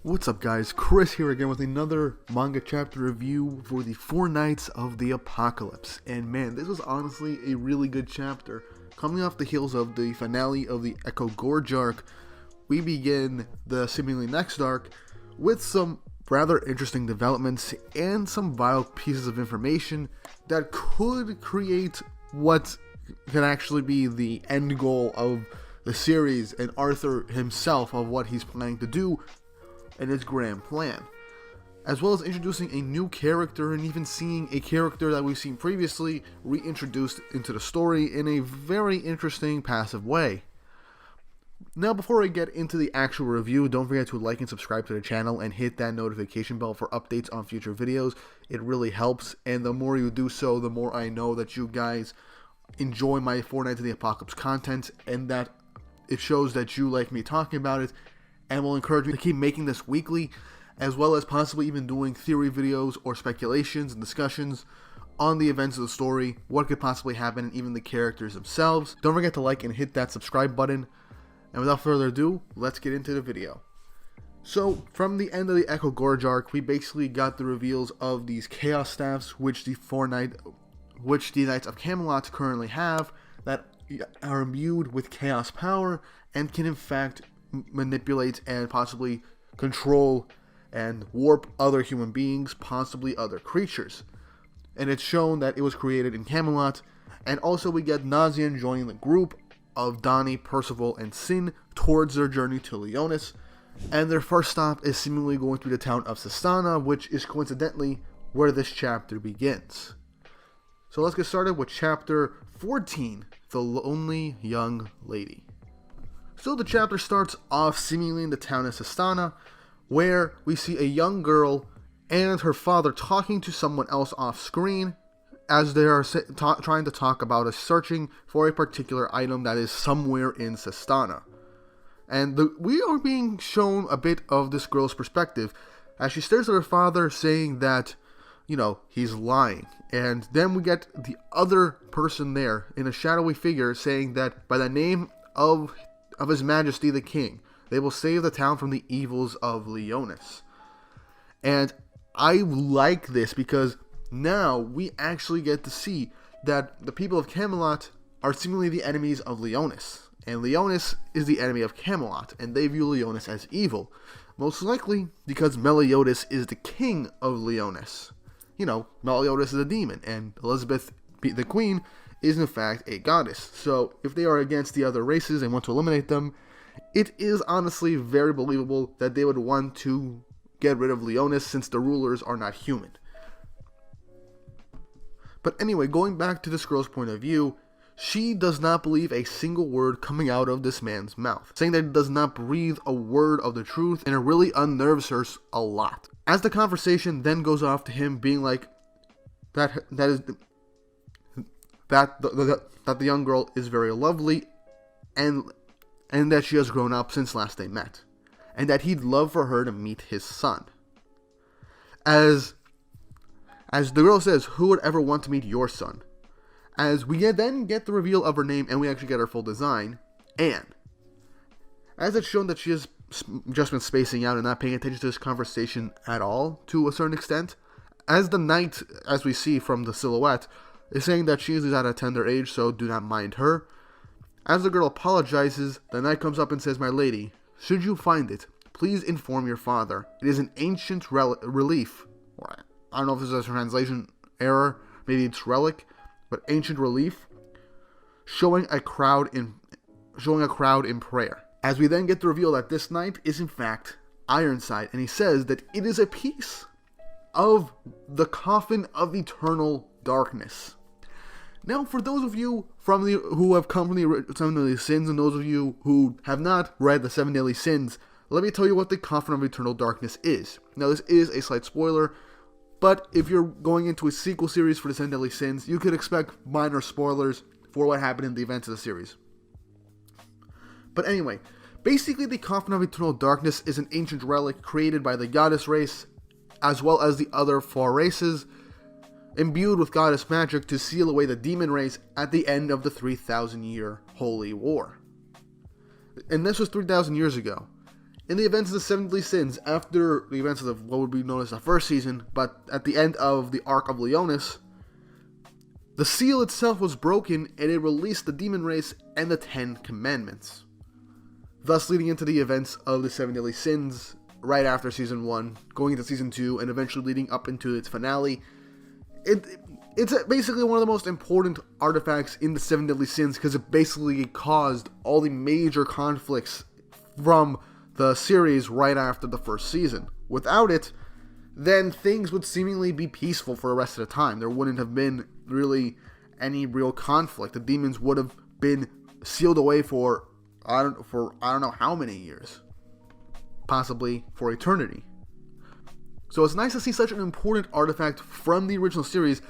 What's up guys, Chris here again with another manga chapter review for the Four Knights of the Apocalypse. And man, this was honestly a really good chapter. Coming off the heels of the finale of the Echo Gorge arc, we begin the seemingly next arc with some rather interesting developments and some vital pieces of information that could create what can actually be the end goal of the series and Arthur himself of what he's planning to do and his grand plan, as well as introducing a new character and even seeing a character that we've seen previously reintroduced into the story in a very interesting passive way. Now, before I get into the actual review, don't forget to like and subscribe to the channel and hit that notification bell for updates on future videos. It really helps, and the more you do so, the more I know that you guys enjoy my Four Knights of the Apocalypse content, and that it shows that you like me talking about it, and will encourage me to keep making this weekly, as well as possibly even doing theory videos or speculations and discussions on the events of the story, what could possibly happen, and even the characters themselves. Don't forget to like and hit that subscribe button, and without further ado, let's get into the video. So, from the end of the Echo Gorge arc, we basically got the reveals of these Chaos Staffs, which the Knights of Camelot currently have, that are imbued with Chaos power, and can in fact manipulate and possibly control and warp other human beings, possibly other creatures. And it's shown that it was created in Camelot, and also we get Nazian joining the group of Donnie, Percival, and Sin towards their journey to Leonis, and their first stop is seemingly going through the town of Sistana, which is coincidentally where this chapter begins. So let's get started with chapter 14, The Lonely Young Lady. So the chapter starts off seemingly in the town of Sistana, where we see a young girl and her father talking to someone else off screen as they are trying to talk about searching for a particular item that is somewhere in Sistana. And we are being shown a bit of this girl's perspective as she stares at her father saying that, he's lying. And then we get the other person there in a shadowy figure saying that by the name of His Majesty the King, they will save the town from the evils of Leonis. And I like this because now we actually get to see that the people of Camelot are seemingly the enemies of Leonis. And Leonis is the enemy of Camelot, and they view Leonis as evil. Most likely because Meliodas is the king of Leonis. Meliodas is a demon, and Elizabeth, the queen, is in fact a goddess. So if they are against the other races and want to eliminate them, it is honestly very believable that they would want to get rid of Leonis since the rulers are not human. But anyway, going back to this girl's point of view, she does not believe a single word coming out of this man's mouth, saying that he does not breathe a word of the truth, and it really unnerves her a lot. As the conversation then goes off to him being like, that the young girl is very lovely, and that she has grown up since last they met, and that he'd love for her to meet his son. As the girl says, who would ever want to meet your son? As we then get the reveal of her name, and we actually get her full design, Anne. As it's shown that she has just been spacing out and not paying attention to this conversation at all, to a certain extent, as the knight, as we see from the silhouette, is saying that she is at a tender age, so do not mind her. As the girl apologizes, the knight comes up and says, "My lady, should you find it, please inform your father. It is an ancient relief." I don't know if this is a translation error, maybe it's relic, but ancient relief, showing a crowd in prayer. As we then get the reveal that this knight is in fact Ironside, and he says that it is a piece of the coffin of eternal darkness. Now, for those of you who have come from the 7 Deadly Sins, and those of you who have not read the 7 Deadly Sins, let me tell you what the Coffin of Eternal Darkness is. Now, this is a slight spoiler, but if you're going into a sequel series for the 7 Deadly Sins, you could expect minor spoilers for what happened in the events of the series. But anyway, basically the Coffin of Eternal Darkness is an ancient relic created by the goddess race, as well as the other 4 races, imbued with goddess magic to seal away the demon race at the end of the 3,000-year Holy War. And this was 3,000 years ago. In the events of the Seven Deadly Sins, after the events of what would be known as the first season, but at the end of the arc of Leonis, the seal itself was broken and it released the demon race and the 10 commandments, thus leading into the events of the Seven Deadly Sins right after Season 1, going into Season 2, and eventually leading up into its finale. It's basically one of the most important artifacts in the Seven Deadly Sins because it basically caused all the major conflicts from the series right after the first season. Without it, then things would seemingly be peaceful for the rest of the time. There wouldn't have been really any real conflict. The demons would have been sealed away for I don't know how many years. Possibly for eternity. So it's nice to see such an important artifact from the original series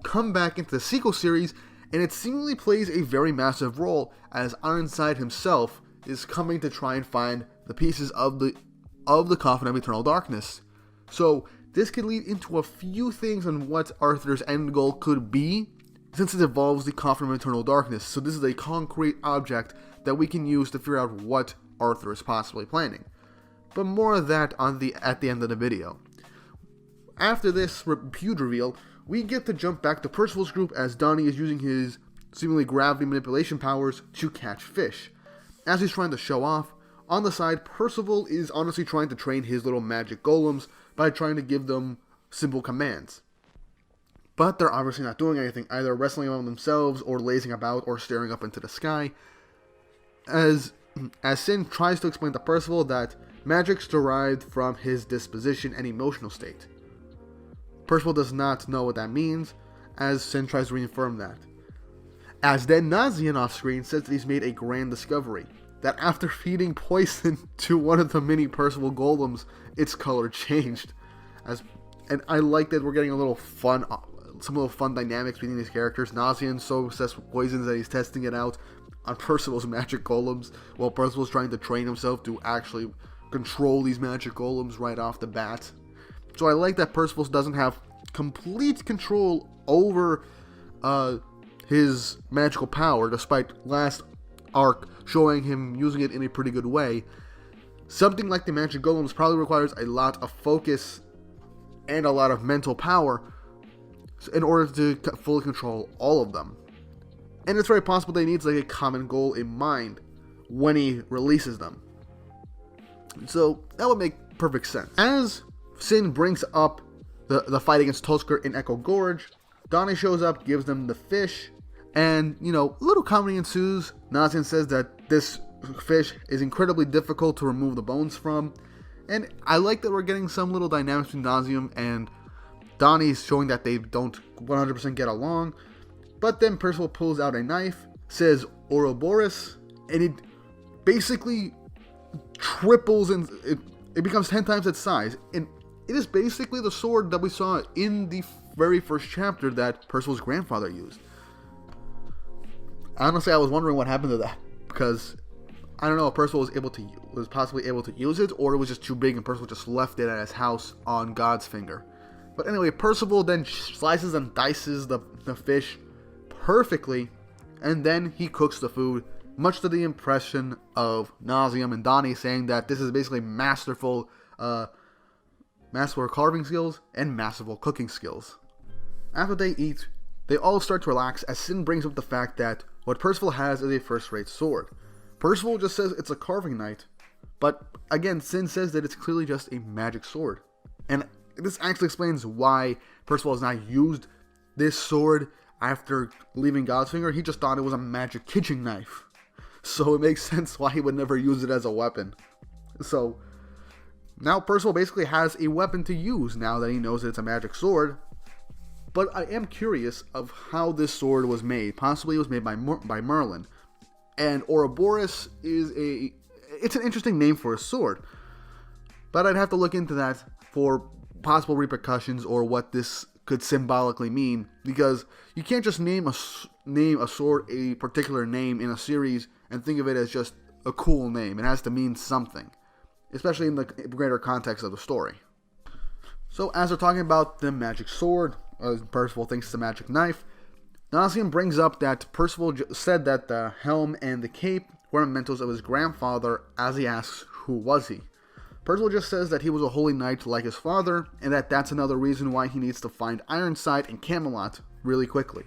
come back into the sequel series, and it seemingly plays a very massive role as Ironside himself is coming to try and find the pieces of the Coffin of Eternal Darkness. So this could lead into a few things on what Arthur's end goal could be, since it involves the Coffin of Eternal Darkness. So this is a concrete object that we can use to figure out what Arthur is possibly planning. But more of that at the end of the video. After this huge reveal, we get to jump back to Percival's group as Donnie is using his seemingly gravity manipulation powers to catch fish. As he's trying to show off, on the side, Percival is honestly trying to train his little magic golems by trying to give them simple commands. But they're obviously not doing anything, either wrestling among themselves or lazing about or staring up into the sky. As Sin tries to explain to Percival that magic's derived from his disposition and emotional state. Percival does not know what that means, as Sin tries to reaffirm that. As then Nazian off-screen says that he's made a grand discovery, that after feeding poison to one of the mini Percival golems, its color changed. And I like that we're getting some little fun dynamics between these characters. Nazian's so obsessed with poisons that he's testing it out on Percival's magic golems, while Percival's trying to train himself to actually control these magic golems right off the bat. So I like that Percival doesn't have complete control over his magical power, despite last arc showing him using it in a pretty good way. Something like the magic golems probably requires a lot of focus and a lot of mental power in order to fully control all of them. And it's very possible that he needs like a common goal in mind when he releases them. So that would make perfect sense. As Sin brings up the fight against Tusker in Echo Gorge, Donnie shows up, gives them the fish, and, a little comedy ensues. Nazian says that this fish is incredibly difficult to remove the bones from, and I like that we're getting some little dynamics between Nazian and Donnie, showing that they don't 100% get along. But then Percival pulls out a knife, says Ouroboros, and it basically triples, and it becomes 10 times its size. And it is basically the sword that we saw in the very first chapter that Percival's grandfather used. Honestly, I was wondering what happened to that, because I don't know if Percival was possibly able to use it, or it was just too big and Percival just left it at his house on God's finger. But anyway, Percival then slices and dices the fish perfectly, and then he cooks the food, much to the impression of Nazian and Donnie, saying that this is basically masterful carving skills and masterful cooking skills. After they eat, they all start to relax as Sin brings up the fact that what Percival has is a first-rate sword. Percival just says it's a carving knife, but again, Sin says that it's clearly just a magic sword. And this actually explains why Percival has not used this sword after leaving God's finger. He just thought it was a magic kitchen knife. So it makes sense why he would never use it as a weapon. So now Percival basically has a weapon to use now that he knows that it's a magic sword. But I am curious of how this sword was made. Possibly it was made by Merlin. And Ouroboros it's an interesting name for a sword. But I'd have to look into that for possible repercussions or what this could symbolically mean, because you can't just name a sword a particular name in a series and think of it as just a cool name. It has to mean something, especially in the greater context of the story. So as they're talking about the magic sword, Percival thinks it's a magic knife, Nazian brings up that Percival said that the helm and the cape were mementos of his grandfather, as he asks, who was he? Percival just says that he was a holy knight like his father, and that that's another reason why he needs to find Ironside and Camelot really quickly.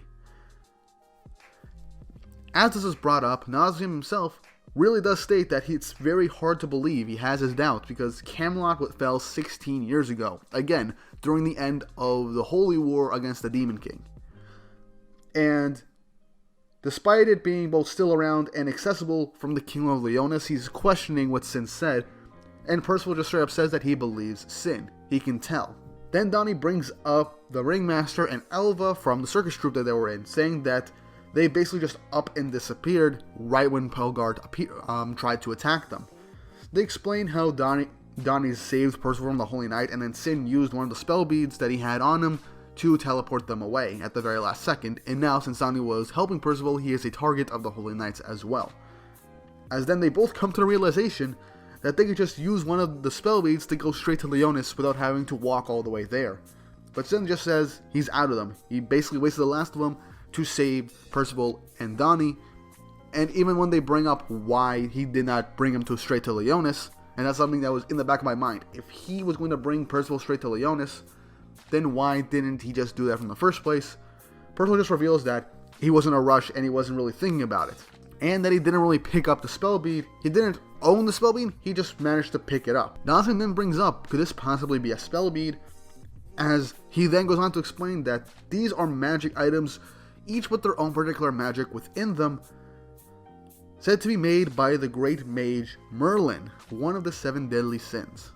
As this is brought up, Nausium himself really does state that it's very hard to believe. He has his doubts because Camelot fell 16 years ago, again, during the end of the Holy War against the Demon King. And despite it being both still around and accessible from the Kingdom of Leonis, he's questioning what Sin said, and Percival just straight up says that he believes Sin. He can tell. Then Donnie brings up the Ringmaster and Elva from the circus troupe that they were in, saying that they basically just up and disappeared right when Pelgard tried to attack them. They explain how Donnie saved Percival from the Holy Knight, and then Sin used one of the spell beads that he had on him to teleport them away at the very last second, and now since Donnie was helping Percival, he is a target of the Holy Knights as well. As then they both come to the realization that they could just use one of the spell beads to go straight to Leonis without having to walk all the way there. But Sin just says he's out of them. He basically wasted the last of them to save Percival and Donnie, and even when they bring up why he did not bring him straight to Leonis, and that's something that was in the back of my mind. If he was going to bring Percival straight to Leonis, then why didn't he just do that from the first place? Percival just reveals that he wasn't in a rush and he wasn't really thinking about it. And that he didn't really pick up the spell bead. He didn't own the spell bead, he just managed to pick it up. Nausium then brings up, could this possibly be a spell bead? As he then goes on to explain that these are magic items, each with their own particular magic within them, said to be made by the great mage Merlin, one of the 7 deadly sins.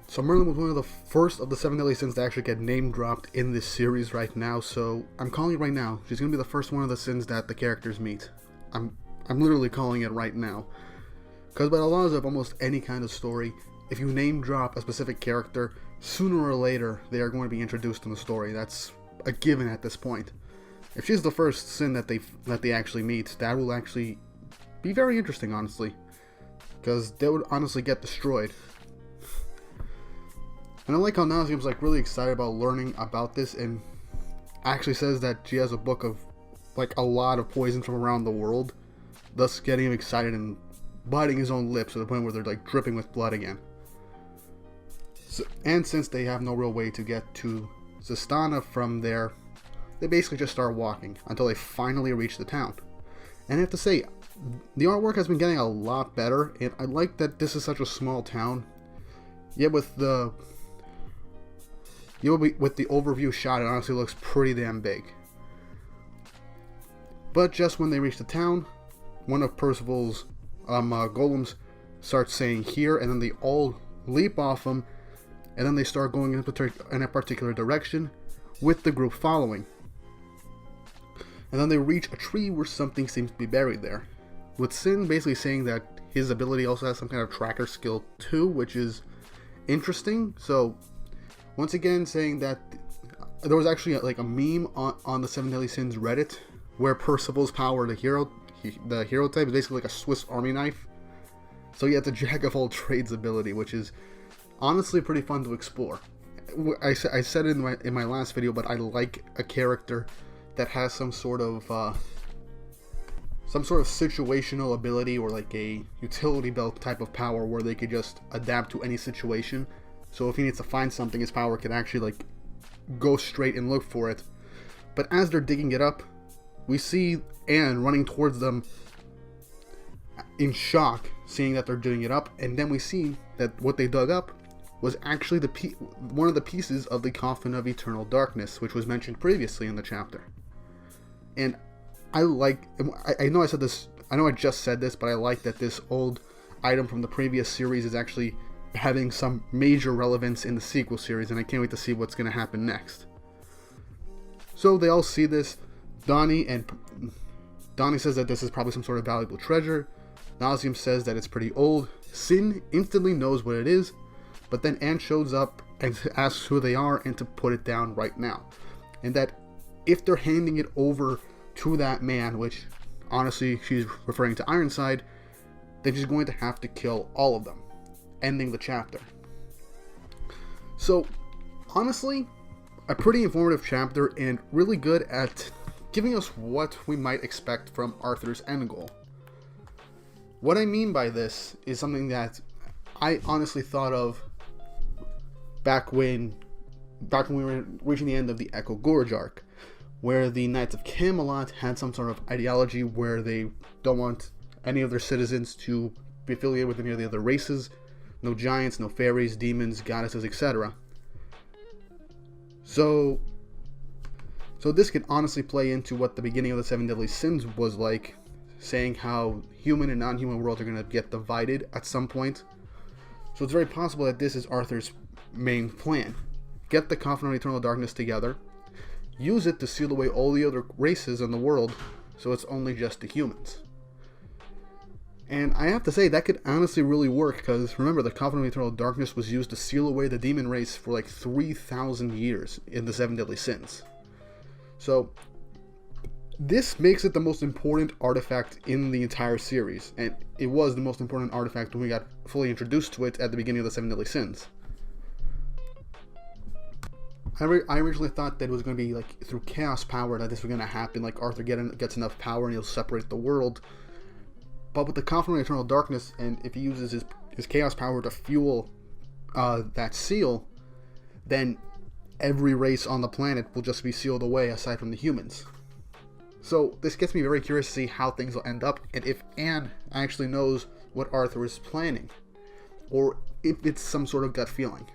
So Merlin was one of the first of the 7 deadly sins to actually get name dropped in this series right now, so I'm calling it right now. She's going to be the first one of the sins that the characters meet. I'm literally calling it right now. Because by the laws of almost any kind of story, if you name drop a specific character, sooner or later they are going to be introduced in the story. That's a given at this point. If she's the first sin that they actually meet, that will actually be very interesting, honestly. Because they would honestly get destroyed. And I like how Nausium's like really excited about learning about this, and actually says that she has a book of like a lot of poisons from around the world, thus getting him excited and biting his own lips to the point where they're like dripping with blood again. So, and since they have no real way to get to Sistana from there, they basically just start walking until they finally reach the town. And I have to say, the artwork has been getting a lot better, and I like that this is such a small town, yet with the overview shot, it honestly looks pretty damn big. But just when they reach the town, one of Percival's golems starts saying here, and then they all leap off him, and then they start going in a particular direction, with the group following. And then they reach a tree where something seems to be buried there, with Sin basically saying that his ability also has some kind of tracker skill too, which is interesting. So once again saying that there was actually like a meme on the 7 Deadly Sins Reddit where Percival's power, the hero type, is basically like a Swiss Army knife. So he has the jack of all trades ability, which is honestly pretty fun to explore. I said it in my last video, but I like a character that has some sort of situational ability, or like a utility belt type of power where they could just adapt to any situation. So if he needs to find something, his power can actually like go straight and look for it. But as they're digging it up, we see Anne running towards them in shock, seeing that they're digging it up, and then we see that what they dug up was actually one of the pieces of the Coffin of Eternal Darkness, which was mentioned previously in the chapter. And I know I said this, I know I just said this, but I like that this old item from the previous series is actually having some major relevance in the sequel series, and I can't wait to see what's going to happen next. So they all see this. Donnie says that this is probably some sort of valuable treasure. Nausium says that it's pretty old. Sin instantly knows what it is, but then Anne shows up and asks who they are and to put it down right now. And that if they're handing it over to that man, which honestly she's referring to Ironside, then she's going to have to kill all of them, ending the chapter. So honestly, a pretty informative chapter and really good at giving us what we might expect from Arthur's end goal. What I mean by this is something that I honestly thought of back when we were reaching the end of the Echo Gorge arc, where the Knights of Camelot had some sort of ideology where they don't want any of their citizens to be affiliated with any of the other races. No giants, no fairies, demons, goddesses, etc. So this could honestly play into what the beginning of the Seven Deadly Sins was like, saying how human and non-human worlds are going to get divided at some point. So it's very possible that this is Arthur's main plan. Get the Covenant of Eternal Darkness together, use it to seal away all the other races in the world, so it's only just the humans. And I have to say, that could honestly really work, because remember, the Covenant of Eternal Darkness was used to seal away the demon race for like 3,000 years in the Seven Deadly Sins. So this makes it the most important artifact in the entire series, and it was the most important artifact when we got fully introduced to it at the beginning of the Seven Deadly Sins. I originally thought that it was going to be like through chaos power that this was going to happen, like Arthur gets enough power and he'll separate the world. But with the Covenant of Eternal Darkness, and if he uses his chaos power to fuel that seal, then every race on the planet will just be sealed away aside from the humans. So this gets me very curious to see how things will end up, and if Anne actually knows what Arthur is planning, or if it's some sort of gut feeling.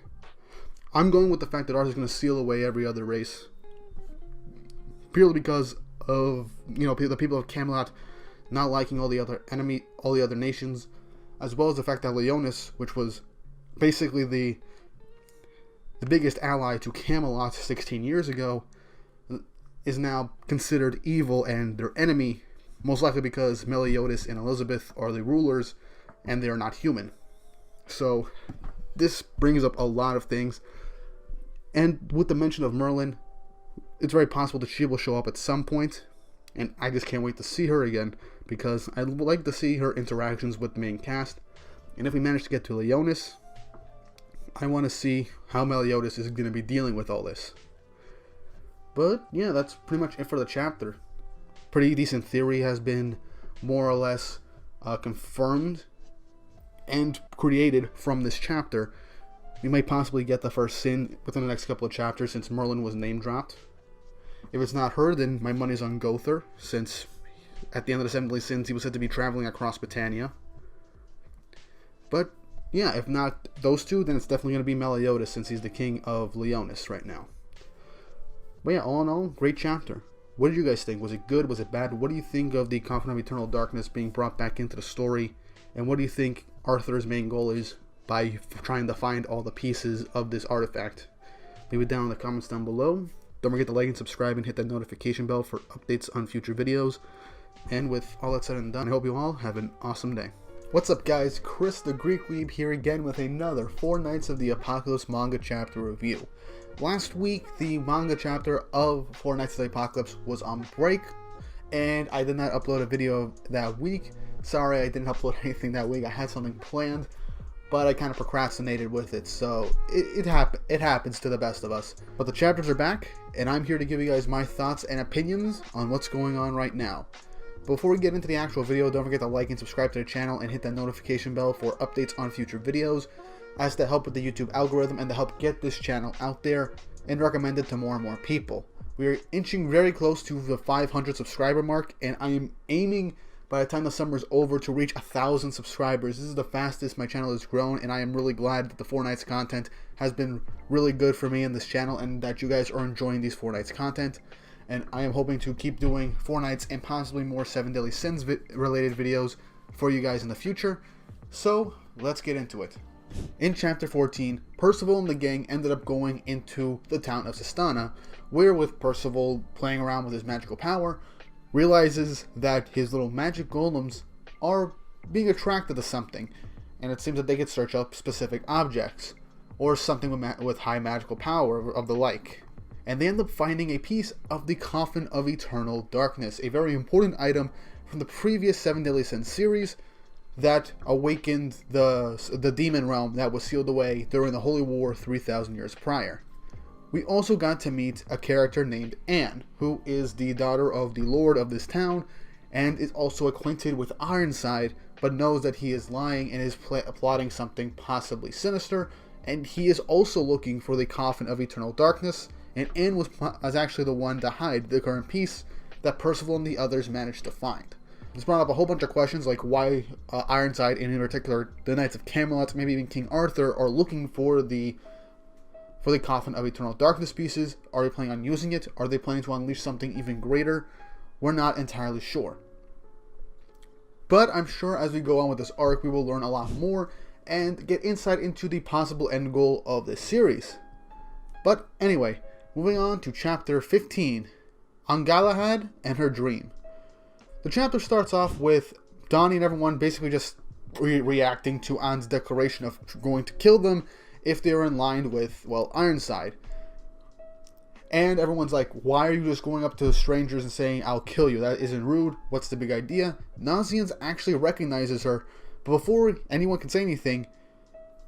I'm going with the fact that Arthur's going to seal away every other race, purely because of, you know, the people of Camelot not liking all the other nations, as well as the fact that Leonis, which was basically the biggest ally to Camelot 16 years ago, is now considered evil and their enemy, most likely because Meliodas and Elizabeth are the rulers, and they are not human. So this brings up a lot of things, and with the mention of Merlin, it's very possible that she will show up at some point, and I just can't wait to see her again, because I would like to see her interactions with the main cast. And if we manage to get to Leonis, I want to see how Meliodas is going to be dealing with all this. But yeah, that's pretty much it for the chapter. Pretty decent theory has been more or less confirmed and created from this chapter. We might possibly get the first sin within the next couple of chapters, since Merlin was name dropped. If it's not her, then my money's on Gother, since at the end of the Seven Deadly Sins he was said to be traveling across Britannia. But yeah, if not those two, then it's definitely going to be Meliodas, since he's the king of Leonis right now. But yeah, all in all, great chapter. What did you guys think? Was it good? Was it bad? What do you think of the Covenant of Eternal Darkness being brought back into the story? And what do you think Arthur's main goal is by trying to find all the pieces of this artifact? Leave it down in the comments down below. Don't forget to like and subscribe and hit that notification bell for updates on future videos. And with all that said and done, I hope you all have an awesome day. What's up guys, Chris the Greek Weeb here again with another Four Knights of the Apocalypse manga chapter review. Last week, the manga chapter of Four Knights of the Apocalypse was on break, and I did not upload a video that week. Sorry, I didn't upload anything that week. I had something planned, but I kind of procrastinated with it, so it happens to the best of us. But the chapters are back, and I'm here to give you guys my thoughts and opinions on what's going on right now. Before we get into the actual video, don't forget to like and subscribe to the channel and hit that notification bell for updates on future videos, as to help with the YouTube algorithm and to help get this channel out there and recommended to more and more people. We are inching very close to the 500 subscriber mark, and I am aiming by the time the summer is over to reach 1,000 subscribers. This is the fastest my channel has grown, and I am really glad that the Four Knights content has been really good for me in this channel, and that you guys are enjoying these Four Knights content. And I am hoping to keep doing Four Knights and possibly more Seven Deadly Sins related videos for you guys in the future. So let's get into it. In chapter 14, Percival and the gang ended up going into the town of Sistana, where with Percival playing around with his magical power, realizes that his little magic golems are being attracted to something, and it seems that they could search up specific objects, or something with high magical power of the like. And they end up finding a piece of the Coffin of Eternal Darkness, a very important item from the previous Seven Deadly Sins series that awakened the demon realm that was sealed away during the Holy War 3,000 years prior. We also got to meet a character named Anne, who is the daughter of the lord of this town, and is also acquainted with Ironside, but knows that he is lying and is plotting something possibly sinister. And he is also looking for the Coffin of Eternal Darkness, and Anne was actually the one to hide the current piece that Percival and the others managed to find. This brought up a whole bunch of questions, like why Ironside, and in particular the Knights of Camelot, maybe even King Arthur, are looking for the Coffin of Eternal Darkness pieces. Are they planning on using it? Are they planning to unleash something even greater? We're not entirely sure. But I'm sure as we go on with this arc, we will learn a lot more and get insight into the possible end goal of this series. But anyway, moving on to chapter 15, on Galahad and her dream. The chapter starts off with Donnie and everyone basically just reacting to Anne's declaration of going to kill them if they're in line with, well, Ironside. And everyone's like, why are you just going up to strangers and saying, I'll kill you? That isn't rude. What's the big idea? Nazians actually recognizes her, but before anyone can say anything,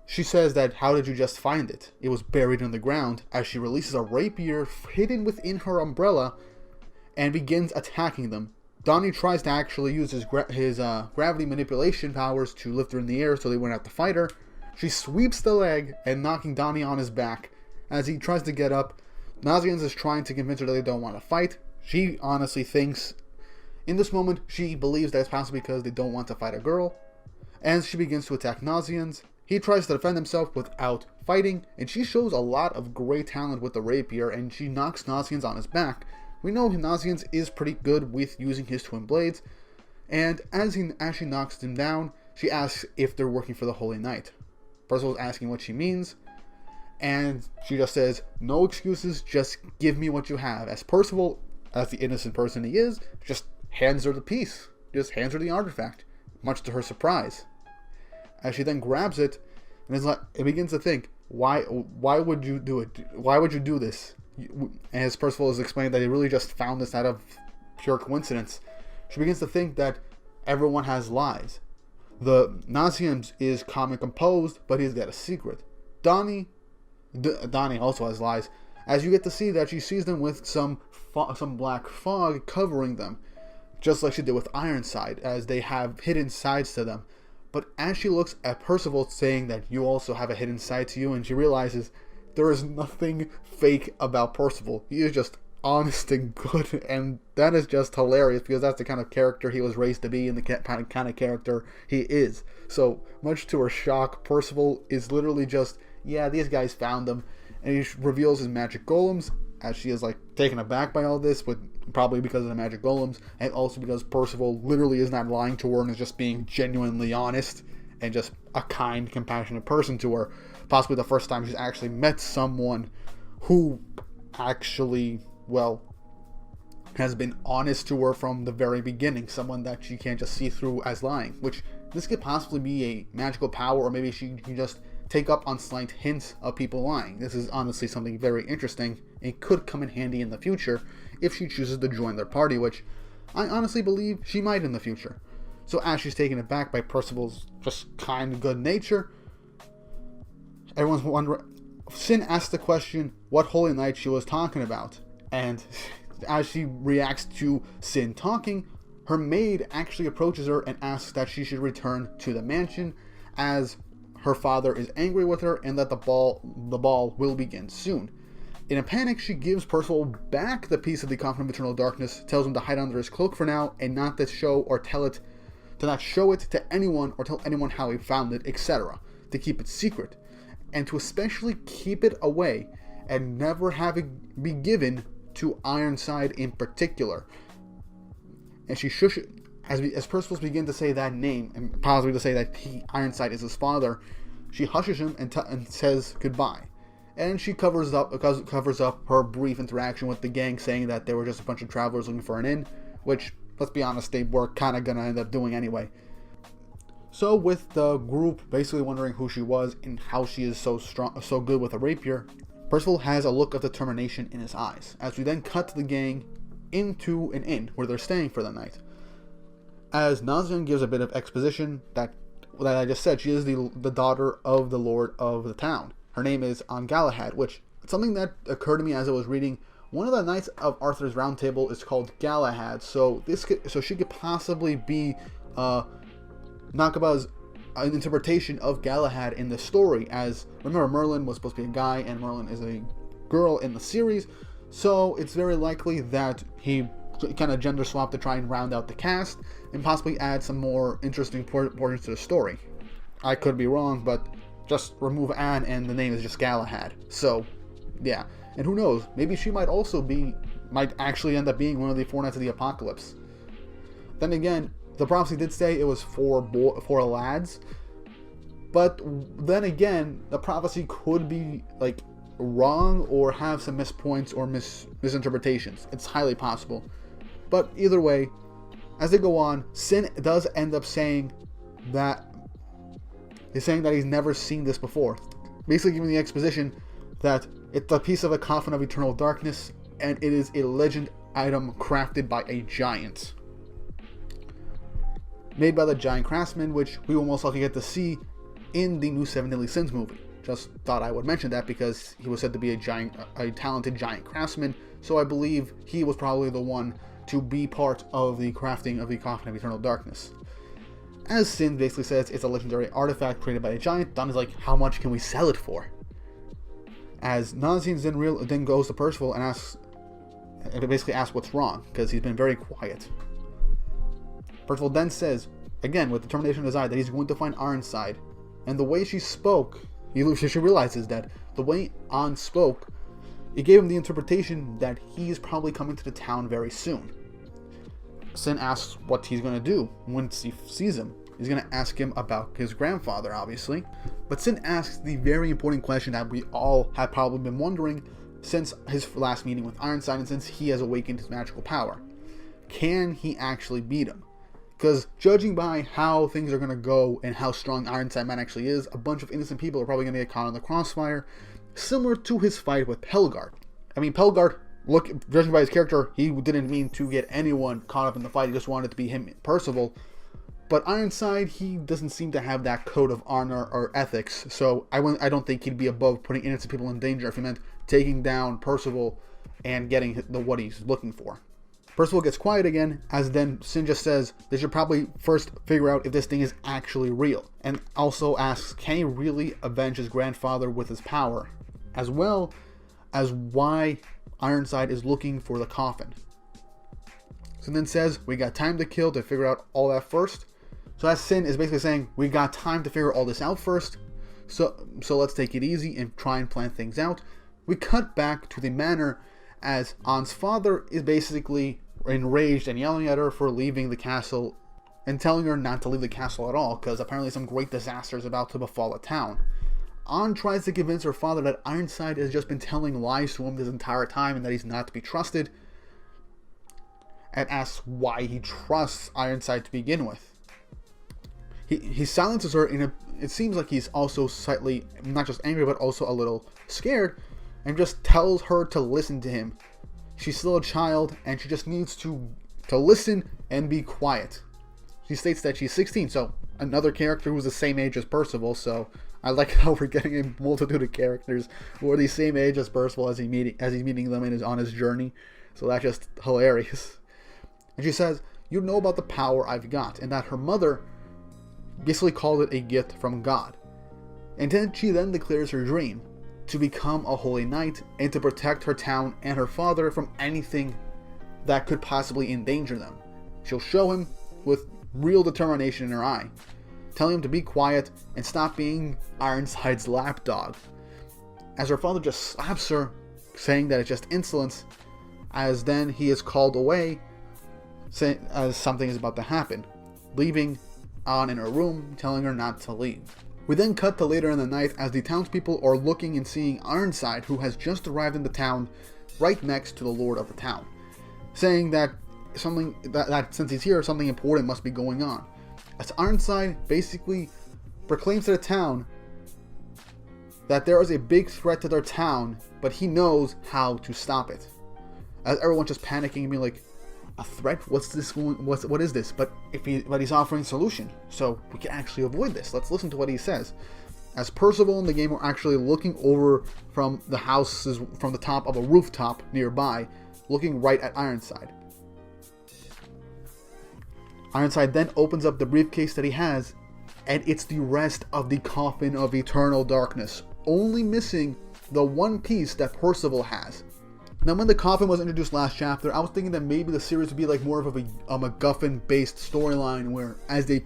she says that, how did you just find it? It was buried in the ground, as she releases a rapier hidden within her umbrella and begins attacking them. Donnie tries to actually use his gravity manipulation powers to lift her in the air so they wouldn't have to fight her. She sweeps the leg and knocking Donnie on his back. As he tries to get up, Nazians is trying to convince her that they don't want to fight. She honestly thinks, in this moment, she believes that it's possibly because they don't want to fight a girl. And she begins to attack Nazians. He tries to defend himself without fighting, and she shows a lot of great talent with the rapier, and she knocks Nazians on his back. We know Nazians is pretty good with using his twin blades, and as she knocks him down, she asks if they're working for the Holy Knight. Percival's asking what she means, and she just says, no excuses, just give me what you have. As Percival, as the innocent person he is, just hands her the piece, just hands her the artifact, much to her surprise. As she then grabs it, and is like, it begins to think, why would you do it? Why would you do this? As Percival has explained that he really just found this out of pure coincidence, she begins to think that everyone has lies. The Nazian is calm and composed, but he's got a secret. Donnie also has lies, as you get to see that she sees them with some black fog covering them, just like she did with Ironside, as they have hidden sides to them. But as she looks at Percival saying that you also have a hidden side to you, and she realizes there is nothing fake about Percival. He is just honest and good, and that is just hilarious because that's the kind of character he was raised to be and the kind of character he is. So, much to her shock, Percival is literally just, yeah, these guys found him, and he reveals his magic golems, as she is like taken aback by all this, but probably because of the magic golems, and also because Percival literally is not lying to her and is just being genuinely honest and just a kind, compassionate person to her. Possibly the first time she's actually met someone who actually, well, has been honest to her from the very beginning. Someone that she can't just see through as lying, which this could possibly be a magical power, or maybe she can just take up on slight hints of people lying. This is honestly something very interesting. It could come in handy in the future if she chooses to join their party, which I honestly believe she might in the future. So as she's taken aback by Percival's just kind, good nature, everyone's wondering. Sin asks the question what Holy Knight she was talking about, and as she reacts to Sin talking, her maid actually approaches her and asks that she should return to the mansion, as her father is angry with her and that the ball will begin soon. In a panic, she gives Percival back the piece of the Coffin of Eternal Darkness, tells him to hide under his cloak for now, and not to show it to anyone or tell anyone how he found it, etc., to keep it secret, and to especially keep it away and never have it be given to Ironside in particular. And she shushes, as Percival begins to say that name, and possibly to say that Ironside is his father, she hushes him and says goodbye. And she covers up her brief interaction with the gang, saying that they were just a bunch of travelers looking for an inn, which, let's be honest, they were kind of going to end up doing anyway. So with the group basically wondering who she was and how she is so good with a rapier, Percival has a look of determination in his eyes, as we then cut the gang into an inn where they're staying for the night. As Nazian gives a bit of exposition that I just said, she is the daughter of the lord of the town. Her name is Galahad, which something that occurred to me as I was reading. One of the knights of Arthur's Round Table is called Galahad, so she could possibly be Nakaba's interpretation of Galahad in the story, as remember Merlin was supposed to be a guy and Merlin is a girl in the series, so it's very likely that he kind of gender swapped to try and round out the cast and possibly add some more interesting portions to the story. I could be wrong, but just remove Anne and the name is just Galahad. So yeah, and who knows, maybe she might actually end up being one of the Four Knights of the Apocalypse. Then again, the prophecy did say it was for lads, but then again, the prophecy could be like wrong or have some mispoints or misinterpretations. It's highly possible. But either way, as they go on, Sin does end up saying that he's never seen this before. Basically giving the exposition that it's a piece of a coffin of eternal darkness, and it is a legend item crafted by a giant. Made by the giant craftsman, which we will most likely get to see in the new Seven Deadly Sins movie. Just thought I would mention that because he was said to be a talented giant craftsman, so I believe he was probably the one to be part of the crafting of the Coffin of Eternal Darkness. As Sin basically says, it's a legendary artifact created by a giant. Don is like, how much can we sell it for? As Nazim then goes to Percival and basically asks what's wrong, because he's been very quiet. Percival then says, again with determination and desire, that he's going to find Ironside. And the way she spoke, she realizes that the way An spoke, it gave him the interpretation that he's probably coming to the town very soon. Sin asks what he's going to do once he sees him. He's going to ask him about his grandfather, obviously. But Sin asks the very important question that we all have probably been wondering since his last meeting with Ironside and since he has awakened his magical power. Can he actually beat him? Because judging by how things are going to go and how strong Ironside Man actually is, a bunch of innocent people are probably going to get caught in the crossfire, similar to his fight with Pelgard. I mean, Pelgard, judging by his character, he didn't mean to get anyone caught up in the fight. He just wanted it to be him, Percival. But Ironside, he doesn't seem to have that code of honor or ethics, so I don't think he'd be above putting innocent people in danger if he meant taking down Percival and getting what he's looking for. Percival gets quiet again, as then Sin just says they should probably first figure out if this thing is actually real, and also asks, can he really avenge his grandfather with his power, as well as why Ironside is looking for the coffin. Sin then says, we got time to kill to figure out all that first. So as Sin is basically saying, we got time to figure all this out first, so let's take it easy and try and plan things out. We cut back to the manor as An's father is basically enraged and yelling at her for leaving the castle and telling her not to leave the castle at all because apparently some great disaster is about to befall the town. An tries to convince her father that Ironside has just been telling lies to him this entire time and that he's not to be trusted, and asks why he trusts Ironside to begin with. He silences her it seems like he's also slightly not just angry but also a little scared, and just tells her to listen to him. She's still a child and she just needs to listen and be quiet. She states that she's 16, so another character who's the same age as Percival, so I like how we're getting a multitude of characters who are the same age as Percival as he's meeting them and is on his journey. So that's just hilarious. And she says, you know about the power I've got, and that her mother basically called it a gift from God. And then she then declares her dream to become a holy knight and to protect her town and her father from anything that could possibly endanger them. She'll show him with real determination in her eye, telling him to be quiet and stop being Ironside's lapdog. As her father just slaps her, saying that it's just insolence, as then he is called away as something is about to happen, leaving An in her room, telling her not to leave. We then cut to later in the night as the townspeople are looking and seeing Ironside, who has just arrived in the town right next to the lord of the town, saying that since he's here, something important must be going on. As Ironside basically proclaims to the town that there is a big threat to their town, but he knows how to stop it. As everyone's just panicking and being like, a threat? What is this? But he's offering a solution, so we can actually avoid this. Let's listen to what he says. As Percival and the game are actually looking over from the houses, from the top of a rooftop nearby, looking right at Ironside. Ironside then opens up the briefcase that he has and it's the rest of the Coffin of Eternal Darkness, only missing the one piece that Percival has. Now, when the coffin was introduced last chapter, I was thinking that maybe the series would be like more of a MacGuffin-based storyline, where as they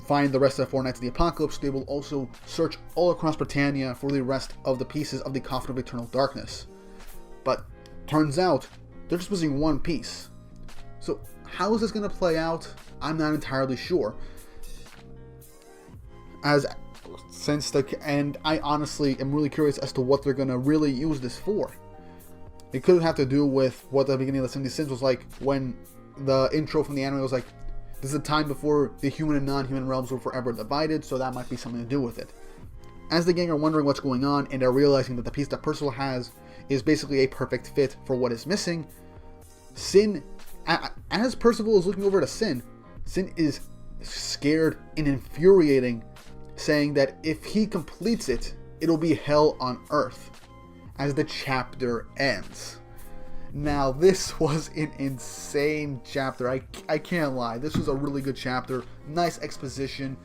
find the rest of the Four Knights of the Apocalypse, they will also search all across Britannia for the rest of the pieces of the Coffin of Eternal Darkness. But turns out they're just missing one piece. So how is this going to play out? I'm not entirely sure. And I honestly am really curious as to what they're going to really use this for. It could have to do with what the beginning of the 70 Sins was like, when the intro from the anime was like, this is a time before the human and non-human realms were forever divided, so that might be something to do with it. As the gang are wondering what's going on, and are realizing that the piece that Percival has is basically a perfect fit for what is missing, Sin, as Percival is looking over to Sin is scared and infuriating, saying that if he completes it, it'll be hell on earth, as the chapter ends. Now, this was an insane chapter. I can't lie. This was a really good chapter. Nice exposition.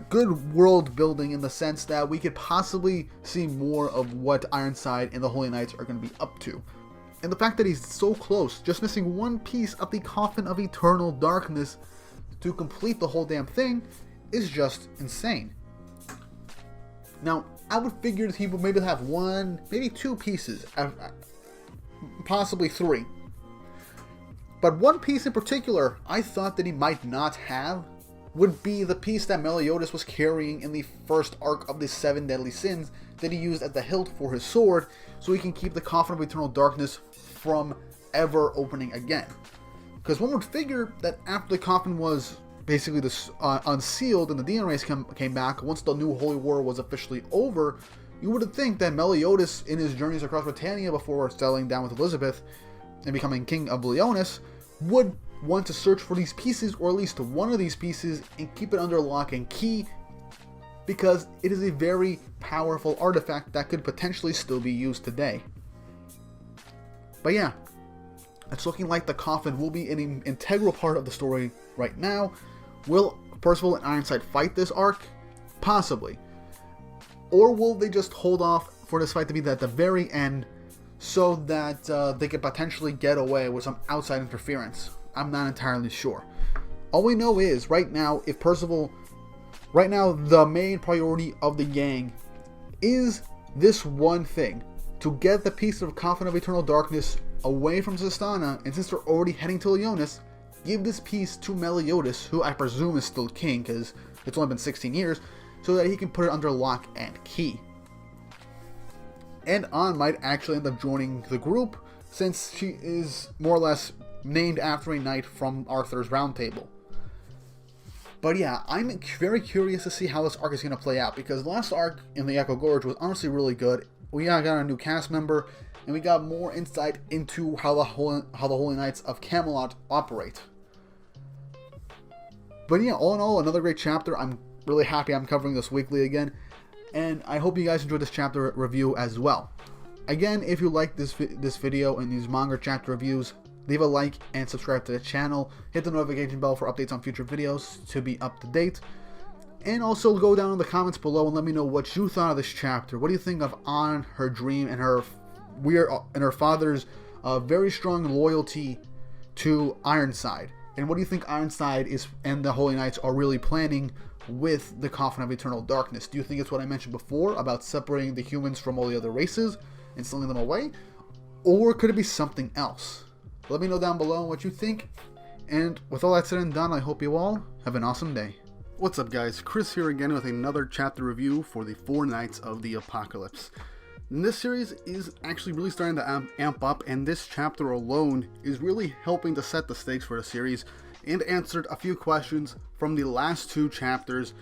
Good world building in the sense that we could possibly see more of what Ironside and the Holy Knights are going to be up to. And the fact that he's so close, just missing one piece of the Coffin of Eternal Darkness to complete the whole damn thing, is just insane. Now, I would figure that he would maybe have one, maybe two pieces, possibly three. But one piece in particular I thought that he might not have would be the piece that Meliodas was carrying in the first arc of the Seven Deadly Sins that he used at the hilt for his sword, so he can keep the Coffin of Eternal Darkness from ever opening again. Because one would figure that after the coffin was basically unsealed and the demon race came back, once the new Holy War was officially over, you would think that Meliodas, in his journeys across Britannia before settling down with Elizabeth and becoming King of Leonis, would want to search for these pieces, or at least one of these pieces, and keep it under lock and key, because it is a very powerful artifact that could potentially still be used today. But yeah, it's looking like the coffin will be an integral part of the story right now. Will Percival and Ironside fight this arc? Possibly. Or will they just hold off for this fight to be at the very end, so that they could potentially get away with some outside interference? I'm not entirely sure. All we know is, right now, the main priority of the gang is this one thing: to get the piece of Coffin of Eternal Darkness away from Sistana, and since they're already heading to Leonis, give this piece to Meliodas, who I presume is still king, because it's only been 16 years, so that he can put it under lock and key. And Anne might actually end up joining the group, since she is more or less named after a knight from Arthur's Round Table. But yeah, I'm very curious to see how this arc is going to play out, because the last arc in the Echo Gorge was honestly really good. We got a new cast member, and we got more insight into how the Holy Knights of Camelot operate. But yeah, all in all, another great chapter. I'm really happy I'm covering this weekly again, and I hope you guys enjoyed this chapter review as well. Again, if you like this video and these manga chapter reviews, leave a like and subscribe to the channel. Hit the notification bell for updates on future videos to be up to date. And also go down in the comments below and let me know what you thought of this chapter. What do you think of Anne, her dream, and her father's very strong loyalty to Ironside? And what do you think Ironside and the Holy Knights are really planning with the Coffin of Eternal Darkness? Do you think it's what I mentioned before about separating the humans from all the other races and stealing them away? Or could it be something else? Let me know down below what you think. And with all that said and done, I hope you all have an awesome day. What's up, guys? Chris here again with another chapter review for the Four Knights of the Apocalypse. And this series is actually really starting to amp up, and this chapter alone is really helping to set the stakes for the series and answered a few questions from the last two chapters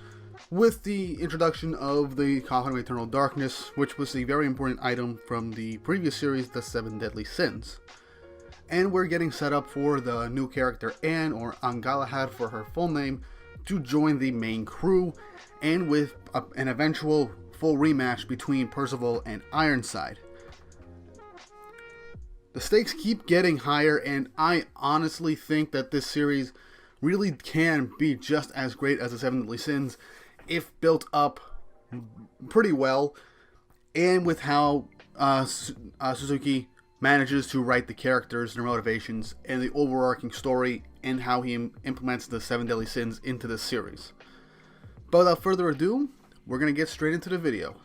with the introduction of the Coffin of Eternal Darkness, which was a very important item from the previous series, the Seven Deadly Sins. And we're getting set up for the new character Anne, or Galahad for her full name, to join the main crew, and with an eventual full rematch between Percival and Ironside. The stakes keep getting higher, and I honestly think that this series really can be just as great as the Seven Deadly Sins, if built up pretty well, and with how Suzuki manages to write the characters, their motivations, and the overarching story, and how he implements the 7 Deadly Sins into this series. But without further ado, we're going to get straight into the video.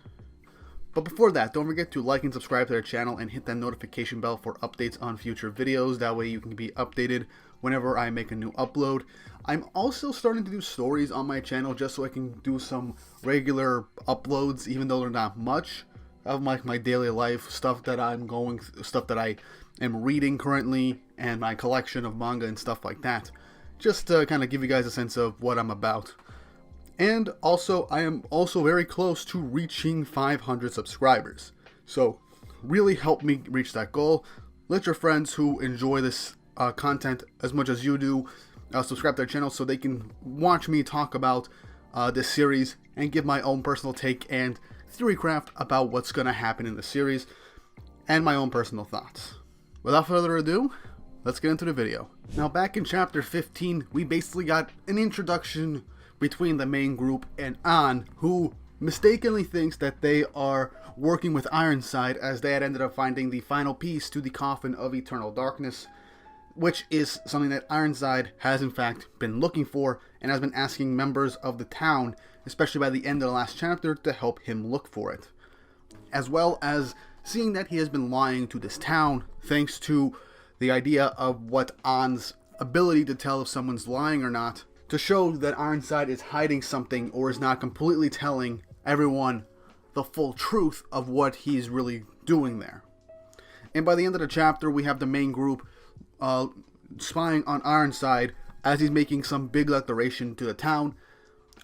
But before that, don't forget to like and subscribe to our channel and hit that notification bell for updates on future videos. That way you can be updated whenever I make a new upload. I'm also starting to do stories on my channel just so I can do some regular uploads, even though they're not much, of my daily life, stuff that I am reading currently, and my collection of manga and stuff like that. Just to kind of give you guys a sense of what I'm about. And also, I am also very close to reaching 500 subscribers. So, really help me reach that goal. Let your friends who enjoy this content as much as you do subscribe to our channel so they can watch me talk about this series and give my own personal take and theorycraft about what's going to happen in the series and my own personal thoughts. Without further ado, let's get into the video. Now, back in chapter 15, we basically got an introduction between the main group and An, who mistakenly thinks that they are working with Ironside, as they had ended up finding the final piece to the coffin of eternal darkness, which is something that Ironside has in fact been looking for and has been asking members of the town, especially by the end of the last chapter, to help him look for it. As well as seeing that he has been lying to this town, thanks to the idea of what An's ability to tell if someone's lying or not, to show that Ironside is hiding something or is not completely telling everyone the full truth of what he's really doing there. And by the end of the chapter, we have the main group spying on Ironside as he's making some big declaration to the town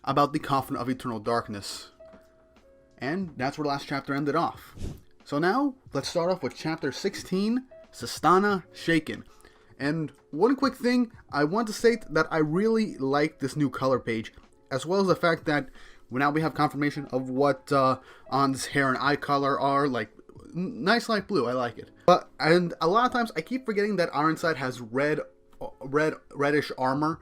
about the coffin of eternal darkness. And that's where the last chapter ended off. So now, let's start off with chapter 16, Sistana Shaken. And one quick thing, I want to state that I really like this new color page, as well as the fact that now we have confirmation of what An's hair and eye color are, like nice light blue. I like it. And a lot of times I keep forgetting that Ironside has reddish armor,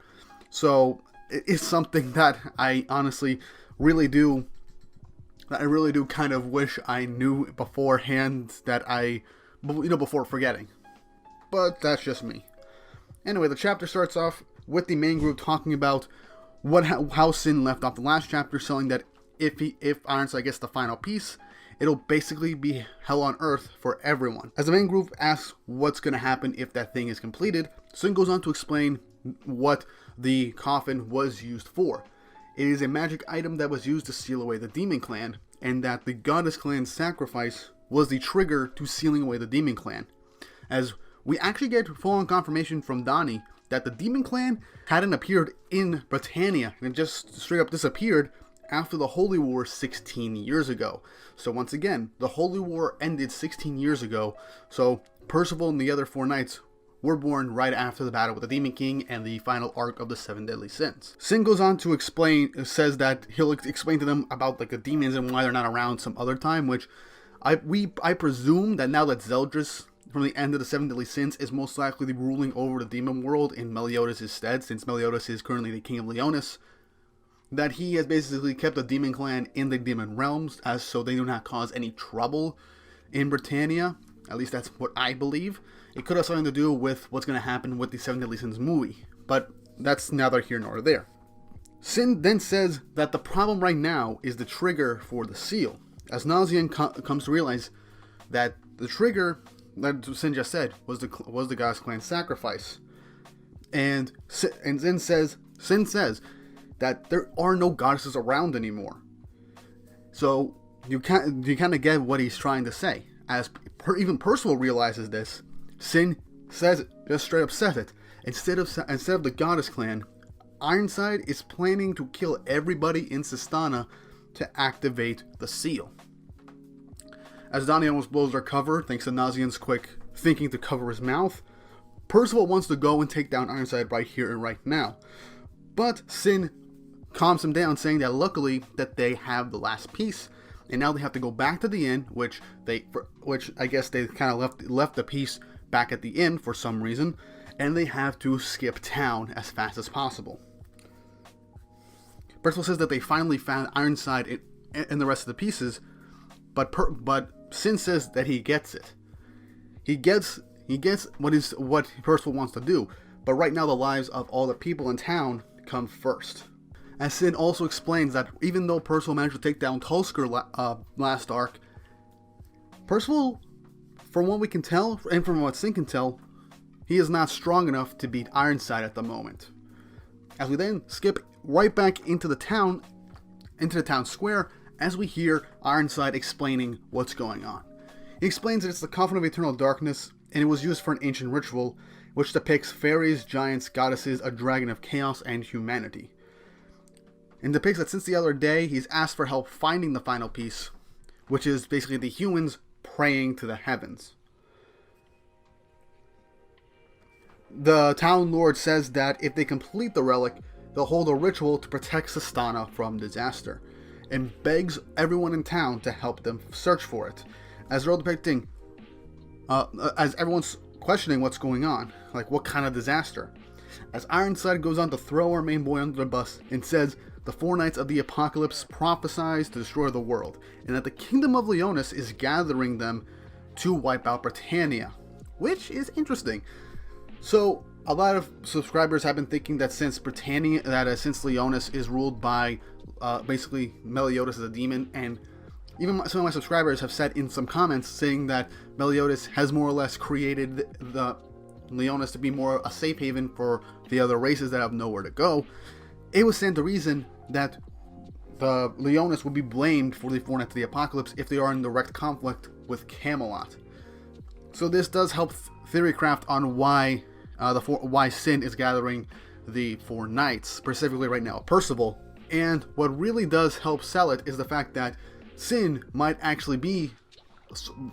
so it is something that I honestly really do kind of wish I knew beforehand, before forgetting. But that's just me. Anyway, the chapter starts off with the main group talking about how Sin left off the last chapter, saying that if Ironside gets the final piece, it'll basically be hell on earth for everyone. As the main group asks what's going to happen if that thing is completed, Sin goes on to explain what the coffin was used for. It is a magic item that was used to seal away the Demon Clan, and that the Goddess Clan's sacrifice was the trigger to sealing away the Demon Clan. As we actually get full-on confirmation from Donnie that the Demon Clan hadn't appeared in Britannia and just straight up disappeared after the Holy War 16 years ago. So once again, the Holy War ended 16 years ago, so Percival and the other 4 knights were born right after the battle with the Demon King and the final arc of the 7 Deadly Sins. Sin goes on to says that he'll explain to them about the demons and why they're not around some other time, which I presume that now that Zeldris from the end of the 7 Deadly Sins is most likely ruling over the demon world in Meliodas' stead, since Meliodas is currently the king of Leonis, that he has basically kept the Demon Clan in the demon realms, so they do not cause any trouble in Britannia. At least that's what I believe. It could have something to do with what's going to happen with the 7 Deadly Sins movie, but that's neither here nor there. Sin then says that the problem right now is the trigger for the seal, as Nazian comes to realize that the trigger that Sin just said was the Goddess Clan sacrifice, and Sin says that there are no goddesses around anymore. So you kind of get what he's trying to say. As even Percival realizes this, Sin says it, just straight up says it. Instead of the Goddess Clan, Ironside is planning to kill everybody in Sistana to activate the seal. As Donnie almost blows their cover, thanks to Nazian's quick thinking to cover his mouth, Percival wants to go and take down Ironside right here and right now. But Sin calms him down, saying that luckily that they have the last piece, and now they have to go back to the inn, which I guess they kind of left the piece back at the inn for some reason, and they have to skip town as fast as possible. Percival says that they finally found Ironside and the rest of the pieces, but Sin says that he gets it. He gets what Percival wants to do, but right now the lives of all the people in town come first. As Sin also explains that even though Percival managed to take down Tulsker last arc, Percival, from what we can tell, and from what Sin can tell, he is not strong enough to beat Ironside at the moment. As we then skip right back into the town square, as we hear Ironside explaining what's going on. He explains that it's the Coffin of Eternal Darkness, and it was used for an ancient ritual, which depicts fairies, giants, goddesses, a dragon of chaos, and humanity. And depicts that since the other day, he's asked for help finding the final piece, which is basically the humans praying to the heavens. The town lord says that if they complete the relic, they'll hold a ritual to protect Sistana from disaster, and begs everyone in town to help them search for it. As they're all depicting, as everyone's questioning what's going on, like what kind of disaster. As Ironside goes on to throw our main boy under the bus and says the four knights of the apocalypse prophesies to destroy the world, and that the kingdom of Leonis is gathering them to wipe out Britannia, which is interesting. So a lot of subscribers have been thinking that since since Leonis is ruled by basically Meliodas as a demon, and even some of my subscribers have said in some comments saying that Meliodas has more or less created the Leonis to be more a safe haven for the other races that have nowhere to go. It would stand to reason that the Leonis would be blamed for the Four Knights of the Apocalypse if they are in direct conflict with Camelot. So this does help theorycraft on why why Sin is gathering the Four Knights, specifically right now Percival. And what really does help sell it is the fact that Sin might actually be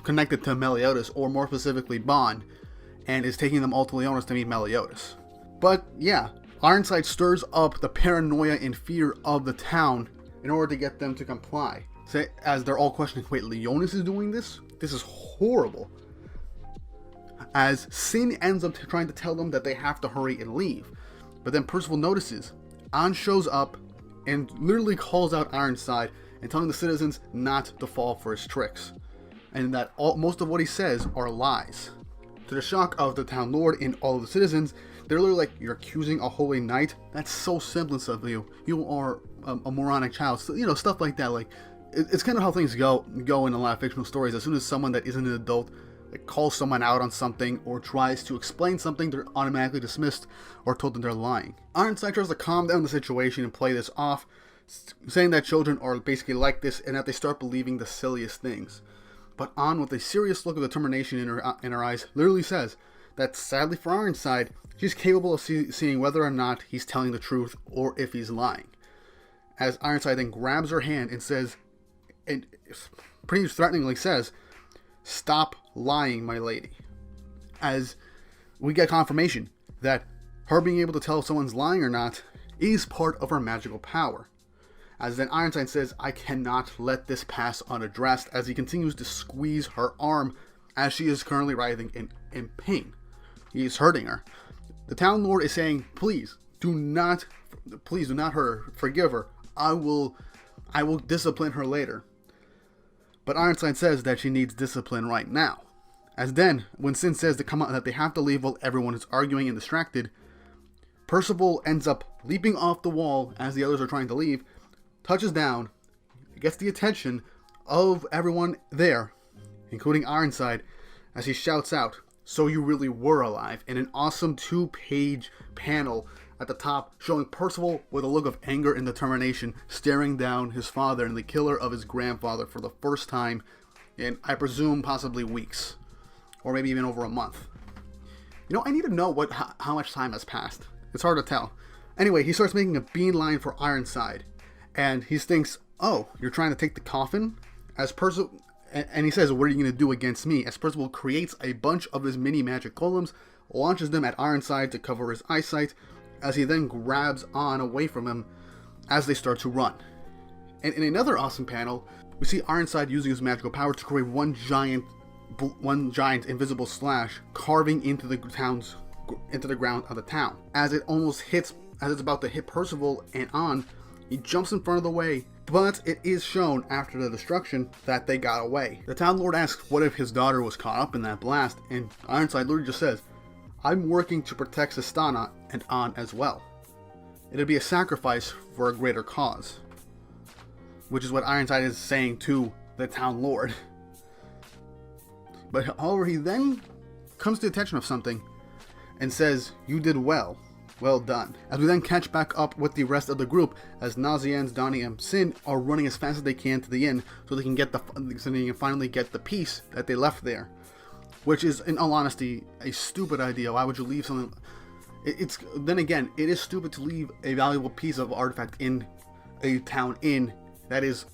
connected to Meliodas, or more specifically Bond, and is taking them all to Leonis to meet Meliodas. But yeah, Ironside stirs up the paranoia and fear of the town in order to get them to comply. So, as they're all questioning, wait, Leonis is doing this? This is horrible. As Sin ends up trying to tell them that they have to hurry and leave. But then Percival notices, An shows up and literally calls out Ironside and telling the citizens not to fall for his tricks, and that most of what he says are lies. To the shock of the town lord and all of the citizens, they're literally like, you're accusing a holy knight? That's so simplest of you. You are a moronic child. So, stuff like that. Like, it's kind of how things go in a lot of fictional stories. As soon as someone that isn't an adult calls someone out on something or tries to explain something, they're automatically dismissed or told that they're lying. Ironside tries to calm down the situation and play this off, saying that children are basically like this and that they start believing the silliest things. But An, with a serious look of determination in her eyes, literally says that sadly for Ironside, she's capable of seeing whether or not he's telling the truth or if he's lying. As Ironside then grabs her hand and says, and pretty threateningly says, "Stop lying, my lady." As we get confirmation that her being able to tell if someone's lying or not is part of her magical power. As then Ironside says, "I cannot let this pass unaddressed," as he continues to squeeze her arm as she is currently writhing in pain. He is hurting her. The town lord is saying, please do not hurt her. Forgive her. I will discipline her later. But Ironside says that she needs discipline right now. As then, when Sin says that they have to leave while everyone is arguing and distracted, Percival ends up leaping off the wall as the others are trying to leave, touches down, gets the attention of everyone there, including Ironside, as he shouts out, "So you really were alive," in an awesome 2-page panel at the top showing Percival with a look of anger and determination staring down his father and the killer of his grandfather for the first time in, I presume, possibly weeks, or maybe even over a month. I need to know how much time has passed. It's hard to tell. Anyway, he starts making a beeline for Ironside, and he thinks, "Oh, you're trying to take the coffin?" As Percival, and he says, "What are you going to do against me?" As Percival creates a bunch of his mini magic golems, launches them at Ironside to cover his eyesight, as he then grabs on away from him as they start to run. And in another awesome panel, we see Ironside using his magical power to create one giant invisible slash carving into the ground of the town. As it's about to hit Percival and An, He jumps in front of the way, but it is shown after the destruction that they got away. The Town Lord asks what if his daughter was caught up in that blast, and Ironside literally just says, I'm working to protect Sistana and An as well. It'd be a sacrifice for a greater cause. Which is what Ironside is saying to the Town Lord. But however, he then comes to the attention of something and says, you did well. Well done. As we then catch back up with the rest of the group, as Nazianz, Donnie, and Sin are running as fast as they can to the inn, so they can finally get the piece that they left there. Which is, in all honesty, a stupid idea. Why would you leave something? Then again, it is stupid to leave a valuable piece of artifact in a town inn that is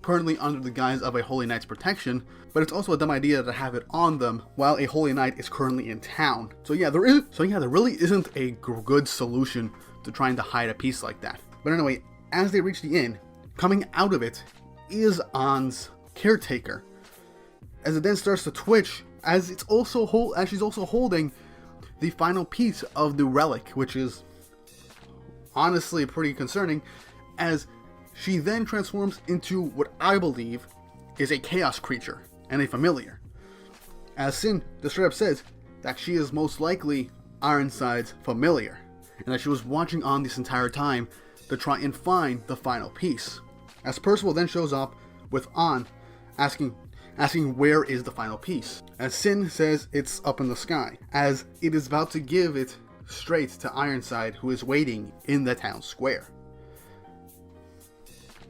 currently under the guise of a Holy Knight's protection, but it's also a dumb idea to have it on them while a Holy Knight is currently in town. there really isn't a good solution to trying to hide a piece like that. But anyway, as they reach the inn, coming out of it is An's caretaker. As it then starts to twitch, as she's also holding the final piece of the relic, which is honestly pretty concerning, as she then transforms into what I believe is a chaos creature and a familiar. As Sin straight up says that she is most likely Ironside's familiar, and that she was watching on this entire time to try and find the final piece. As Percival then shows up with An asking where is the final piece. As Sin says it's up in the sky, as it is about to give it straight to Ironside, who is waiting in the town square.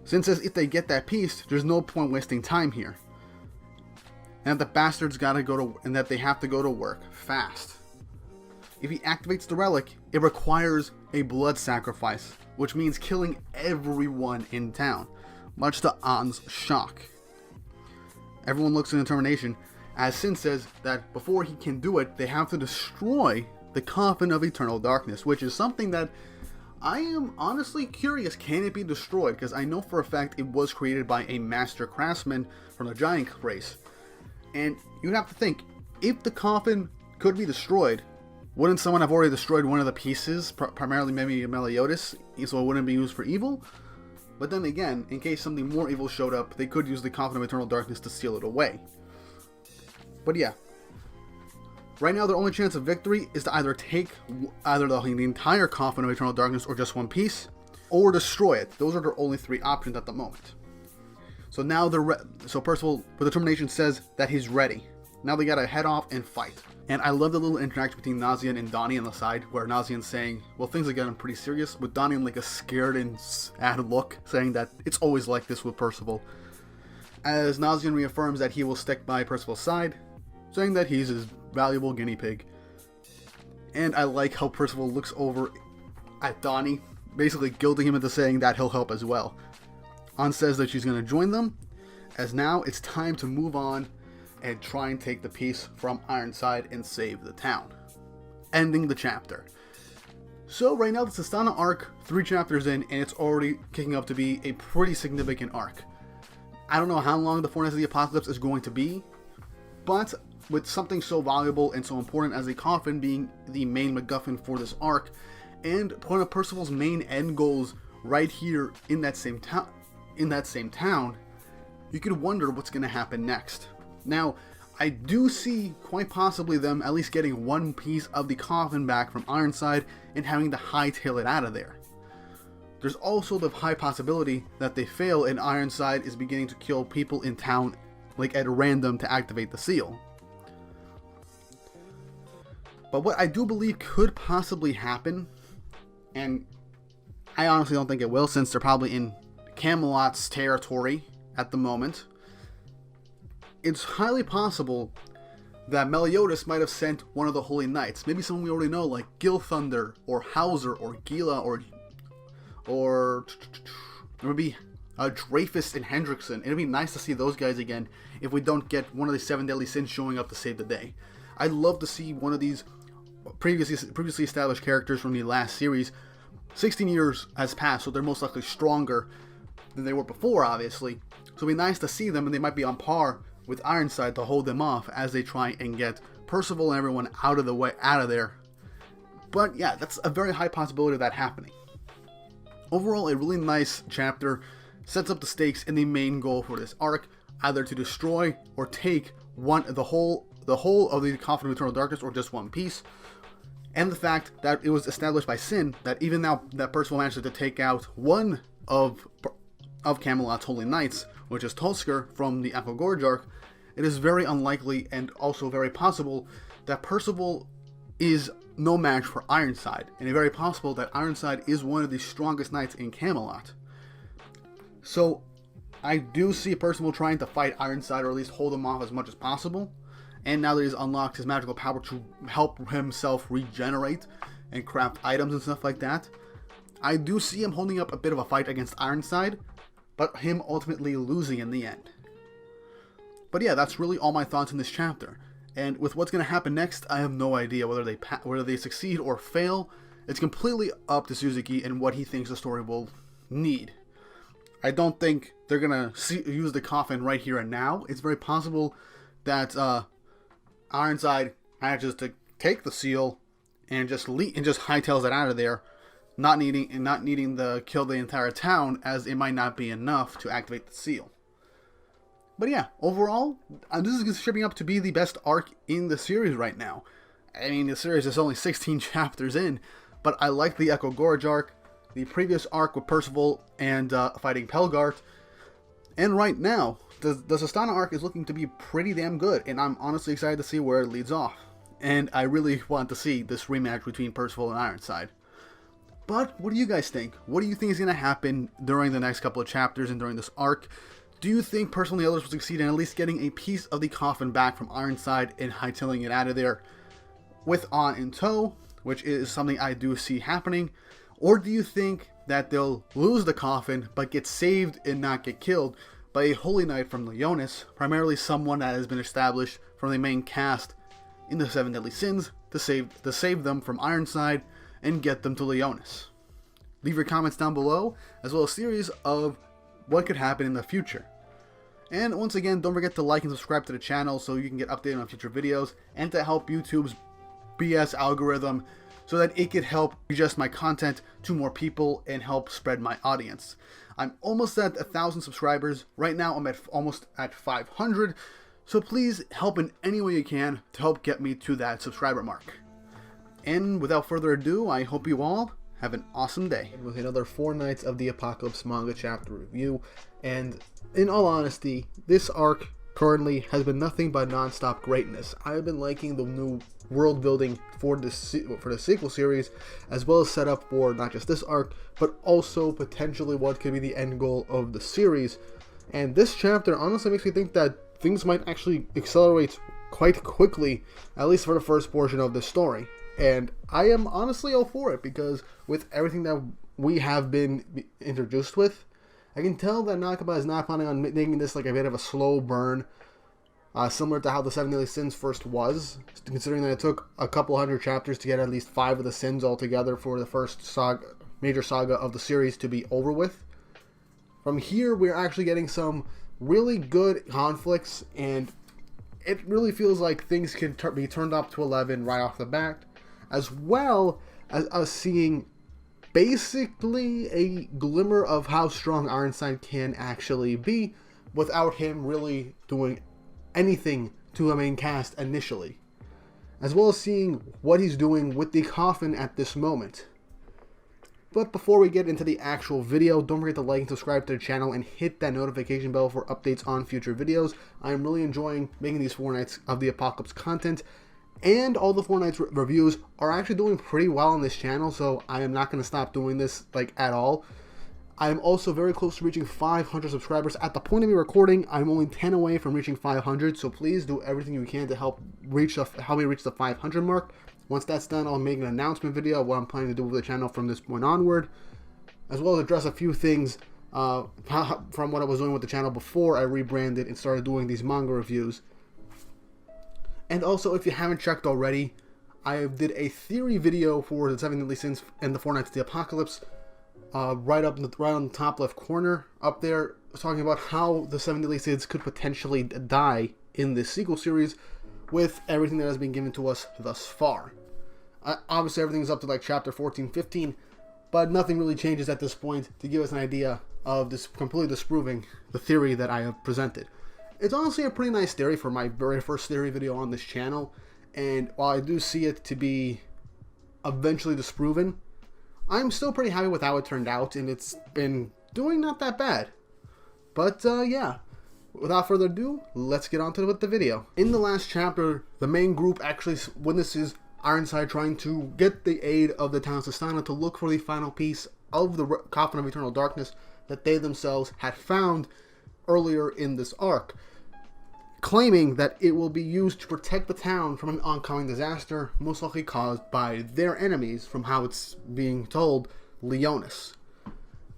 Sin says if they get that piece, there's no point wasting time here. And that the bastards and that they have to go to work fast. If he activates the relic, it requires a blood sacrifice, which means killing everyone in town, much to An's shock. Everyone looks in determination, as Sin says that before he can do it, they have to destroy the Coffin of Eternal Darkness, which is something that I am honestly curious, can it be destroyed? Because I know for a fact it was created by a master craftsman from the Giant race. And you'd have to think, if the coffin could be destroyed, wouldn't someone have already destroyed one of the pieces? Primarily maybe Meliodas, so it wouldn't be used for evil? But then again, in case something more evil showed up, they could use the Coffin of Eternal Darkness to seal it away. But yeah. Right now, their only chance of victory is to either take the entire Coffin of Eternal Darkness or just one piece, or destroy it. Those are their only three options at the moment. So now so Percival, with determination, says that he's ready. Now they gotta head off and fight. And I love the little interaction between Nazian and Donnie on the side, where Nazian's saying, well, things are getting pretty serious, with Donnie in like a scared and sad look, saying that it's always like this with Percival. As Nazian reaffirms that he will stick by Percival's side, saying that he's his valuable guinea pig. And I like how Percival looks over at Donnie, basically guilting him into saying that he'll help as well. An says that she's going to join them, as now it's time to move on and try and take the piece from Ironside and save the town. Ending the chapter. So right now the Sistana arc, 3 chapters in, and it's already kicking up to be a pretty significant arc. I don't know how long the Four Knights of the Apocalypse is going to be, but with something so valuable and so important as a coffin being the main MacGuffin for this arc, and one of Percival's main end goals right here in that same town, you could wonder what's going to happen next. Now, I do see quite possibly them at least getting one piece of the coffin back from Ironside and having to hightail it out of there. There's also the high possibility that they fail and Ironside is beginning to kill people in town like at random to activate the seal. But what I do believe could possibly happen, and I honestly don't think it will since they're probably in Camelot's territory at the moment, it's highly possible that Meliodas might have sent one of the Holy Knights, maybe someone we already know like Gilthunder or Hauser or Gila or maybe Dreyfus and Hendrickson. It'd be nice to see those guys again if we don't get one of the 7 deadly sins showing up to save the day. I'd love to see one of these previously established characters from the last series. 16 years has passed, so they're most likely stronger than they were before, obviously. So it'd be nice to see them, and they might be on par with Ironside to hold them off as they try and get Percival and everyone out of there. But yeah, that's a very high possibility of that happening. Overall, a really nice chapter, sets up the stakes and the main goal for this arc, either to destroy or take the whole of the Coffin of Eternal Darkness, or just one piece. And the fact that it was established by Sin that even now that Percival manages to take out one of Camelot's Holy Knights, which is Tusker from the Echo Gorge arc, it is very unlikely and also very possible that Percival is no match for Ironside, and it's very possible that Ironside is one of the strongest knights in Camelot. So I do see Percival trying to fight Ironside, or at least hold him off as much as possible. And now that he's unlocked his magical power to help himself regenerate and craft items and stuff like that, I do see him holding up a bit of a fight against Ironside, but him ultimately losing in the end. But yeah, that's really all my thoughts in this chapter. And with what's going to happen next, I have no idea whether they succeed or fail. It's completely up to Suzuki and what he thinks the story will need. I don't think they're going to use the coffin right here and now. It's very possible that Ironside manages to take the seal and just hightails it out of there, not needing to kill the entire town, as it might not be enough to activate the seal. But yeah, overall, this is shaping up to be the best arc in the series right now. I mean, the series is only 16 chapters in, but I like the Echo Gorge arc, the previous arc with Percival and fighting Pelgart, and right now, the Sistana arc is looking to be pretty damn good, and I'm honestly excited to see where it leads off. And I really want to see this rematch between Percival and Ironside. But what do you guys think? What do you think is going to happen during the next couple of chapters and during this arc? Do you think Percival and the others will succeed in at least getting a piece of the coffin back from Ironside and hightailing it out of there with On in tow, which is something I do see happening? Or do you think that they'll lose the coffin but get saved and not get killed by a Holy Knight from Leonis, primarily someone that has been established from the main cast in the Seven Deadly Sins to save them from Ironside and get them to Leonis? Leave your comments down below, as well as a series of what could happen in the future. And once again, don't forget to like and subscribe to the channel so you can get updated on future videos, and to help YouTube's BS algorithm so that it could help suggest my content to more people and help spread my audience. I'm almost at 1,000 subscribers. Right now I'm almost at 500, so please help in any way you can to help get me to that subscriber mark. And without further ado, I hope you all have an awesome day. With another 4 Nights of the Apocalypse manga chapter review, and in all honesty, this arc currently has been nothing but non-stop greatness. I've been liking the new world building for the sequel series, as well as set up for not just this arc, but also potentially what could be the end goal of the series. And this chapter honestly makes me think that things might actually accelerate quite quickly, at least for the first portion of this story. And I am honestly all for it, because with everything that we have been introduced with, I can tell that Nakaba is not planning on making this like a bit of a slow burn, similar to how the Seven Deadly Sins first was, considering that it took a couple hundred chapters to get at least 5 of the sins altogether for the first major saga of the series to be over with. From here, we're actually getting some really good conflicts, and it really feels like things can be turned up to 11 right off the bat, as well as us seeing basically a glimmer of how strong Ironside can actually be without him really doing anything to a main cast initially, as well as seeing what he's doing with the coffin at this moment. But before we get into the actual video, don't forget to like and subscribe to the channel and hit that notification bell for updates on future videos. I'm really enjoying making these 4 Nights of the Apocalypse content, and all the 4 Nights reviews are actually doing pretty well on this channel, so I am not going to stop doing this at all. I am also very close to reaching 500 subscribers. At the point of me recording, I'm only 10 away from reaching 500, so please do everything you can to help me reach the 500 mark. Once that's done, I'll make an announcement video of what I'm planning to do with the channel from this point onward, as well as address a few things from what I was doing with the channel before I rebranded and started doing these manga reviews. And also, if you haven't checked already, I did a theory video for the Seven Deadly Sins and the 4 Nights of the Apocalypse, right on the top left corner up there, talking about how the Seven Deadly Sins could potentially die in this sequel series with everything that has been given to us thus far. Obviously, everything's up to like chapter 14, 15, but nothing really changes at this point to give us an idea of this completely disproving the theory that I have presented. It's honestly a pretty nice theory for my very first theory video on this channel, and while I do see it to be eventually disproven, I'm still pretty happy with how it turned out, and it's been doing not that bad. But yeah, without further ado, let's get on to the video. In the last chapter, the main group actually witnesses Ironside trying to get the aid of the town of Sistana to look for the final piece of the Coffin of Eternal Darkness that they themselves had found earlier in this arc, claiming that it will be used to protect the town from an oncoming disaster, most likely caused by their enemies, from how it's being told, Leonis,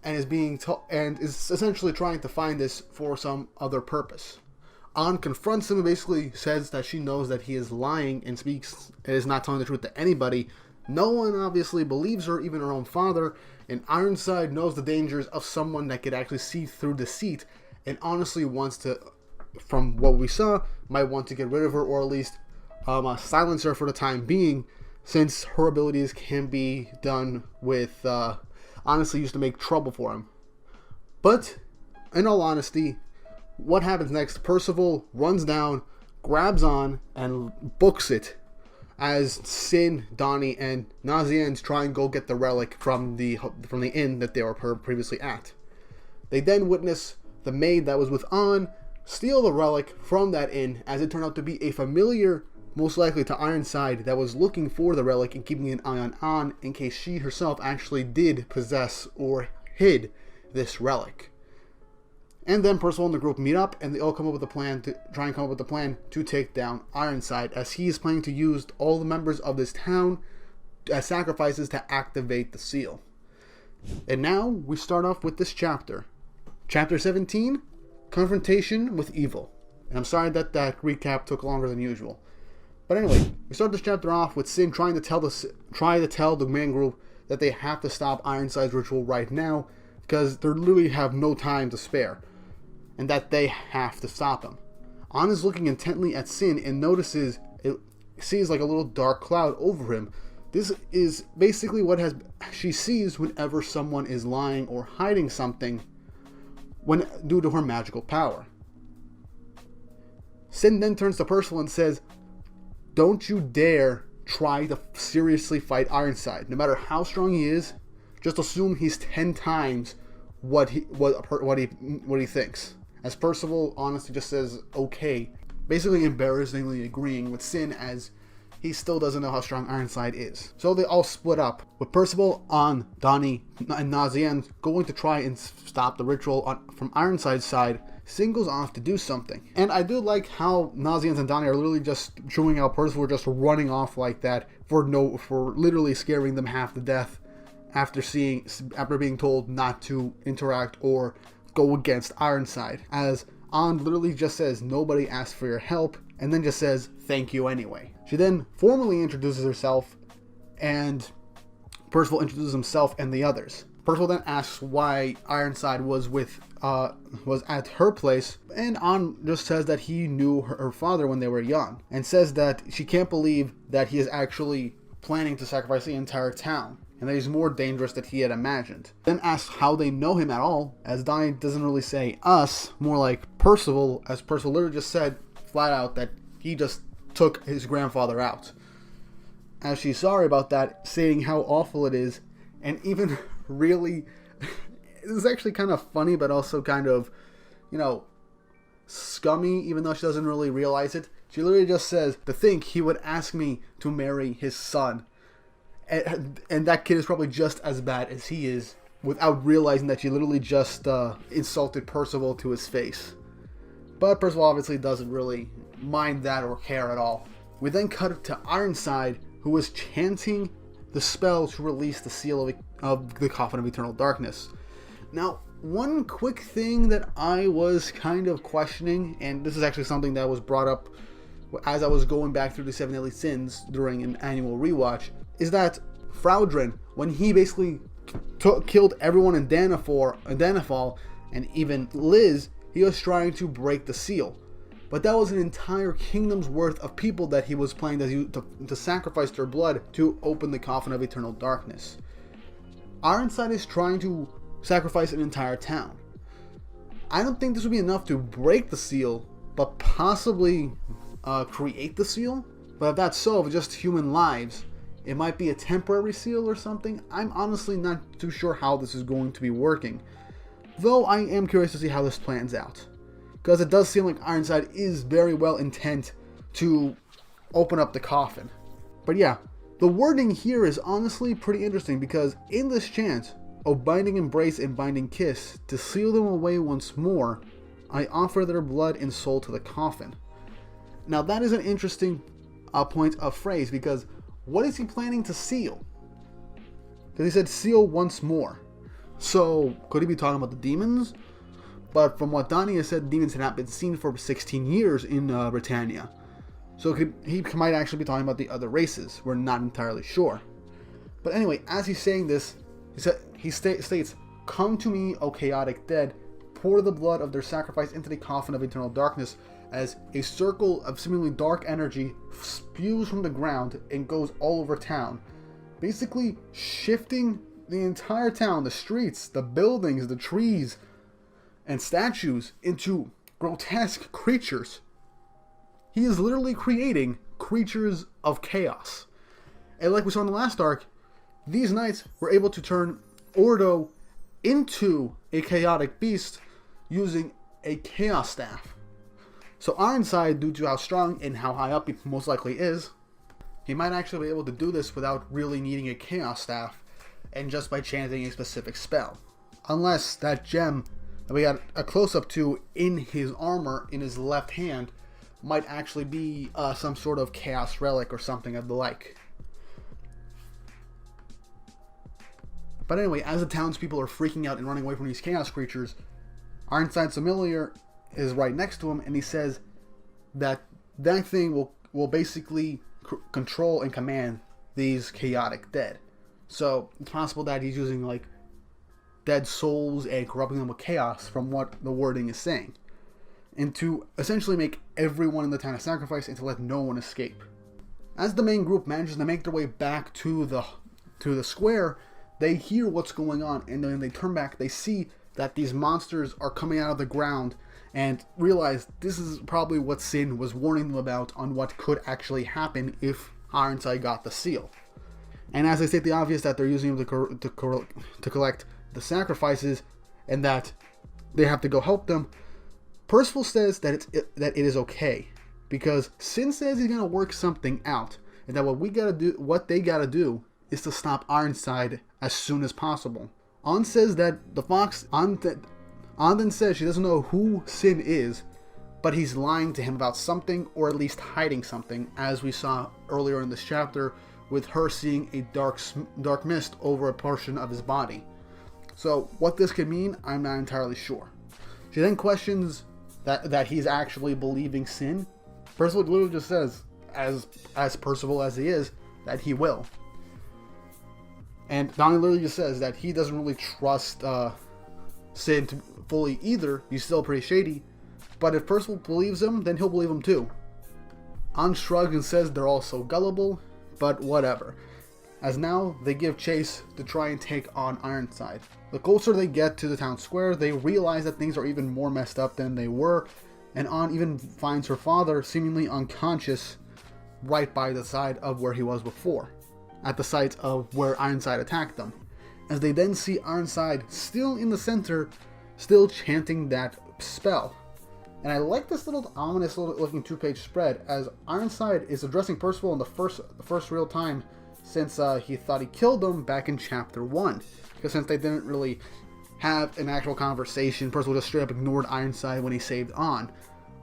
and is essentially trying to find this for some other purpose. An confronts him and basically says that she knows that he is lying and is not telling the truth to anybody. No one obviously believes her, even her own father, and Ironside knows the dangers of someone that could actually see through deceit, and honestly wants to, from what we saw, might want to get rid of her, or at least silence her for the time being, since her abilities can be done with, honestly used to make trouble for him. But, in all honesty, what happens next? Percival runs down, grabs on, and books it, as Sin, Donnie, and Nazianz try and go get the relic from the inn that they were previously at. They then witness the maid that was with An steal the relic from that inn, as it turned out to be a familiar, most likely to Ironside, that was looking for the relic and keeping an eye on An in case she herself actually did possess or hid this relic. And then Percival and the group meet up, and they all come up with a plan to take down Ironside, as he is planning to use all the members of this town as sacrifices to activate the seal. And now we start off with this chapter. Chapter 17, Confrontation with Evil. And I'm sorry that recap took longer than usual. But anyway, we start this chapter off with Sin trying to tell the main group that they have to stop Ironside's ritual right now, because they literally have no time to spare, and that they have to stop him. An is looking intently at Sin and sees like a little dark cloud over him. This is basically what she sees whenever someone is lying or hiding something due to her magical power. Sin then turns to Percival and says, "Don't you dare try to seriously fight Ironside. No matter how strong he is, just assume he's 10 times what he thinks." As Percival honestly just says, "Okay," basically embarrassingly agreeing with Sin, as he still doesn't know how strong Ironside is. So they all split up, with Percival, An, Donnie, and Nazianz going to try and stop the ritual from Ironside's side. Sin goes off to do something. And I do like how Nazianz and Donnie are literally just showing how Percival just running off like that for literally scaring them half to death after being told not to interact or go against Ironside. As An literally just says, "Nobody asked for your help," and then just says, "Thank you anyway." She then formally introduces herself, and Percival introduces himself and the others. Percival then asks why Ironside was at her place, and An just says that he knew her father when they were young, and says that she can't believe that he is actually planning to sacrifice the entire town, and that he's more dangerous than he had imagined. Then asks how they know him at all, as Donnie doesn't really say us, more like Percival, as Percival literally just said flat out that he just took his grandfather out. As she's sorry about that, saying how awful it is, and even really, this is actually kind of funny, but also kind of, scummy, even though she doesn't really realize it. She literally just says, "To think he would ask me to marry his son." And that kid is probably just as bad as he is, without realizing that she literally just insulted Percival to his face. But Percival obviously doesn't really mind that or care at all. We then cut to Ironside, who is chanting the spell to release the seal of the Coffin of Eternal Darkness. Now, one quick thing that I was kind of questioning, and this is actually something that was brought up as I was going back through the 7 Deadly Sins during an annual rewatch, is that Fraudrin, when he basically killed everyone in Danafall, and even Liz, he was trying to break the seal. But that was an entire kingdom's worth of people that he was planning to sacrifice their blood to open the Coffin of Eternal Darkness. Ironside is trying to sacrifice an entire town. I don't think this would be enough to break the seal, but possibly create the seal. But if that's so, if it's just human lives, it might be a temporary seal or something. I'm honestly not too sure how this is going to be working. Though I am curious to see how this plans out. Because it does seem like Ironside is very well intent to open up the coffin. But yeah, the wording here is honestly pretty interesting because in this chant, "O binding embrace and binding kiss, to seal them away once more, I offer their blood and soul to the coffin." Now that is an interesting point of phrase because what is he planning to seal? Because he said seal once more. So could he be talking about the demons? But from what Donnie has said, demons had not been seen for 16 years in Britannia. So he might actually be talking about the other races. We're not entirely sure. But anyway, as he's saying this, he states, "Come to me, O chaotic dead, pour the blood of their sacrifice into the coffin of eternal darkness," as a circle of seemingly dark energy spews from the ground and goes all over town, basically shifting the entire town, the streets, the buildings, the trees, and statues into grotesque creatures. He is literally creating creatures of chaos. And like we saw in the last arc, these knights were able to turn Ordo into a chaotic beast using a chaos staff. So Ironside, due to how strong and how high up he most likely is, he might actually be able to do this without really needing a chaos staff and just by chanting a specific spell. Unless that gem that we got a close-up to in his armor, in his left hand, might actually be some sort of chaos relic or something of the like. But anyway, as the townspeople are freaking out and running away from these chaos creatures, Ironside's familiar is right next to him, and he says that thing will basically control and command these chaotic dead. So it's possible that he's using like dead souls and corrupting them with chaos from what the wording is saying, and to essentially make everyone in the town a sacrifice and to let no one escape. As the main group manages to make their way back to the square, they hear what's going on, and then they turn back. They see that these monsters are coming out of the ground and realize this is probably what Sin was warning them about on what could actually happen if Ironside got the seal. And as they state the obvious, that they're using him to collect the sacrifices and that they have to go help them, Percival says that it is okay because Sin says he's gonna work something out, and that what they gotta do is to stop Ironside as soon as possible. An says that the fox An then says she doesn't know who Sin is, but he's lying to him about something, or at least hiding something, as we saw earlier in this chapter with her seeing a dark mist over a portion of his body. So what this could mean, I'm not entirely sure. She then questions that he's actually believing Sin. Percival literally just says, as Percival as he is, that he will. And Donnie literally just says that he doesn't really trust Sin to fully either. He's still pretty shady, but if Percival believes him, then he'll believe him too. An shrugs and says they're all so gullible, but whatever, as now they give chase to try and take on Ironside. The closer they get to the town square, they realize that things are even more messed up than they were, and An even finds her father seemingly unconscious right by the side of where he was before, at the site of where Ironside attacked them. As they then see Ironside still in the center, still chanting that spell. And I like this little ominous looking 2-page spread, as Ironside is addressing Percival in the first real time since he thought he killed him back in chapter 1. Because since they didn't really have an actual conversation, Percival just straight up ignored Ironside when he saved An.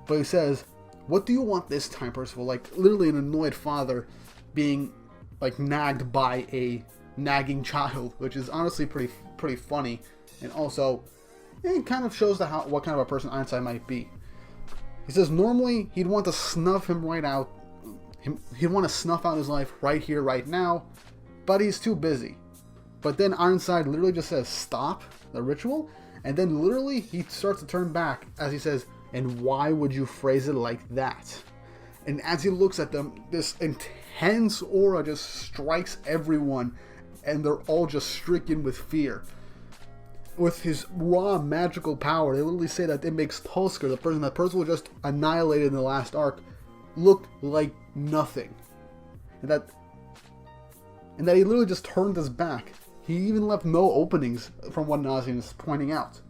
But he says, "What do you want this time, Percival?" Like literally an annoyed father being like nagged by a nagging child, which is honestly pretty funny, and also it kind of shows what kind of a person Ironside might be. He says normally he'd want to snuff him right out. He'd want to snuff out his life right here, right now, but he's too busy. But then Ironside literally just says, "Stop the ritual," and then literally he starts to turn back as he says, "And why would you phrase it like that?" And as he looks at them, this intense aura just strikes everyone. and they're all just stricken with fear. With his raw magical power, they literally say that it makes Tulsker, the person that Percival just annihilated in the last arc, look like nothing. And that he literally just turned his back. He even left no openings, from what Nazian is pointing out.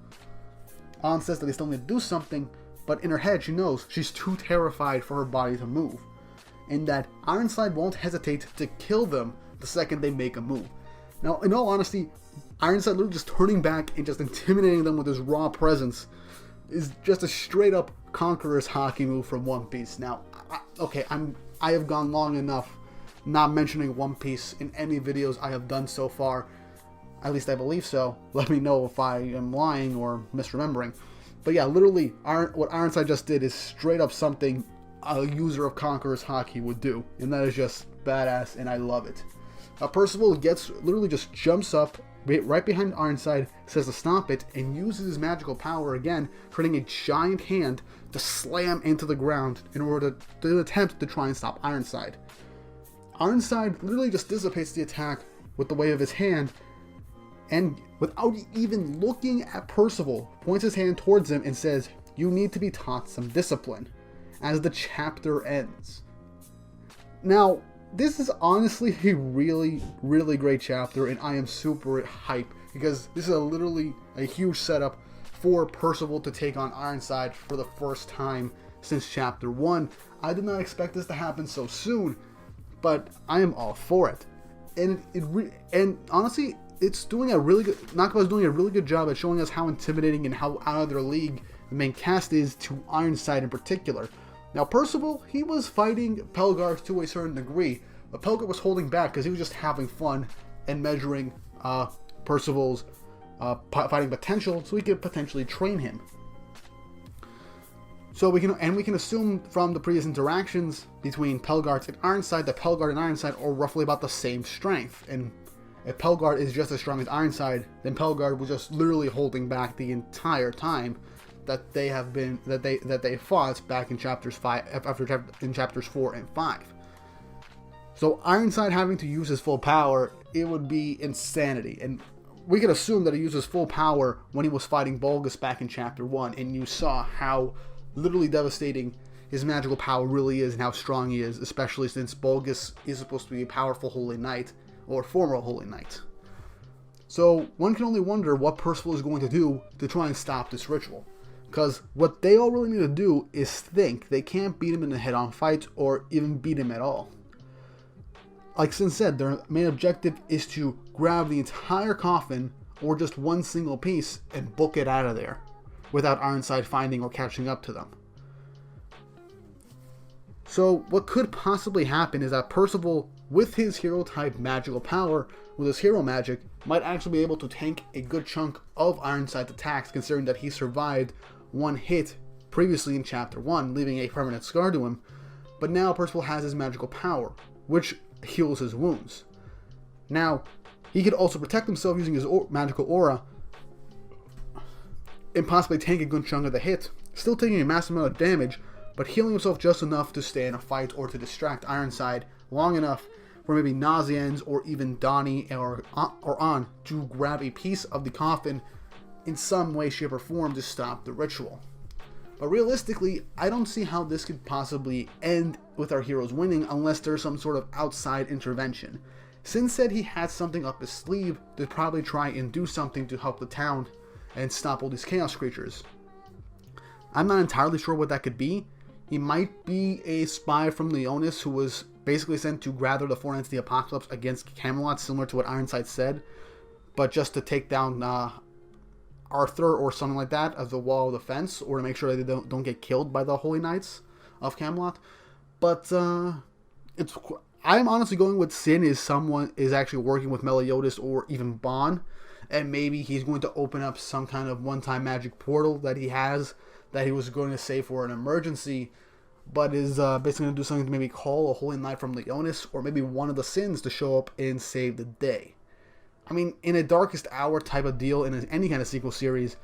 Anne says that they still need to do something, but in her head she knows she's too terrified for her body to move. And that Ironside won't hesitate to kill them the second they make a move. Now, in all honesty, Ironside literally just turning back and just intimidating them with his raw presence is just a straight up Conqueror's hockey move from One Piece. Now, I have gone long enough not mentioning One Piece in any videos I have done so far. At least I believe so. Let me know if I am lying or misremembering. But yeah, literally, what Ironside just did is straight up something a user of Conqueror's hockey would do. And that is just badass, and I love it. Percival literally just jumps up right behind Ironside, says to stop it, and uses his magical power again, creating a giant hand to slam into the ground in order to attempt to try and stop Ironside. Ironside literally just dissipates the attack with the wave of his hand, and without even looking at Percival, points his hand towards him and says, "You need to be taught some discipline," as the chapter ends. Now, this is honestly a really, really great chapter, and I am super hyped because this is literally a huge setup for Percival to take on Ironside for the first time since chapter 1. I did not expect this to happen so soon, but I am all for it. And honestly, it's doing a really good. Nakaba's doing a really good job at showing us how intimidating and how out of their league the main cast is to Ironside in particular. Now, Percival, he was fighting Pelgar to a certain degree, but Pelgar was holding back because he was just having fun and measuring Percival's fighting potential, so he could potentially train him. So we can assume from the previous interactions between Pelgar and Ironside that Pelgar and Ironside are roughly about the same strength. And if Pelgar is just as strong as Ironside, then Pelgar was just literally holding back the entire time that they fought back in chapters 4 and 5. So Ironside having to use his full power, it would be insanity. And we could assume that he used his full power when he was fighting Bulgus back in chapter 1, and you saw how literally devastating his magical power really is and how strong he is, especially since Bulgus is supposed to be a powerful Holy Knight, or former Holy Knight. So one can only wonder what Percival is going to do to try and stop this ritual. Because what they all really need to do is think. They can't beat him in a head-on fight or even beat him at all. Like Sin said, their main objective is to grab the entire coffin or just one single piece and book it out of there without Ironside finding or catching up to them. So what could possibly happen is that Percival, with his hero-type magical power, with his hero magic, might actually be able to tank a good chunk of Ironside's attacks, considering that he survived one hit previously in chapter 1, leaving a permanent scar to him. But now Percival has his magical power, which heals his wounds. Now, he could also protect himself using his magical aura and possibly tank a good chunk of the hit, still taking a massive amount of damage, but healing himself just enough to stay in a fight or to distract Ironside long enough for maybe Nazians or even Donnie or An to grab a piece of the coffin in some way, shape, or form to stop the ritual. But realistically, I don't see how this could possibly end with our heroes winning unless there's some sort of outside intervention. Sin said he had something up his sleeve to probably try and do something to help the town and stop all these chaos creatures. I'm not entirely sure what that could be. He might be a spy from Leonis who was basically sent to gather the Four Knights of the Apocalypse against Camelot, similar to what Ironside said, but just to take down Arthur or something like that as the wall of defense, or to make sure that they don't get killed by the Holy Knights of Camelot. But I'm honestly going with Sin is someone is actually working with Meliodas or even Bon, and maybe he's going to open up some kind of one-time magic portal that he has that he was going to save for an emergency, but is basically going to do something to maybe call a Holy Knight from Leonis or maybe one of the Sins to show up and save the day. I mean, in a Darkest Hour type of deal, in any kind of sequel series,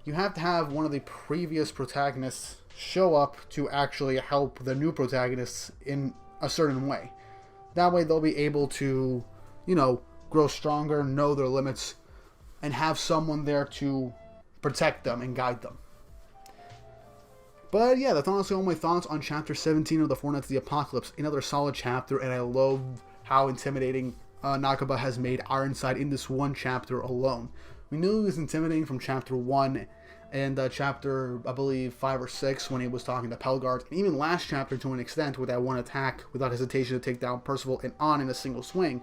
you have to have one of the previous protagonists show up to actually help the new protagonists in a certain way. That way they'll be able to, grow stronger, know their limits, and have someone there to protect them and guide them. But yeah, that's honestly all my thoughts on Chapter 17 of the Four Knights of the Apocalypse. Another solid chapter, and I love how intimidating Nakaba has made Ironside in this one chapter alone. We knew he was intimidating from Chapter 1 and Chapter, I believe, 5 or 6 when he was talking to Pelgard, and even last chapter to an extent with that one attack without hesitation to take down Percival and On in a single swing.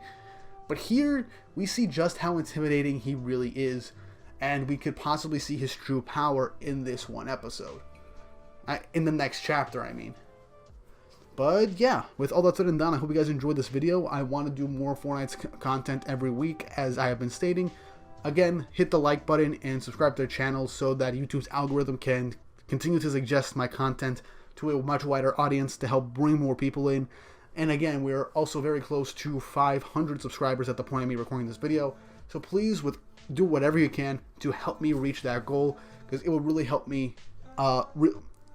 But here, we see just how intimidating he really is, and we could possibly see his true power in this one episode. In the next chapter, I mean. But yeah, with all that said and done, I hope you guys enjoyed this video. I want to do more Four Knights content every week, as I have been stating. Again, hit the like button and subscribe to the channel so that YouTube's algorithm can continue to suggest my content to a much wider audience to help bring more people in. And again, we're also very close to 500 subscribers at the point of me recording this video. So please, do whatever you can to help me reach that goal, because it will really help me.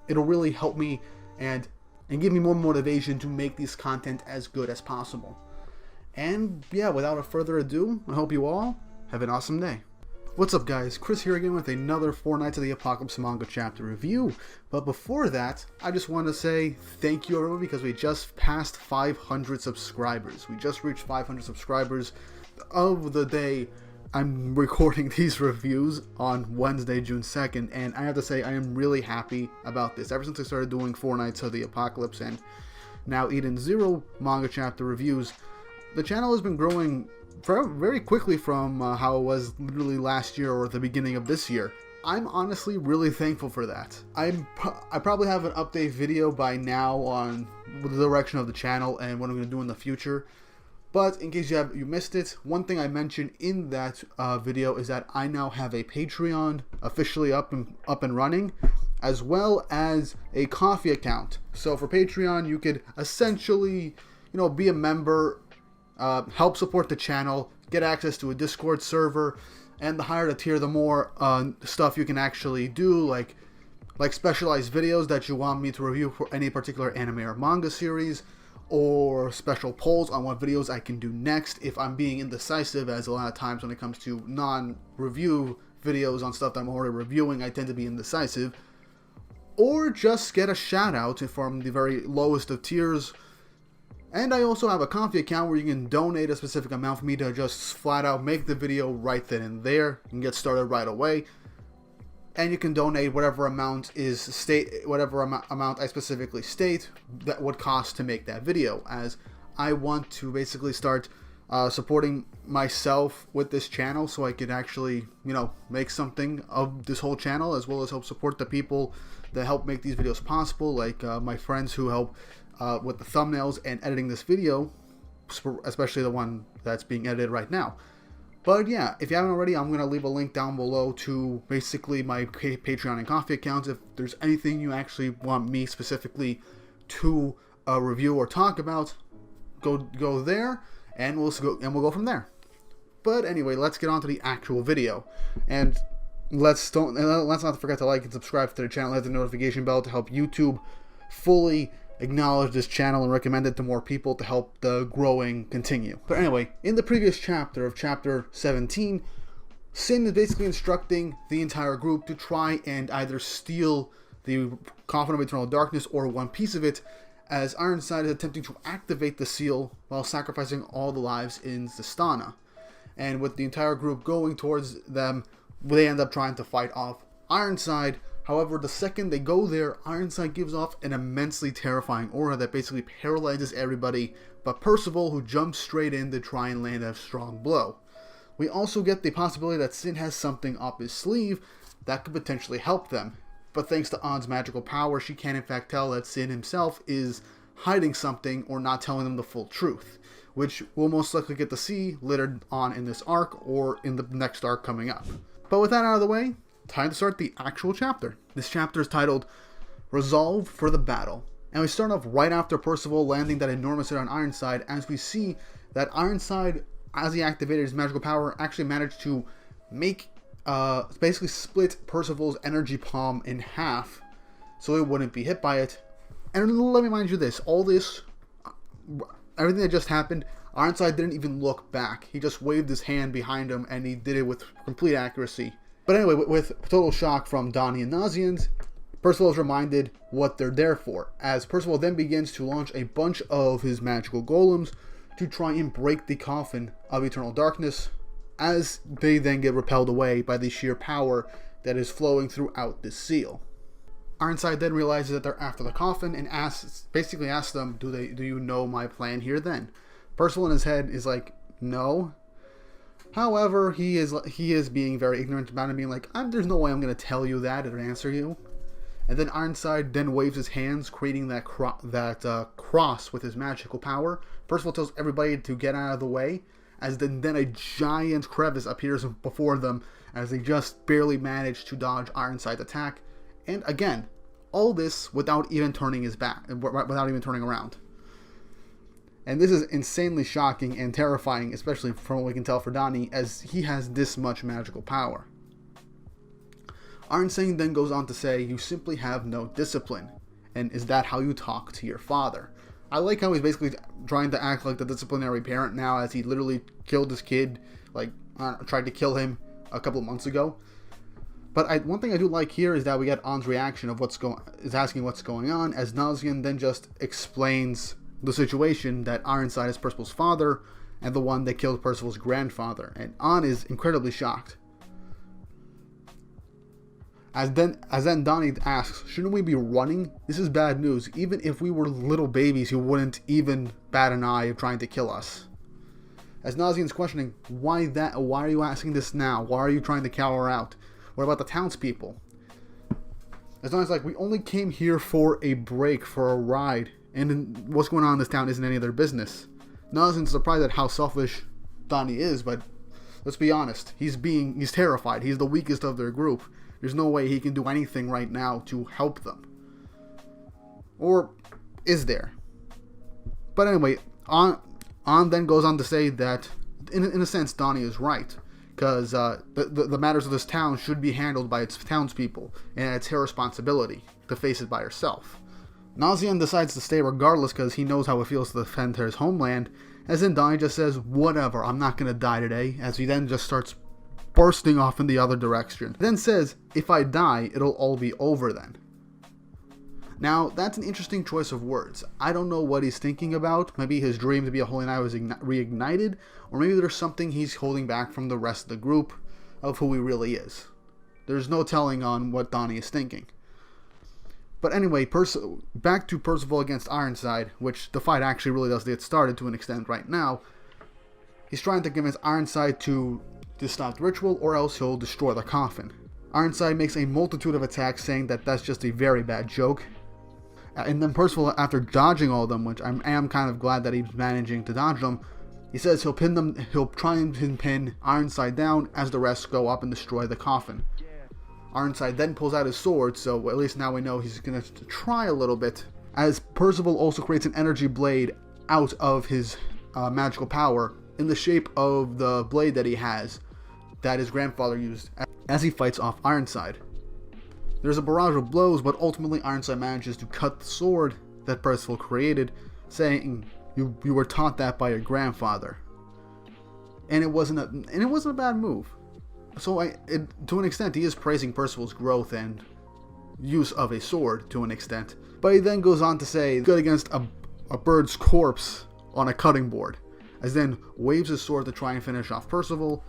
It'll really help me and give me more motivation to make this content as good as possible. And yeah, without further ado, I hope you all have an awesome day. What's up, guys? Chris here again with another Four Knights of the Apocalypse manga chapter review. But before that, I just want to say thank you everyone, because we just passed 500 subscribers. We just reached 500 subscribers of the day I'm recording these reviews on Wednesday, June 2nd, and I have to say I am really happy about this. Ever since I started doing Four Knights of the Apocalypse and now Eden Zero manga chapter reviews, the channel has been growing very quickly from how it was literally last year or the beginning of this year. I'm honestly really thankful for that. I probably have an update video by now on the direction of the channel and what I'm going to do in the future. But in case you missed it, one thing I mentioned in that video is that I now have a Patreon officially up and running, as well as a Ko-fi account. So for Patreon, you could essentially, be a member, help support the channel, get access to a Discord server, and the higher the tier, the more stuff you can actually do, like specialized videos that you want me to review for any particular anime or manga series, or special polls on what videos I can do next if I'm being indecisive, as a lot of times when it comes to non-review videos on stuff that I'm already reviewing, I tend to be indecisive. Or just get a shout out from the very lowest of tiers. And I also have a Ko-fi account where you can donate a specific amount for me to just flat out make the video right then and there and get started right away. And you can donate whatever amount amount I specifically state that would cost to make that video, as I want to basically start supporting myself with this channel so I could actually, make something of this whole channel, as well as help support the people that help make these videos possible, like my friends who help with the thumbnails and editing this video, especially the one that's being edited right now. But yeah, if you haven't already, I'm going to leave a link down below to basically my Patreon and Ko-fi accounts. If there's anything you actually want me specifically to review or talk about, go there, and we'll go from there. But anyway, let's get on to the actual video. And let's not forget to like and subscribe to the channel, hit the notification bell to help YouTube fully acknowledge this channel and recommend it to more people to help the growing continue. But anyway, in the previous chapter of chapter 17, Sin is basically instructing the entire group to try and either steal the Coffin of Eternal Darkness or one piece of it, as Ironside is attempting to activate the seal while sacrificing all the lives in Sistana. And with the entire group going towards them, they end up trying to fight off Ironside. However, the second they go there, Ironside gives off an immensely terrifying aura that basically paralyzes everybody but Percival, who jumps straight in to try and land a strong blow. We also get the possibility that Sin has something up his sleeve that could potentially help them. But thanks to On's magical power, she can in fact tell that Sin himself is hiding something or not telling them the full truth, which we'll most likely get to see later on in this arc or in the next arc coming up. But with that out of the way, time to start the actual chapter. This chapter is titled Resolve for the Battle. And we start off right after Percival landing that enormous hit on Ironside, as we see that Ironside, as he activated his magical power, actually managed to make, basically split Percival's energy palm in half so it wouldn't be hit by it. And let me remind you this, all this, everything that just happened, Ironside didn't even look back. He just waved his hand behind him, and he did it with complete accuracy. But anyway, with total shock from Donnie and Nazians, Percival is reminded what they're there for, as Percival then begins to launch a bunch of his magical golems to try and break the coffin of eternal darkness, as they then get repelled away by the sheer power that is flowing throughout this seal. Ironside then realizes that they're after the coffin and basically asks them, do you know my plan here then? Percival in his head is like, no. However, he is being very ignorant about it, being like, there's no way I'm going to tell you that or answer you. And then Ironside then waves his hands, creating that cross with his magical power. Percival tells everybody to get out of the way, as then a giant crevice appears before them, as they just barely manage to dodge Ironside's attack. And again, all this without even turning his back, without even turning around. And this is insanely shocking and terrifying, especially from what we can tell for Donnie, as he has this much magical power. Ironside then goes on to say, you simply have no discipline. And is that how you talk to your father? I like how he's basically trying to act like the disciplinary parent now, as he literally killed his kid, tried to kill him a couple of months ago. But one thing I do like here is that we get An's reaction of asking what's going on, as Nazian then just explains the situation, that Ironside is Percival's father and the one that killed Percival's grandfather, and An is incredibly shocked. As then Donnie asks, shouldn't we be running? This is bad news. Even if we were little babies, you wouldn't even bat an eye of trying to kill us. As Nazian's questioning, why are you asking this now? Why are you trying to cower out? What about the townspeople? As Donnie's like, we only came here for a break, for a ride, and what's going on in this town isn't any of their business. Nazian's surprised at how selfish Donnie is, but let's be honest, he's terrified. He's the weakest of their group. There's no way he can do anything right now to help them. Or is there? But anyway, An then goes on to say that, in a sense, Donnie is right. Because the matters of this town should be handled by its townspeople, and it's her responsibility to face it by herself. Nazian decides to stay regardless because he knows how it feels to defend his homeland, as then Donnie just says, whatever, I'm not going to die today, as he then just starts bursting off in the other direction. Then says, if I die, it'll all be over then. Now, that's an interesting choice of words. I don't know what he's thinking about. Maybe his dream to be a holy knight was reignited, or maybe there's something he's holding back from the rest of the group of who he really is. There's no telling on what Donnie is thinking. But anyway, back to Percival against Ironside, which the fight actually really does get started to an extent right now. He's trying to convince Ironside to stop the ritual, or else he'll destroy the coffin. Ironside makes a multitude of attacks, saying that that's just a very bad joke. And then Percival, after dodging all of them, which I am kind of glad that he's managing to dodge them, he says he'll try and pin Ironside down as the rest go up and destroy the coffin. Ironside then pulls out his sword, so at least now we know he's going to try a little bit, as Percival also creates an energy blade out of his magical power in the shape of the blade that he has, that his grandfather used as he fights off Ironside. There's a barrage of blows, but ultimately Ironside manages to cut the sword that Percival created, saying, "You were taught that by your grandfather." And it wasn't a bad move. So to an extent, he is praising Percival's growth and use of a sword to an extent. But he then goes on to say, good against a bird's corpse on a cutting board, as then waves his sword to try and finish off Percival,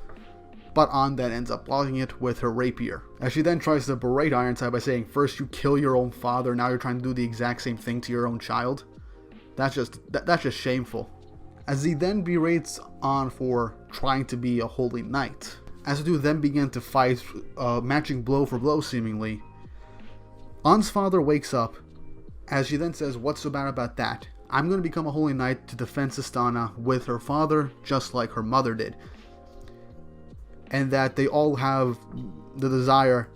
but An then ends up blocking it with her rapier, as she then tries to berate Ironside by saying, first you kill your own father, now you're trying to do the exact same thing to your own child. That's just shameful. As he then berates An for trying to be a holy knight. As the two then begin to fight, matching blow for blow seemingly, An's father wakes up, as she then says, what's so bad about that? I'm going to become a holy knight to defend Sistana with her father, just like her mother did. And that they all have the desire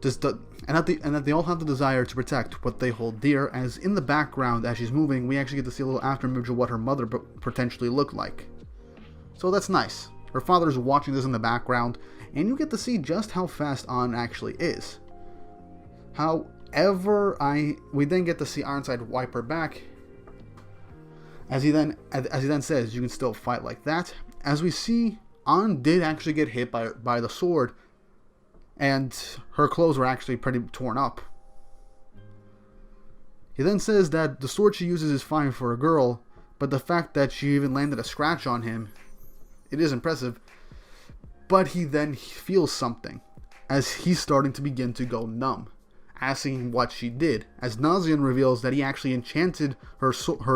that they all have the desire to protect what they hold dear, as in the background, as she's moving, we actually get to see a little afterimage of what her mother potentially looked like. So that's nice. Her father's watching this in the background, and you get to see just how fast An actually is. However, we then get to see Ironside wipe her back, As he then says, you can still fight like that. As we see, An did actually get hit by the sword, and her clothes were actually pretty torn up. He then says that the sword she uses is fine for a girl, but the fact that she even landed a scratch on him, it is impressive. But he then feels something, as he's starting to begin to go numb, asking what she did, as Nazian reveals that he actually enchanted her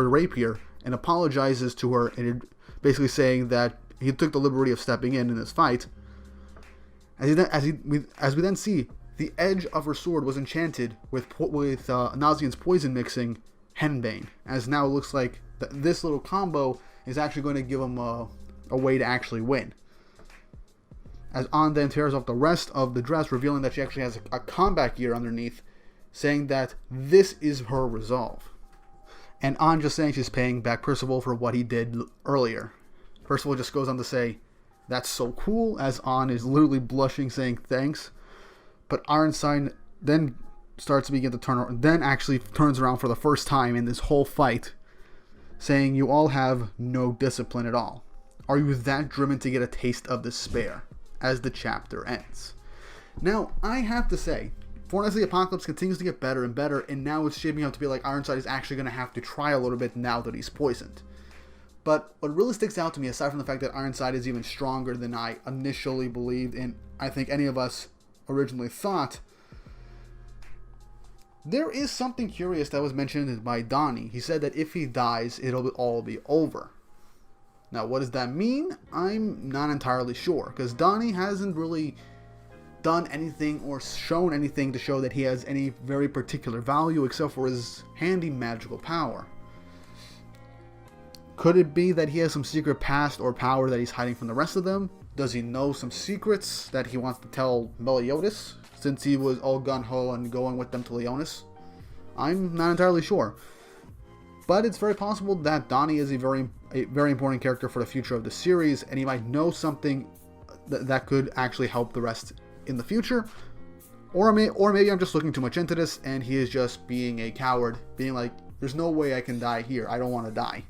rapier and apologizes to her, and basically saying that he took the liberty of stepping in this fight. As we then see, the edge of her sword was enchanted with Nazian's poison mixing henbane, as now it looks like this little combo is actually going to give him a way to actually win. As An then tears off the rest of the dress, revealing that she actually has a combat gear underneath, saying that this is her resolve. And An just saying she's paying back Percival for what he did earlier. Percival just goes on to say, "That's so cool," as An is literally blushing, saying thanks. But Ironside then starts to begin to turn around, then actually turns around for the first time in this whole fight, saying, "You all have no discipline at all. Are you that driven to get a taste of despair?" As the chapter ends. Now, I have to say, Four Knights of the Apocalypse continues to get better and better, and now it's shaping up to be like Ironside is actually going to have to try a little bit now that he's poisoned. But what really sticks out to me, aside from the fact that Ironside is even stronger than I initially believed, and I think any of us originally thought, there is something curious that was mentioned by Donnie. He said that if he dies, it'll all be over. Now, what does that mean? I'm not entirely sure, because Donnie hasn't really done anything or shown anything to show that he has any very particular value except for his handy magical power. Could it be that he has some secret past or power that he's hiding from the rest of them? Does he know some secrets that he wants to tell Meliodas, since he was all gung-ho and going with them to Leonis? I'm not entirely sure. But it's very possible that Donnie is a very important character for the future of the series, and he might know something that could actually help the rest in the future. Or maybe I'm just looking too much into this, and he is just being a coward, being like, there's no way I can die here, I don't want to die.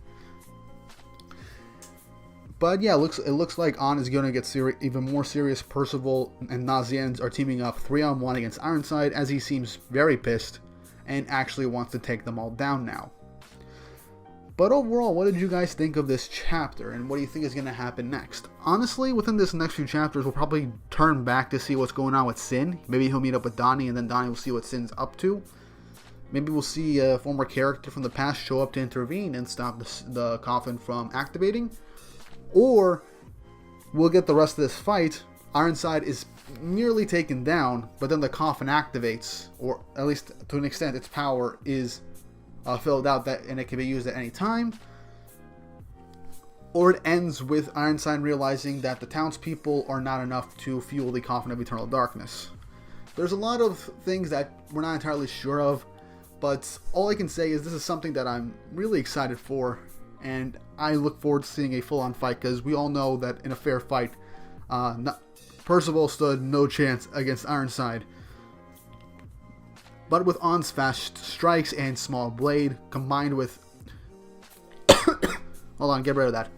But yeah, it looks like An is going to get even more serious. Percival and Nazians are teaming up 3-on-1 against Ironside, as he seems very pissed and actually wants to take them all down now. But overall, what did you guys think of this chapter, and what do you think is going to happen next? Honestly, within this next few chapters, we'll probably turn back to see what's going on with Sin. Maybe he'll meet up with Donnie, and then Donnie will see what Sin's up to. Maybe we'll see a former character from the past show up to intervene and stop the coffin from activating. Or we'll get the rest of this fight. Ironside is nearly taken down, but then the coffin activates, or at least to an extent its power is filled out, and it can be used at any time. Or it ends with Ironside realizing that the townspeople are not enough to fuel the coffin of eternal darkness. There's a lot of things that we're not entirely sure of, but all I can say is this is something that I'm really excited for, and I look forward to seeing a full-on fight, because we all know that in a fair fight, Percival stood no chance against Ironside. But with An's fast strikes and small blade, combined with... Hold on, get rid of that.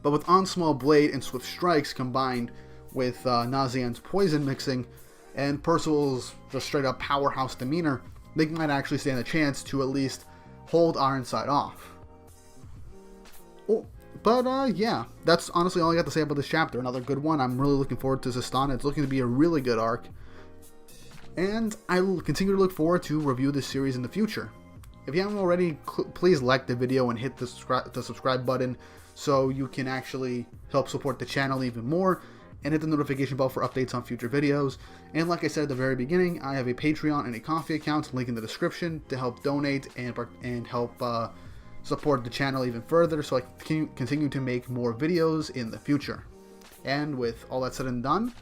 But with An's small blade and swift strikes, combined with Nazian's poison mixing, and Percival's just straight-up powerhouse demeanor, they might actually stand a chance to at least hold Ironside off. Oh, but yeah, that's honestly all I got to say about this chapter. Another good one. I'm really looking forward to Sistana. It's looking to be a really good arc. And I will continue to look forward to review this series in the future. If you haven't already, please like the video and hit the subscribe button so you can actually help support the channel even more, and hit the notification bell for updates on future videos. And like I said at the very beginning, I have a Patreon and a Ko-fi account, link in the description, to help donate and help support the channel even further, so I can continue to make more videos in the future. And with all that said and done,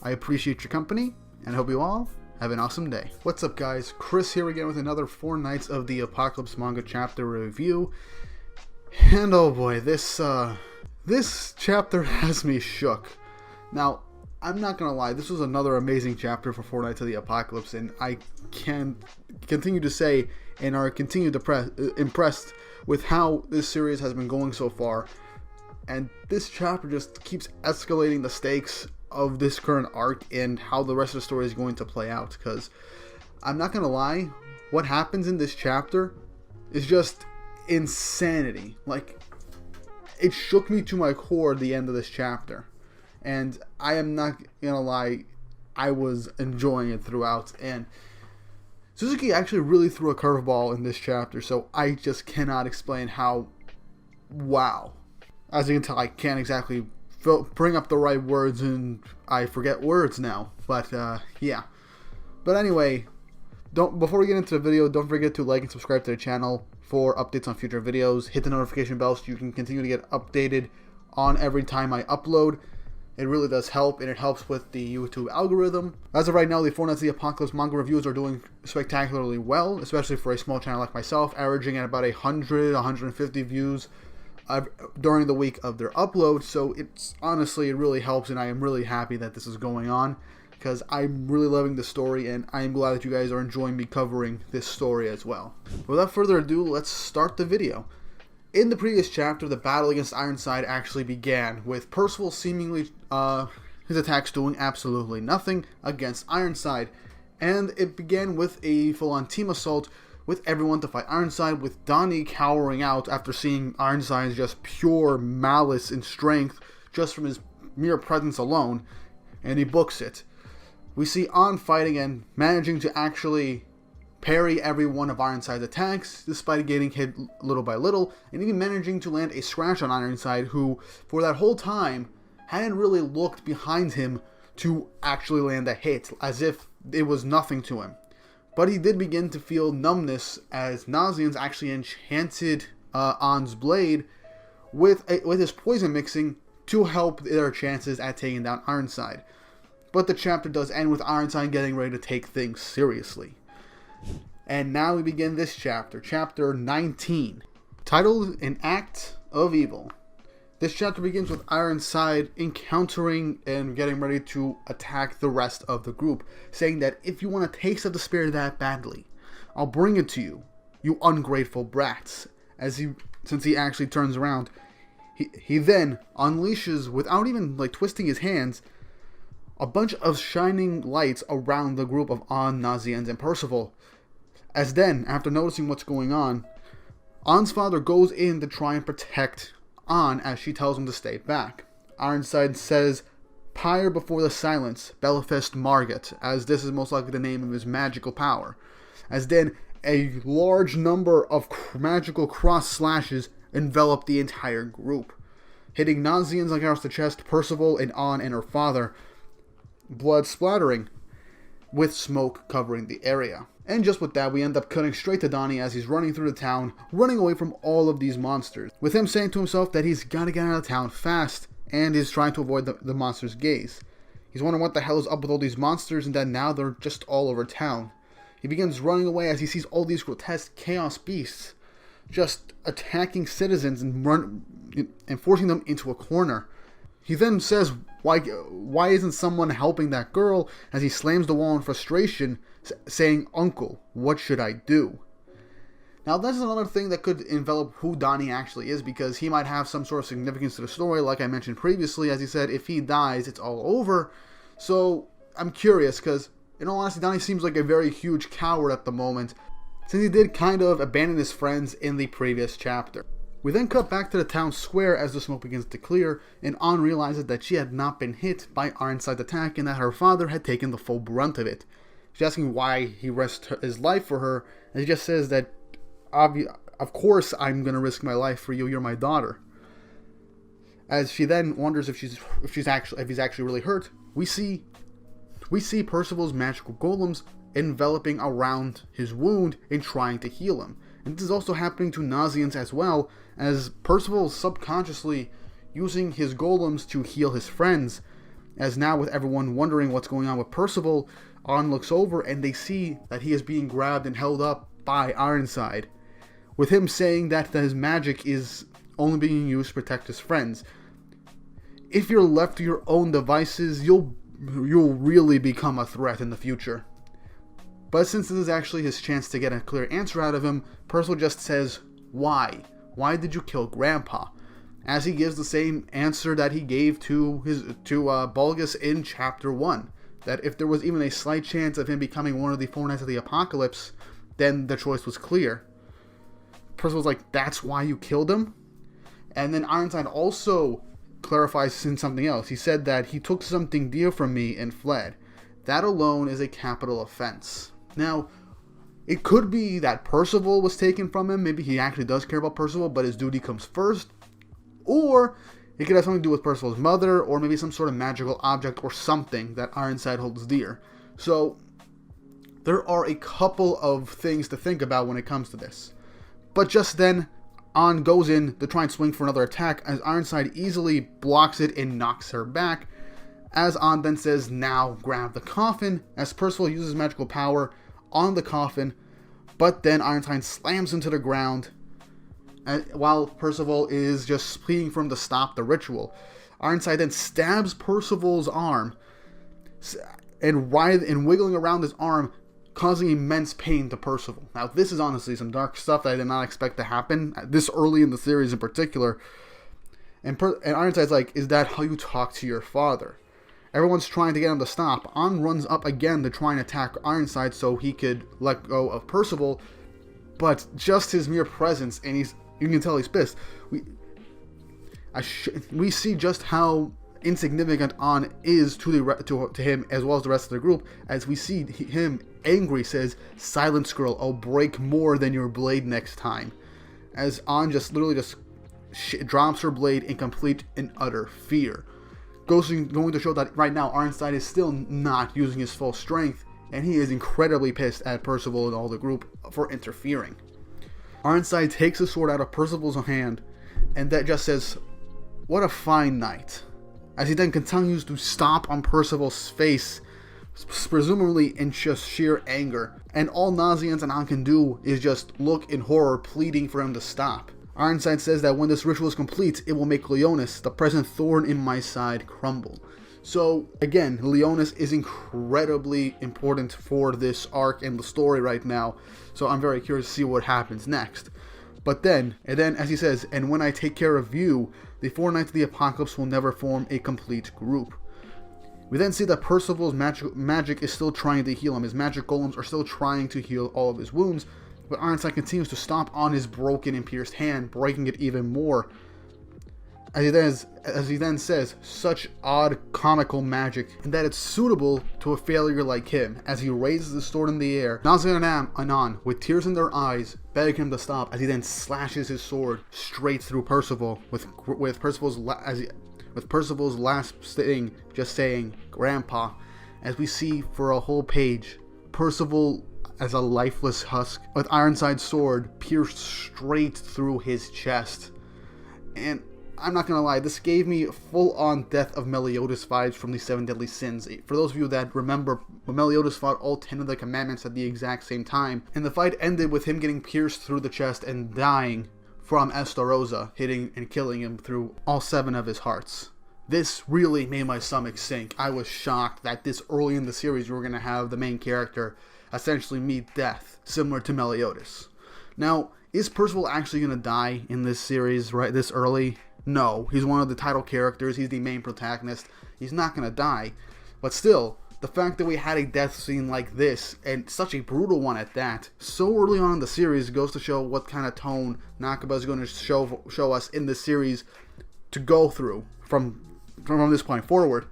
I appreciate your company, and I hope you all have an awesome day. What's up, guys? Chris here again with another Four Knights of the Apocalypse manga chapter review. And oh boy, this chapter has me shook. Now, I'm not gonna lie, this was another amazing chapter for Four Knights of the Apocalypse, and I can continue to say and are continued impressed with how this series has been going so far. And this chapter just keeps escalating the stakes of this current arc and how the rest of the story is going to play out. Because I'm not going to lie, what happens in this chapter is just insanity. Like, it shook me to my core at the end of this chapter. And I am not going to lie, I was enjoying it throughout. And Suzuki actually really threw a curveball in this chapter, so I just cannot explain how wow. As you can tell, I can't exactly bring up the right words, and I forget words now. But yeah. But anyway, before we get into the video, don't forget to like and subscribe to the channel for updates on future videos. Hit the notification bell so you can continue to get updated on every time I upload. It really does help, and it helps with the YouTube algorithm. As of right now, the Four Knights of the Apocalypse manga reviews are doing spectacularly well, especially for a small channel like myself, averaging at about 100-150 views during the week of their upload. So it's honestly, it really helps, and I am really happy that this is going on, because I'm really loving the story, and I am glad that you guys are enjoying me covering this story as well. Without further ado, let's start the video. In the previous chapter, the battle against Ironside actually began, with Percival seemingly, his attacks doing absolutely nothing against Ironside, and it began with a full-on team assault with everyone to fight Ironside, with Donnie cowering out after seeing Ironside's just pure malice and strength just from his mere presence alone, and he books it. We see On fighting and managing to actually parry every one of Ironside's attacks, despite getting hit little by little, and even managing to land a scratch on Ironside, who, for that whole time, hadn't really looked behind him to actually land a hit, as if it was nothing to him. But he did begin to feel numbness as Nazians actually enchanted On's blade with his poison mixing to help their chances at taking down Ironside. But the chapter does end with Ironside getting ready to take things seriously. And now we begin this chapter, chapter 19, titled An Act of Evil. This chapter begins with Ironside encountering and getting ready to attack the rest of the group, saying that if you want a taste of despair that badly, I'll bring it to you, you ungrateful brats. Since he actually turns around, he then unleashes, without even twisting his hands, a bunch of shining lights around the group of On, Nazians, and Percival. As then, after noticing what's going on, On's father goes in to try and protect On as she tells him to stay back. Ironside says, "Pyre before the silence, Belfast Margate," as this is most likely the name of his magical power. As then, a large number of magical cross slashes envelop the entire group, hitting Nazians across the chest, Percival, and On and her father, blood splattering, with smoke covering the area. And just with that, we end up cutting straight to Donnie as he's running through the town, running away from all of these monsters, with him saying to himself that he's gotta get out of town fast, and is trying to avoid the monsters' gaze. He's wondering what the hell is up with all these monsters, and that now they're just all over town. He begins running away as he sees all these grotesque chaos beasts just attacking citizens and forcing them into a corner. He then says, why isn't someone helping that girl, as he slams the wall in frustration, saying, "Uncle, what should I do?" Now that's another thing that could envelop who Donnie actually is, because he might have some sort of significance to the story, like I mentioned previously, as he said, if he dies, it's all over. So I'm curious, because in all honesty, Donnie seems like a very huge coward at the moment, since he did kind of abandon his friends in the previous chapter. We then cut back to the town square as the smoke begins to clear, and On realizes that she had not been hit by Ironside's attack and that her father had taken the full brunt of it. She's asking why he risked his life for her, and he just says that, of course I'm going to risk my life for you, you're my daughter. As she then wonders if he's actually really hurt, we see Percival's magical golems enveloping around his wound and trying to heal him. And this is also happening to Nazians as well, as Percival is subconsciously using his golems to heal his friends. As now, with everyone wondering what's going on with Percival, On looks over and they see that he is being grabbed and held up by Ironside, with him saying that his magic is only being used to protect his friends. If you're left to your own devices, you'll really become a threat in the future. But since this is actually his chance to get a clear answer out of him, Percival just says, Why? Why did you kill Grandpa? As he gives the same answer that he gave to Bulgus in Chapter 1. That if there was even a slight chance of him becoming one of the Four Knights of the Apocalypse, then the choice was clear. Percival's like, that's why you killed him? And then Ironside also clarifies in something else. He said that he took something dear from me and fled. That alone is a capital offense. Now, it could be that Percival was taken from him. Maybe he actually does care about Percival, but his duty comes first. Or it could have something to do with Percival's mother, or maybe some sort of magical object or something that Ironside holds dear. So, there are a couple of things to think about when it comes to this. But just then, An goes in to try and swing for another attack, as Ironside easily blocks it and knocks her back. As An then says, now grab the coffin, as Percival uses magical power on the coffin, but then Ironside slams him to the ground, while Percival is just pleading for him to stop the ritual. Ironside then stabs Percival's arm, and wiggling around his arm, causing immense pain to Percival. Now, this is honestly some dark stuff that I did not expect to happen, this early in the series in particular. And Ironside's like, is that how you talk to your father? Everyone's trying to get him to stop. An runs up again to try and attack Ironside so he could let go of Percival, but just his mere presence, and you can tell he's pissed. We see just how insignificant An is to him as well as the rest of the group, as we see him angry says, "Silence, girl, I'll break more than your blade next time." As An just literally drops her blade in complete and utter fear. Going to show that right now Ironside is still not using his full strength, and he is incredibly pissed at Percival and all the group for interfering. Ironside takes the sword out of Percival's hand, and that just says, "What a fine night," as he then continues to stomp on Percival's face, presumably in just sheer anger, and all Nazians and An can do is just look in horror, pleading for him to stop. Ironside says that when this ritual is complete, it will make Leonis, the present thorn in my side, crumble. So, again, Leonis is incredibly important for this arc and the story right now, so I'm very curious to see what happens next. But then, as he says, and when I take care of you, the Four Knights of the Apocalypse will never form a complete group. We then see that Percival's magic is still trying to heal him. His magic golems are still trying to heal all of his wounds, but Ironside continues to stomp on his broken and pierced hand, breaking it even more. As he then says, such odd, comical magic, and that it's suitable to a failure like him. As he raises the sword in the air, Nazian and An, with tears in their eyes, beg him to stop, as he then slashes his sword straight through Percival, with Percival's last sting just saying, "Grandpa," as we see for a whole page, Percival as a lifeless husk, with Ironside's sword pierced straight through his chest. And I'm not gonna lie, this gave me full-on Death of Meliodas vibes from the Seven Deadly Sins. For those of you that remember, when Meliodas fought all 10 of the commandments at the exact same time, and the fight ended with him getting pierced through the chest and dying from Estarossa, hitting and killing him through all 7 of his hearts. This really made my stomach sink. I was shocked that this early in the series we were going to have the main character essentially meet death, similar to Meliodas. Now, is Percival actually going to die in this series right this early? No, he's one of the title characters, he's the main protagonist, he's not going to die. But still, the fact that we had a death scene like this, and such a brutal one at that, so early on in the series goes to show what kind of tone Nakaba is going to show us in this series to go through from this point forward.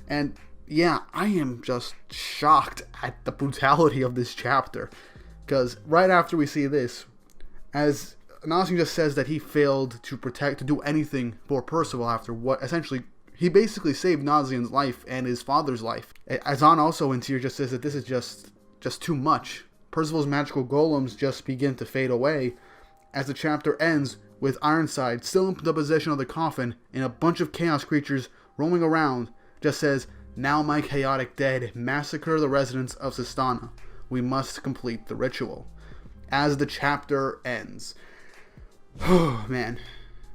And yeah, I am just shocked at the brutality of this chapter, because right after we see this, as Nazian just says that he failed to do anything for Percival after what essentially he basically saved Nazian's life and his father's life. As An also in tears just says that this is just too much. Percival's magical golems just begin to fade away as the chapter ends with Ironside still in the possession of the coffin and a bunch of chaos creatures roaming around. Just says, "Now my chaotic dead, massacre the residents of Sistana. We must complete the ritual." As the chapter ends. Oh man,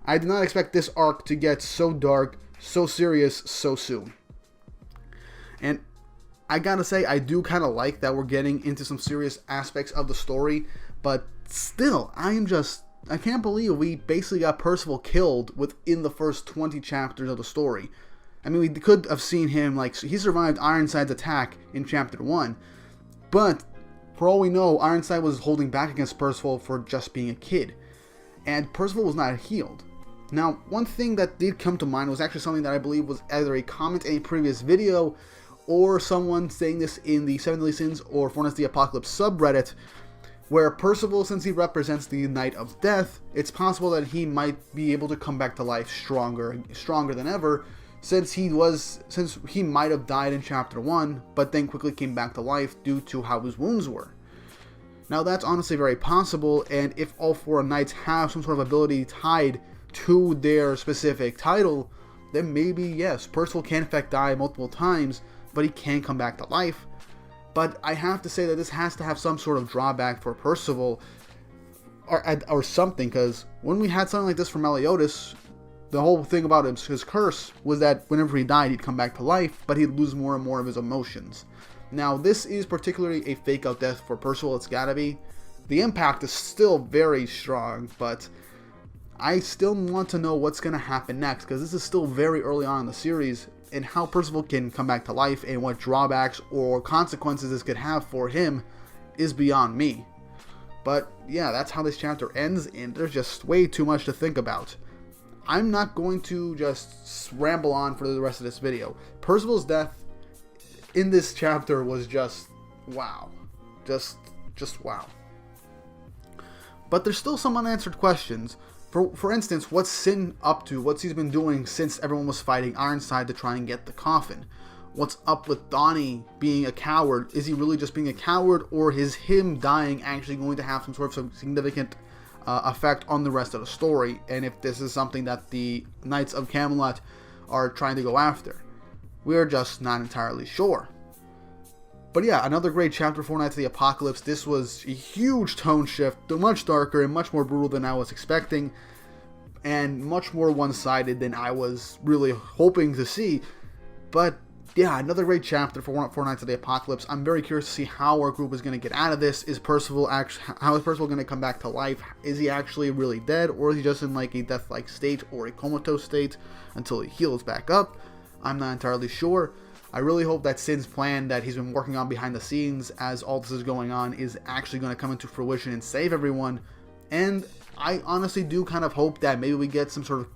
I did not expect this arc to get so dark, so serious, so soon. And I gotta say, I do kind of like that we're getting into some serious aspects of the story, but still, I am just I can't believe we basically got Percival killed within the first 20 chapters of the story. I mean, we could have seen him, like, he survived Ironside's attack in chapter 1, but for all we know, Ironside was holding back against Percival for just being a kid, and Percival was not healed. Now, one thing that did come to mind was actually something that I believe was either a comment in a previous video, or someone saying this in the 7 Deadly Sins or Four Knights of the Apocalypse subreddit, where Percival, since he represents the Knight of Death, it's possible that he might be able to come back to life stronger than ever, since he might have died in chapter 1, but then quickly came back to life due to how his wounds were. Now that's honestly very possible, and if all 4 knights have some sort of ability tied to their specific title, then maybe, yes, Percival can in fact die multiple times, but he can come back to life. But I have to say that this has to have some sort of drawback for Percival, or something, because when we had something like this from Meliodas, the whole thing about his curse was that whenever he died, he'd come back to life, but he'd lose more and more of his emotions. Now, this is particularly a fake-out death for Percival, it's gotta be. The impact is still very strong, but I still want to know what's gonna happen next, because this is still very early on in the series, and how Percival can come back to life, and what drawbacks or consequences this could have for him is beyond me. But yeah, that's how this chapter ends, and there's just way too much to think about. I'm not going to just ramble on for the rest of this video. Percival's death in this chapter was just wow. Just wow. But there's still some unanswered questions. For instance, what's Sin up to? What's he been doing since everyone was fighting Ironside to try and get the coffin? What's up with Donnie being a coward? Is he really just being a coward, or is him dying actually going to have some sort of significant effect on the rest of the story? And if this is something that the Knights of Camelot are trying to go after, we're just not entirely sure. But yeah, another great chapter, Four Knights of the Apocalypse. This was a huge tone shift, much darker and much more brutal than I was expecting, and much more one-sided than I was really hoping to see. But yeah, another great chapter for Four Knights of the Apocalypse. I'm very curious to see how our group is going to get out of this. How is Percival going to come back to life? Is he actually really dead, or is he just in like a death-like state or a comatose state until he heals back up? I'm not entirely sure. I really hope that Sin's plan that he's been working on behind the scenes as all this is going on is actually going to come into fruition and save everyone. And I honestly do kind of hope that maybe we get some sort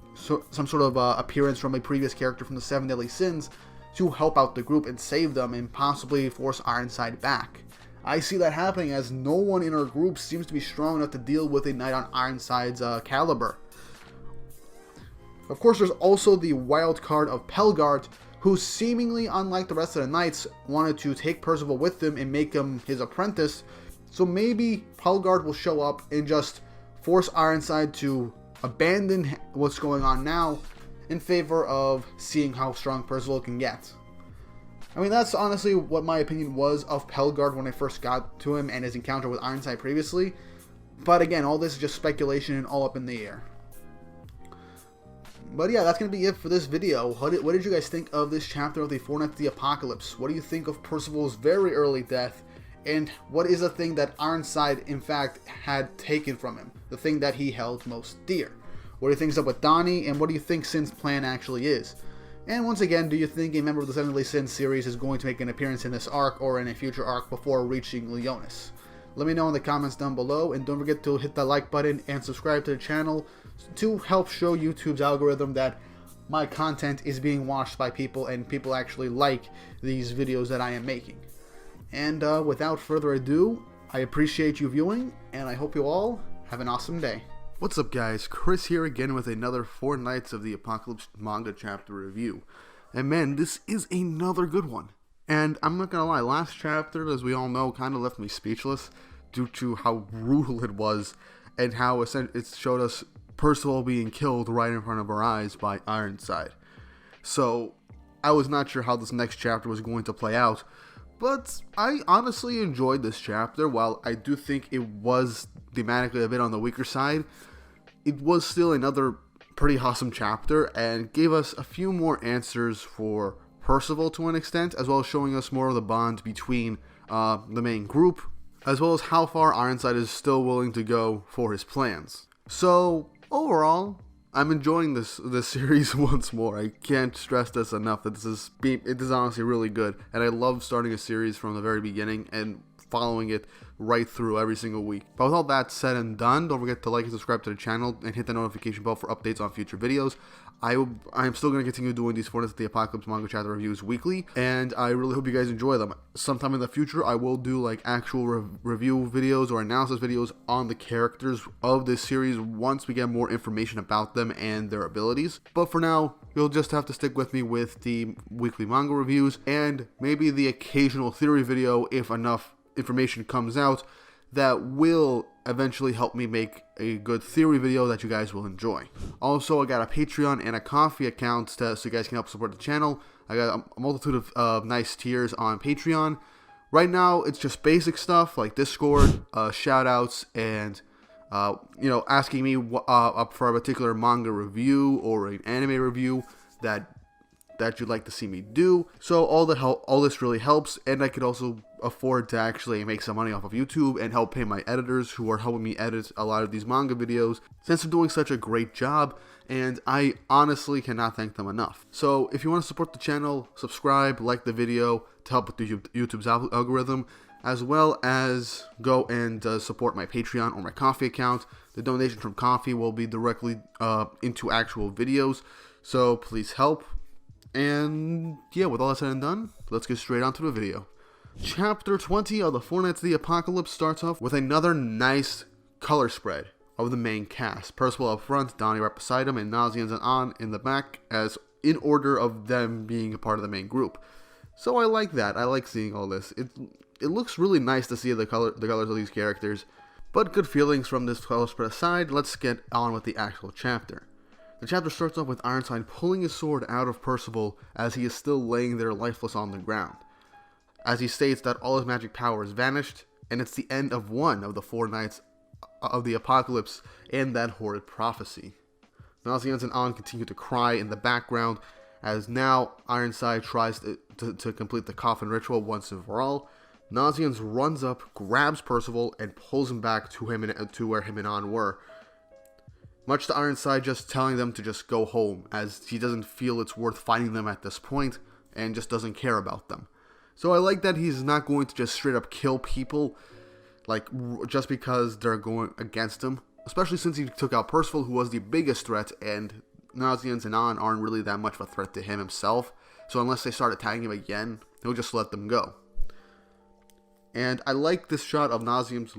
of appearance from a previous character from the 7 Deadly Sins to help out the group and save them and possibly force Ironside back. I see that happening, as no one in our group seems to be strong enough to deal with a knight on Ironside's caliber. Of course, there's also the wild card of Pelgard, who seemingly, unlike the rest of the knights, wanted to take Percival with him and make him his apprentice. So maybe Pelgard will show up and just force Ironside to abandon what's going on now in favor of seeing how strong Percival can get. I mean, that's honestly what my opinion was of Pelgard when I first got to him and his encounter with Ironside previously. But again, all this is just speculation and all up in the air. But yeah, that's going to be it for this video. What did you guys think of this chapter of the Four Knights of the Apocalypse? What do you think of Percival's very early death? And what is the thing that Ironside, in fact, had taken from him? The thing that he held most dear? What do you think is up with Donnie? And what do you think Sin's plan actually is? And once again, do you think a member of the 7 Deadly Sins series is going to make an appearance in this arc or in a future arc before reaching Leonis? Let me know in the comments down below, and don't forget to hit that like button and subscribe to the channel to help show YouTube's algorithm that my content is being watched by people and people actually like these videos that I am making. And without further ado, I appreciate you viewing, and I hope you all have an awesome day. What's up, guys? Chris here again with another Four Knights of the Apocalypse manga chapter review. And man, this is another good one. And I'm not gonna lie, last chapter, as we all know, kind of left me speechless due to how brutal it was and how it showed us Percival being killed right in front of our eyes by Ironside. So I was not sure how this next chapter was going to play out, but I honestly enjoyed this chapter. While I do think it was thematically a bit on the weaker side, it was still another pretty awesome chapter and gave us a few more answers for Percival to an extent, as well as showing us more of the bond between the main group, as well as how far Ironside is still willing to go for his plans. So overall, I'm enjoying this series once more. I can't stress this enough that it is honestly really good, and I love starting a series from the very beginning and following it right through every single week. But with all that said and done, don't forget to like and subscribe to the channel and hit the notification bell for updates on future videos. I'm still going to continue doing these Four Nights of the Apocalypse manga chapter reviews weekly, and I really hope you guys enjoy them. Sometime in the future, I will do like actual review videos or analysis videos on the characters of this series once we get more information about them and their abilities. But for now, you'll just have to stick with me with the weekly manga reviews and maybe the occasional theory video if enough information comes out that will eventually help me make a good theory video that you guys will enjoy. Also, I got a Patreon and a Ko-fi account so you guys can help support the channel. I got a multitude of nice tiers on Patreon. Right now, it's just basic stuff like Discord, shoutouts, and asking me up for a particular manga review or an anime review that you'd like to see me do. So all this really helps, and I could also afford to actually make some money off of YouTube and help pay my editors who are helping me edit a lot of these manga videos since they're doing such a great job, and I honestly cannot thank them enough. So if you want to support the channel, subscribe, like the video to help with the YouTube's algorithm, as well as go and support my Patreon or my Ko-fi account. The donation from Ko-fi will be directly into actual videos, so please help. And yeah, with all that said and done, let's get straight onto the video. Chapter 20 of the Four Nights of the Apocalypse starts off with another nice color spread of the main cast. Percival up front, Donnie right beside him, and Nazians and An in the back, as in order of them being a part of the main group. So I like that. I like seeing all this. It looks really nice to see the colors of these characters. But good feelings from this color spread aside, let's get on with the actual chapter. The chapter starts off with Ironside pulling his sword out of Percival as he is still laying there lifeless on the ground, as he states that all his magic power has vanished, and it's the end of one of the Four Nights of the Apocalypse and that horrid prophecy. Nazians and An continue to cry in the background, as now Ironside tries to complete the coffin ritual once and for all. Nazians runs up, grabs Percival, and pulls him back to where him and An were, much to Ironside just telling them to just go home, as he doesn't feel it's worth fighting them at this point, and just doesn't care about them. So I like that he's not going to just straight up kill people, like, just because they're going against him. Especially since he took out Percival, who was the biggest threat, and Nazians and An aren't really that much of a threat to him himself. So unless they start attacking him again, he'll just let them go. And I like this shot of Nazians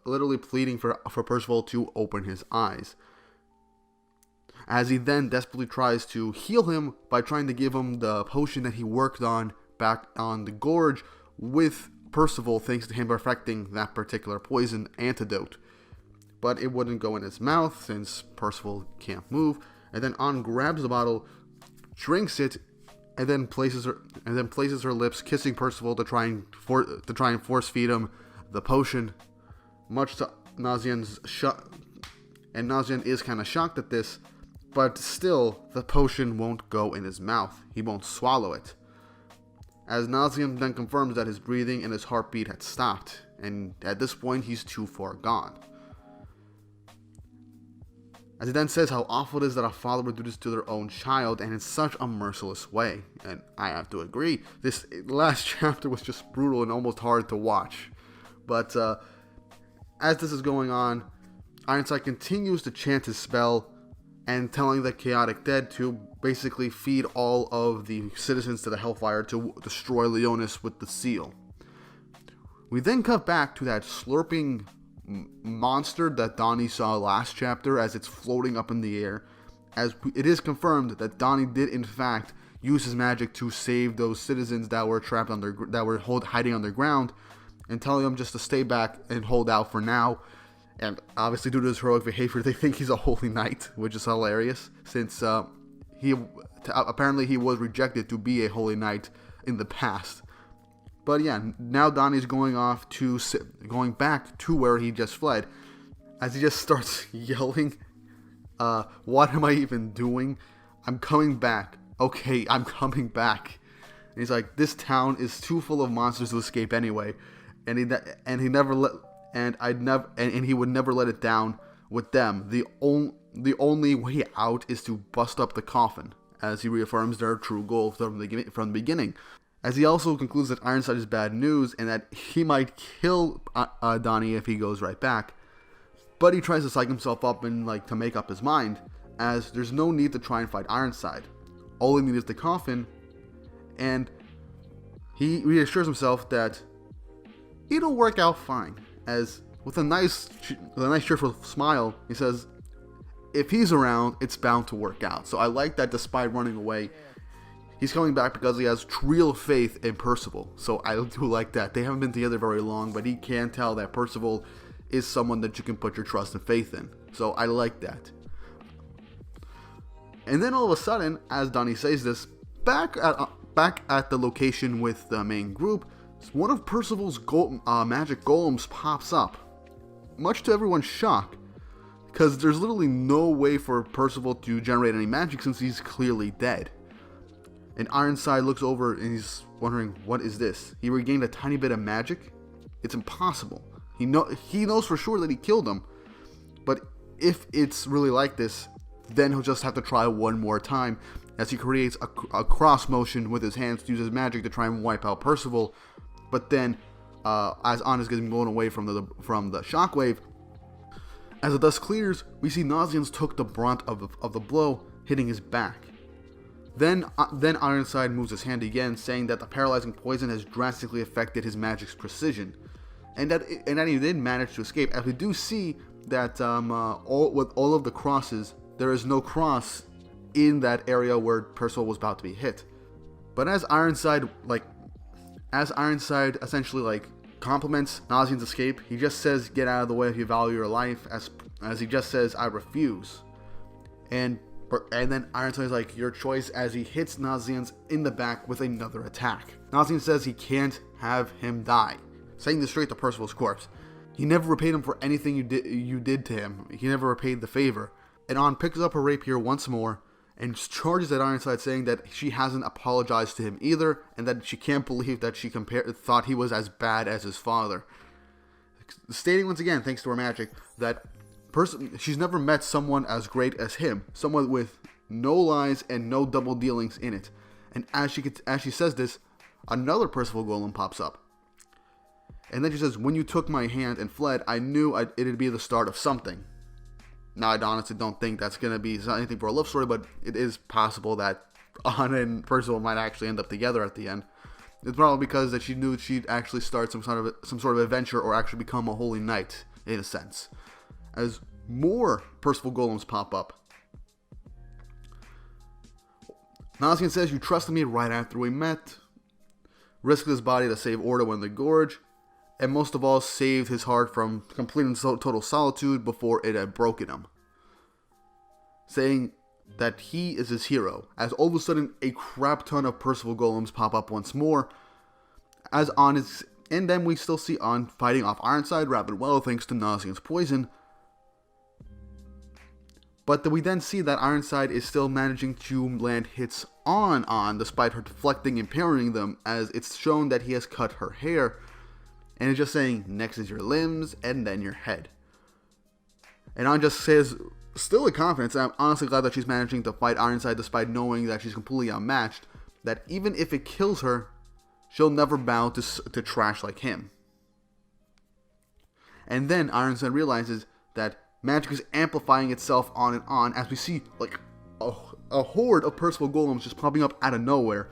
literally pleading for Percival to open his eyes, as he then desperately tries to heal him by trying to give him the potion that he worked on back on the gorge with Percival, thanks to him perfecting that particular poison antidote. But it wouldn't go in his mouth since Percival can't move, and then An grabs the bottle, drinks it, and then places her lips, kissing Percival to try and force feed him the potion, much to Nazian's shock. And Nazian is kind of shocked at this, but still, the potion won't go in his mouth. He won't swallow it, as Nazian then confirms that his breathing and his heartbeat had stopped, and at this point, he's too far gone. As he then says how awful it is that a father would do this to their own child, and in such a merciless way. And I have to agree, this last chapter was just brutal and almost hard to watch. But as this is going on, Ironside continues to chant his spell, and telling the chaotic dead to basically feed all of the citizens to the Hellfire to destroy Leonis with the seal. We then cut back to that slurping monster that Donnie saw last chapter as it's floating up in the air, as it is confirmed that Donnie did in fact use his magic to save those citizens that were trapped hiding underground, and telling them just to stay back and hold out for now. And obviously, due to his heroic behavior, they think he's a holy knight, which is hilarious, since apparently he was rejected to be a holy knight in the past. But yeah, now Donnie's going back to where he just fled, as he just starts yelling, "What am I even doing? I'm coming back. Okay, I'm coming back." And he's like, "This town is too full of monsters to escape anyway," and he would never let it down with them, the only way out is to bust up the coffin, as he reaffirms their true goal from the beginning. As he also concludes that Ironside is bad news and that he might kill Donnie if he goes right back. But he tries to psych himself up and to make up his mind, as there's no need to try and fight Ironside. All he needs is the coffin, and he reassures himself that it'll work out fine. As with a nice cheerful smile, he says, if he's around, it's bound to work out. So I like that despite running away, he's coming back because he has real faith in Percival. So I do like that. They haven't been together very long, but he can tell that Percival is someone that you can put your trust and faith in. So I like that. And then all of a sudden, as Donnie says this, back at the location with the main group, one of Percival's magic golems pops up. Much to everyone's shock, because there's literally no way for Percival to generate any magic since he's clearly dead. And Ironside looks over and he's wondering, what is this? He regained a tiny bit of magic? It's impossible. He knows for sure that he killed him. But if it's really like this, then he'll just have to try one more time, as he creates a cross motion with his hands to use his magic to try and wipe out Percival. But then, as On is getting blown away from the shockwave, as the dust clears, we see Nazians took the brunt of the blow, hitting his back. Then Ironside moves his hand again, saying that the paralyzing poison has drastically affected his magic's precision, and that he did manage to escape. As we do see that with all of the crosses, there is no cross in that area where Percival was about to be hit. But as Ironside essentially compliments Nazian's escape, he just says, "Get out of the way if you value your life," as he just says, "I refuse." And then Ironside is like, "Your choice," as he hits Nazian in the back with another attack. Nazian says he can't have him die, saying this straight to Percival's corpse. He never repaid him for anything you did to him. He never repaid the favor. And On picks up her rapier once more and charges at Ironside, saying that she hasn't apologized to him either, and that she can't believe that she thought he was as bad as his father. Stating once again, thanks to her magic, that she's never met someone as great as him, someone with no lies and no double dealings in it. And as she says this, another Percival golem pops up. And then she says, "When you took my hand and fled, I knew it'd be the start of something." Now, I honestly don't think that's going to be anything for a love story, but it is possible that Anna and Percival might actually end up together at the end. It's probably because that she knew she'd actually start some sort of adventure, or actually become a holy knight, in a sense. As more Percival golems pop up. Nazian says, "You trusted me right after we met, risked his body to save Ordo in the gorge, and most of all, saved his heart from complete and total solitude before it had broken him." Saying that he is his hero, as all of a sudden a crap ton of Percival golems pop up once more, and then we still see On fighting off Ironside rather well thanks to Nazian's poison. But we then see that Ironside is still managing to land hits on despite her deflecting and parrying them, as it's shown that he has cut her hair. And it's just saying, next is your limbs, and then your head. And On just says, still with confidence, and I'm honestly glad that she's managing to fight Ironside despite knowing that she's completely outmatched, that even if it kills her, she'll never bow to trash like him. And then Ironside realizes that magic is amplifying itself on and on, as we see a horde of Percival golems just popping up out of nowhere.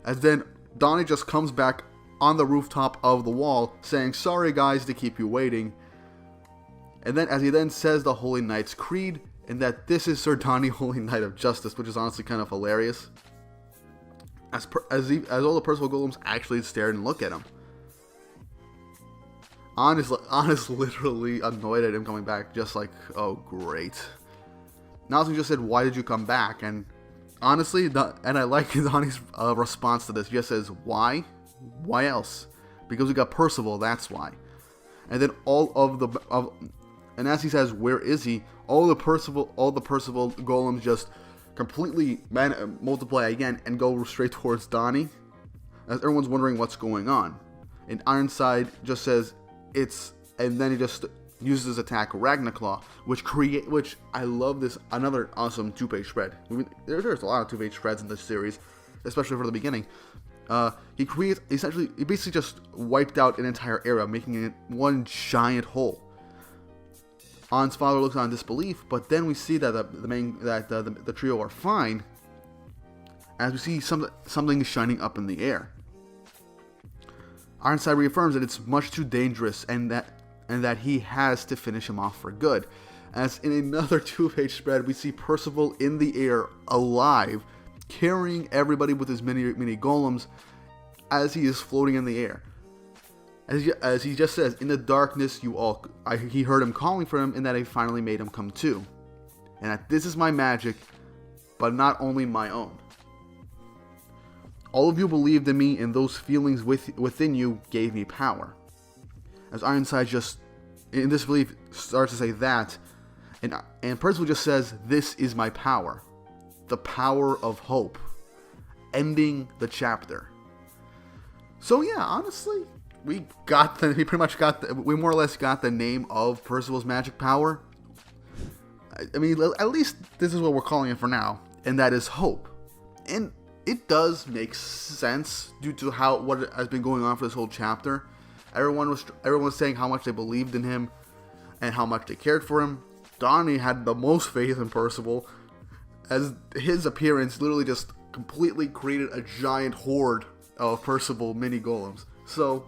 As then Donnie just comes back on the rooftop of the wall, saying, "Sorry guys to keep you waiting." And then as he then says the Holy Knight's Creed, and that this is Sir Donnie, Holy Knight of Justice, which is honestly kind of hilarious. As all the Percival golems actually stare and look at him. On is literally annoyed at him coming back, just like, oh great. Nazian just said, "Why did you come back?" And honestly, and I like Donnie's response to this. He just says, "Why? Why else? Because we got Percival, that's why." And then and as he says, "Where is he?" All the Percival golems just completely multiply again and go straight towards Donnie, as everyone's wondering what's going on. And Ironside just says, and then he just uses his attack Ragnaclaw, which I love this, another awesome 2-page spread. There's a lot of 2-page spreads in this series, especially for the beginning. He basically just wiped out an entire area, making it one giant hole. Ann's father looks on in disbelief, but then we see that the trio are fine, as we see something shining up in the air. Ironside reaffirms that it's much too dangerous and that he has to finish him off for good. As in another 2-page spread, we see Percival in the air, alive, carrying everybody with his mini golems as he is floating in the air. As he just says, in the darkness he heard him calling for him, and that he finally made him come to. And that this is my magic, but not only my own. All of you believed in me, and those feelings within you gave me power. As Ironside just, in disbelief, starts to say that, and Percival just says, this is my power. The power of hope. Ending the chapter. So yeah, honestly, we more or less got the name of Percival's magic power. I mean, at least this is what we're calling it for now, and that is hope. And it does make sense due to what has been going on for this whole chapter. Everyone was saying how much they believed in him and how much they cared for him. Donnie had the most faith in Percival, as his appearance literally just completely created a giant horde of Percival mini golems. So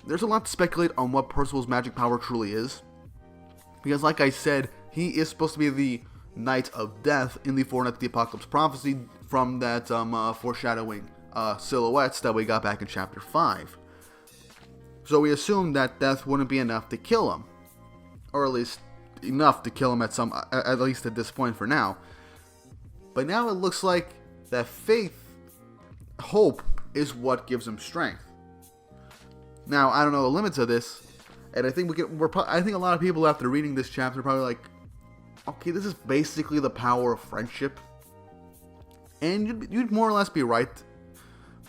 there's a lot to speculate on what Percival's magic power truly is, because like I said, he is supposed to be the Knight of Death in the Four Knights of the Apocalypse prophecy from that foreshadowing silhouettes that we got back in chapter 5. So we assumed that death wouldn't be enough to kill him, or at least enough to kill him at least at this point for now. But now it looks like that hope is what gives him strength. Now I don't know the limits of this, and I think I think a lot of people after reading this chapter are probably like, okay, this is basically the power of friendship. And you'd more or less be right.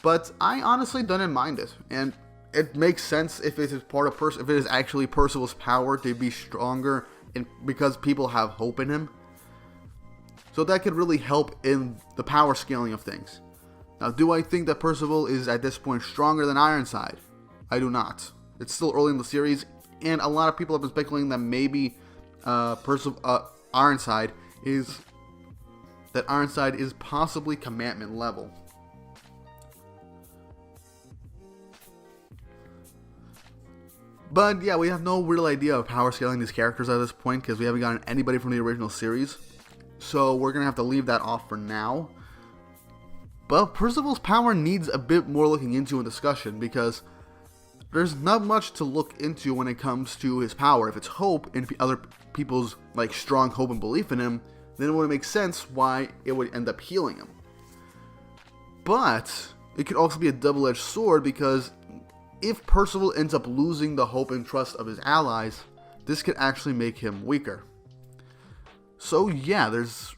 But I honestly don't mind it. And it makes sense if it is if it is actually Percival's power to be stronger because people have hope in him. So that could really help in the power scaling of things. Now, do I think that Percival is at this point stronger than Ironside? I do not. It's still early in the series, and a lot of people have been speculating that maybe Ironside is possibly commandment level. But yeah, we have no real idea of power scaling these characters at this point because we haven't gotten anybody from the original series. So we're going to have to leave that off for now. But Percival's power needs a bit more looking into and discussion because there's not much to look into when it comes to his power. If it's hope and other people's strong hope and belief in him, then it would make sense why it would end up healing him. But it could also be a double-edged sword because if Percival ends up losing the hope and trust of his allies, this could actually make him weaker. So yeah, there's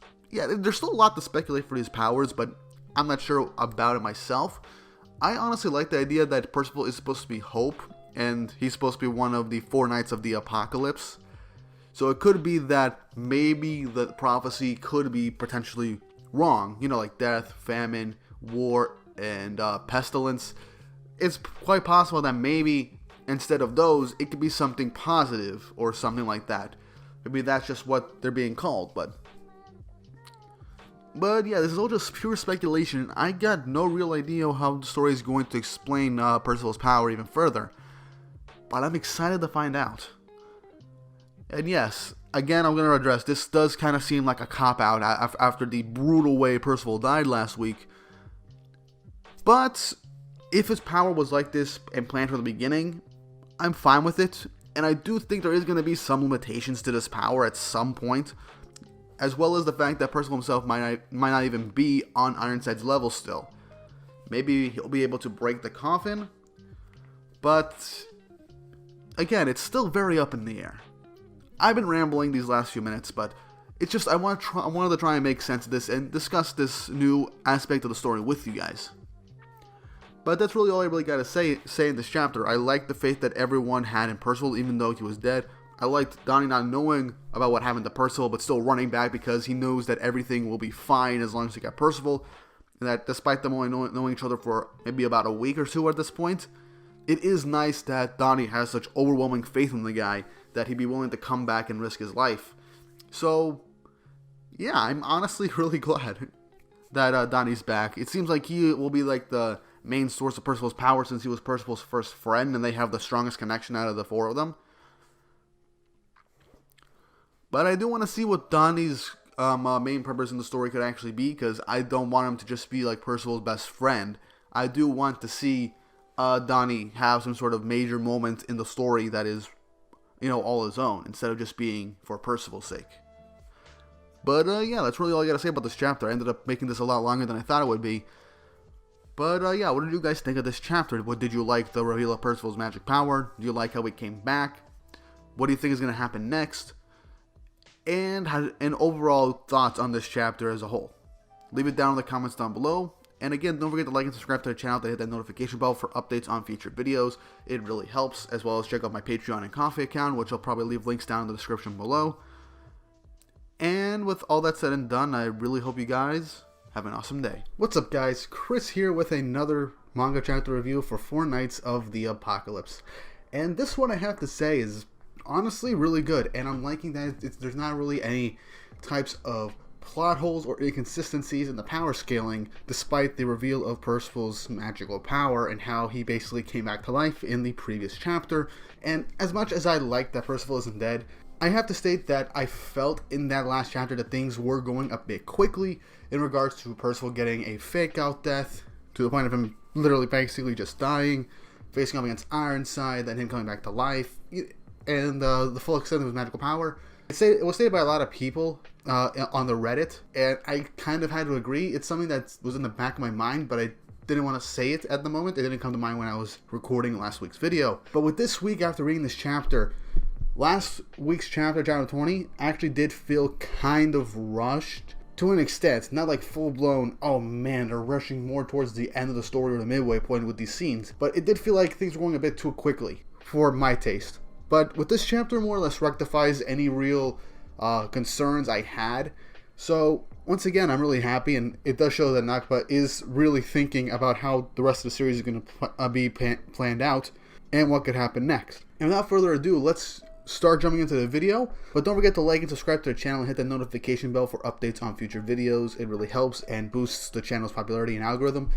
still a lot to speculate for these powers, but I'm not sure about it myself. I honestly like the idea that Percival is supposed to be hope, and he's supposed to be one of the Four Knights of the Apocalypse. So it could be that maybe the prophecy could be potentially wrong, like death, famine, war, and pestilence. It's quite possible that maybe instead of those, it could be something positive or something like that. Maybe that's just what they're being called, but yeah, this is all just pure speculation. I got no real idea how the story is going to explain Percival's power even further, but I'm excited to find out. And yes, again, I'm going to address, this does kind of seem like a cop-out after the brutal way Percival died last week, but if his power was like this and planned from the beginning, I'm fine with it. And I do think there is going to be some limitations to this power at some point, as well as the fact that Percival himself might not even be on Ironside's level still. Maybe he'll be able to break the coffin, but again, it's still very up in the air. I've been rambling these last few minutes, but it's just I wanted to try and make sense of this and discuss this new aspect of the story with you guys. But that's really all I really got to say in this chapter. I like the faith that everyone had in Percival, even though he was dead. I liked Donnie not knowing about what happened to Percival, but still running back because he knows that everything will be fine as long as he got Percival. And that despite them only knowing each other for maybe about a week or two at this point, it is nice that Donnie has such overwhelming faith in the guy that he'd be willing to come back and risk his life. So, yeah, I'm honestly really glad that Donnie's back. It seems like he will be like the main source of Percival's power since he was Percival's first friend and they have the strongest connection out of the four of them. But I do want to see what Donnie's main purpose in the story could actually be, because I don't want him to just be like Percival's best friend. I do want to see Donnie have some sort of major moment in the story that is, all his own, instead of just being for Percival's sake. But yeah, that's really all I gotta say about this chapter. I ended up making this a lot longer than I thought it would be. But yeah, what did you guys think of this chapter? What did you like the reveal of Percival's magic power? Do you like how he came back? What do you think is going to happen next? And overall thoughts on this chapter as a whole. Leave it down in the comments down below. And again, don't forget to like and subscribe to the channel to hit that notification bell for updates on future videos. It really helps, as well as check out my Patreon and Ko-fi account, which I'll probably leave links down in the description below. And with all that said and done, I really hope you guys have an awesome day. What's up, guys? Chris here with another manga chapter review for Four Nights of the Apocalypse. And this one, I have to say, is honestly really good. And I'm liking that there's not really any types of plot holes or inconsistencies in the power scaling, despite the reveal of Percival's magical power and how he basically came back to life in the previous chapter. And as much as I like that Percival isn't dead, I have to state that I felt in that last chapter that things were going a bit quickly in regards to Percival getting a fake-out death, to the point of him literally basically just dying, facing up against Ironside, then him coming back to life, and the full extent of his magical power. It was stated by a lot of people on the Reddit, and I kind of had to agree. It's something that was in the back of my mind, but I didn't want to say it at the moment. It didn't come to mind when I was recording last week's video. But with this week, after reading this chapter, last week's chapter, chapter 20, actually did feel kind of rushed to an extent. Not like full-blown, oh man, they're rushing more towards the end of the story or the midway point with these scenes. But it did feel like things were going a bit too quickly for my taste. But with this chapter, more or less rectifies any real concerns I had. So once again, I'm really happy, and it does show that Nakba is really thinking about how the rest of the series is going to be planned out and what could happen next. And without further ado, let's start jumping into the video. But don't forget to like and subscribe to the channel and hit that notification bell for updates on future videos. It really helps and boosts the channel's popularity and algorithm.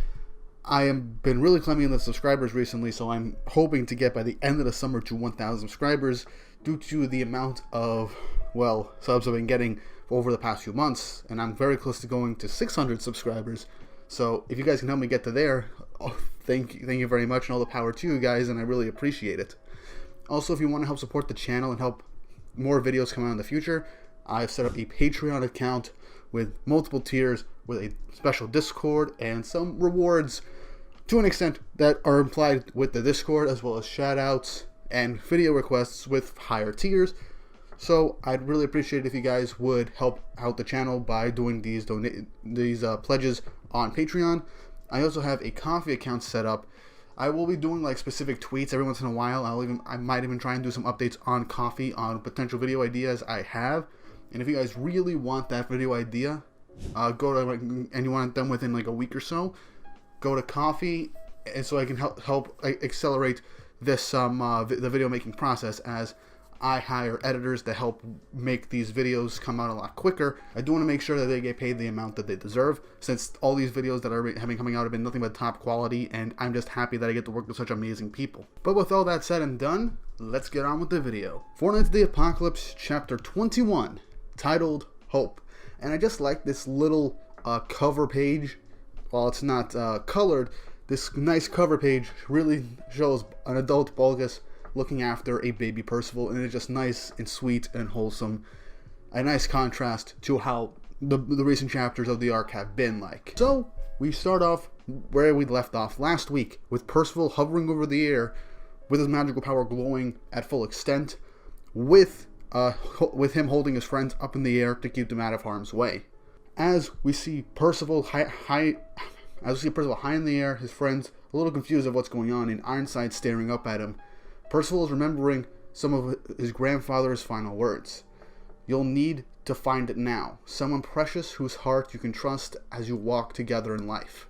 I have been really climbing in the subscribers recently, so I'm hoping to get by the end of the summer to 1,000 subscribers due to the amount of, well, subs I've been getting over the past few months, and I'm very close to going to 600 subscribers. So if you guys can help me get to there, thank you very much, and all the power to you guys, and I really appreciate it. Also, if you want to help support the channel and help more videos come out in the future, I've set up a Patreon account with multiple tiers, with a special Discord and some rewards to an extent that are implied with the Discord, as well as shoutouts and video requests with higher tiers. So I'd really appreciate it if you guys would help out the channel by doing these pledges on Patreon. I also have a Ko-fi account set up. I will be doing like specific tweets every once in a while. I might even try and do some updates on Ko-fi on potential video ideas I have. And if you guys really want that video idea, go to and you want it done within like a week or so, go to Ko-fi, and so I can help accelerate this the video making process, as I hire editors to help make these videos come out a lot quicker. I do want to make sure that they get paid the amount that they deserve, since all these videos that have been coming out have been nothing but top quality, and I'm just happy that I get to work with such amazing people. But with all that said and done, let's get on with the video. Four Nights of the Apocalypse, chapter 21, titled Hope. And I just like this little cover page. While it's not colored, this nice cover page really shows an adult Bulgus looking after a baby Percival, and it's just nice and sweet and wholesome. A nice contrast to how the recent chapters of the arc have been like. So we start off where we left off last week, with Percival hovering over the air with his magical power glowing at full extent, with him holding his friends up in the air to keep them out of harm's way. As we see Percival high in the air, his friends a little confused of what's going on, and Ironside staring up at him. Percival is remembering some of his grandfather's final words. You'll need to find it now, someone precious whose heart you can trust as you walk together in life.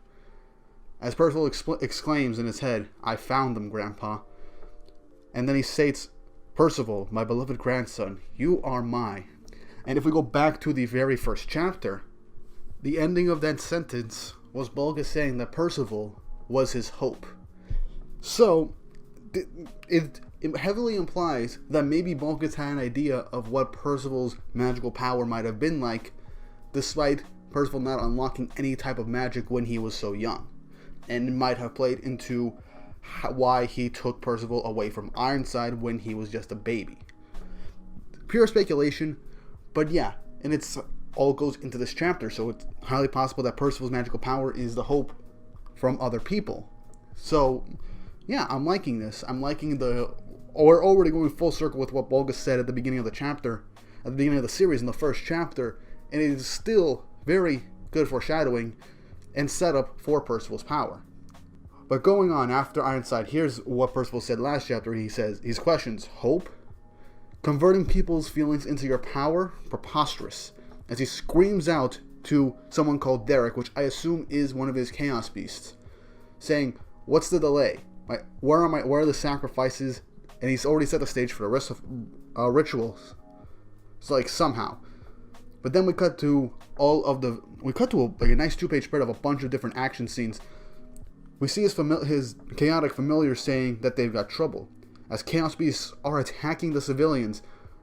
As Percival exclaims in his head, I found them, Grandpa. And then he states, Percival, my beloved grandson, you are mine. And if we go back to the very first chapter, the ending of that sentence was Bulga saying that Percival was his hope. So, it heavily implies that maybe Bulga's had an idea of what Percival's magical power might have been like, despite Percival not unlocking any type of magic when he was so young. And it might have played into why he took Percival away from Ironside when he was just a baby. Pure speculation, but yeah, and it's all goes into this chapter, so it's highly possible that Percival's magical power is the hope from other people. So, yeah, I'm liking this. I'm liking we're already going full circle with what Bulga said at the beginning of the chapter, at the beginning of the series in the first chapter, and it is still very good foreshadowing and setup for Percival's power. But going on, after Ironside hears what Percival said last chapter, he questions, hope? Converting people's feelings into your power? Preposterous. As he screams out to someone called Derek, which I assume is one of his Chaos Beasts, saying, what's the delay? Where are the sacrifices? And he's already set the stage for the rest of rituals. It's like somehow. But then we cut to a nice 2-page spread of a bunch of different action scenes. We see his chaotic familiar saying that they've got trouble. As Chaos Beasts are attacking the civilians,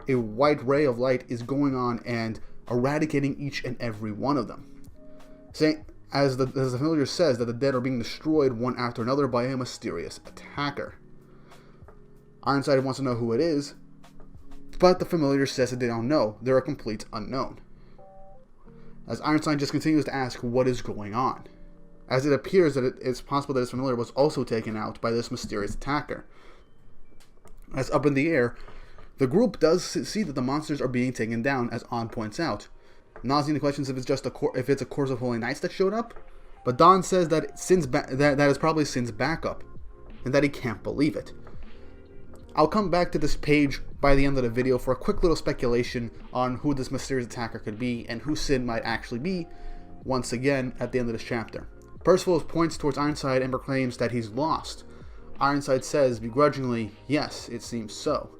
a white ray of light is going on and eradicating each and every one of them. As the familiar says that the dead are being destroyed one after another by a mysterious attacker. Ironside wants to know who it is, but the familiar says that they don't know. They're a complete unknown. As Ironside just continues to ask what is going on, as it appears that it's possible that his familiar was also taken out by this mysterious attacker. As up in the air, the group does see that the monsters are being taken down, as On points out. Nausea questions if it's a Course of Holy Knights that showed up, but Don says that that is probably Sin's backup, and that he can't believe it. I'll come back to this page by the end of the video for a quick little speculation on who this mysterious attacker could be and who Sin might actually be, once again at the end of this chapter. Percival points towards Ironside and proclaims that he's lost. Ironside says begrudgingly, yes, it seems so,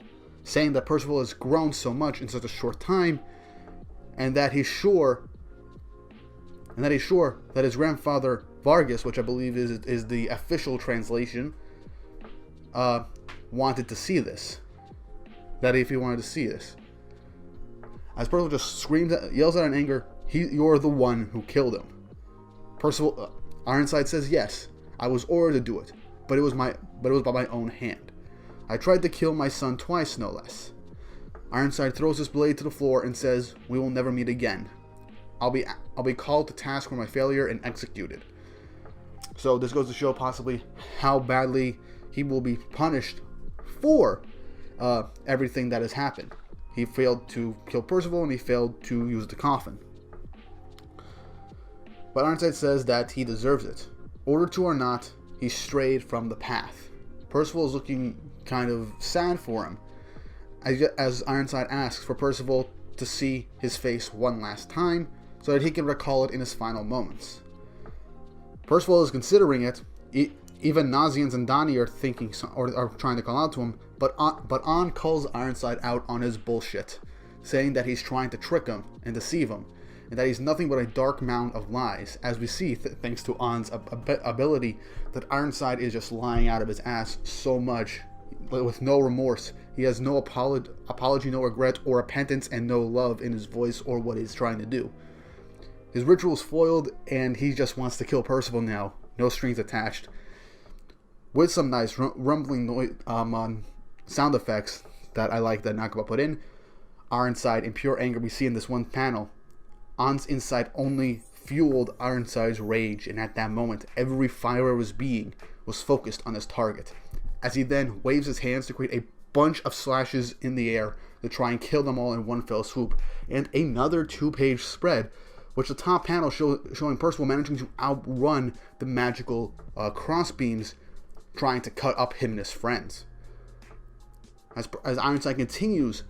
saying that Percival has grown so much in such a short time, and that he's sure that his grandfather Vargas, which I believe is the official translation, wanted to see this. That if he wanted to see this. As Percival just yells out in anger, you're the one who killed him. Ironside says, yes, I was ordered to do it, but it was by my own hand. I tried to kill my son twice, no less. Ironside throws his blade to the floor and says, we will never meet again. I'll be called to task for my failure and executed. So this goes to show possibly how badly he will be punished for everything that has happened. He failed to kill Percival and he failed to use the coffin. But Ironside says that he deserves it. Ordered to or not, he strayed from the path. Percival is looking kind of sad for him, as Ironside asks for Percival to see his face one last time so that he can recall it in his final moments. Percival is considering it. Even Nazians and Donnie are thinking or are trying to call out to him, but On calls Ironside out on his bullshit, saying that he's trying to trick him and deceive him, and that he's nothing but a dark mound of lies, as we see thanks to On's ability that Ironside is just lying out of his ass so much with no remorse. He has no apology, no regret or repentance, and no love in his voice or what he's trying to do. His ritual's foiled, and he just wants to kill Percival now, no strings attached. With some nice rumbling noise, sound effects that I like that Nakaba put in. Ironside in pure anger we see in this one panel. On's insight only fueled Ironside's rage, and at that moment every fiber of his being was focused on his target, as he then waves his hands to create a bunch of slashes in the air to try and kill them all in one fell swoop, and another 2-page spread, which the top panel showing Percival managing to outrun the magical crossbeams trying to cut up him and his friends. as Ironside continues,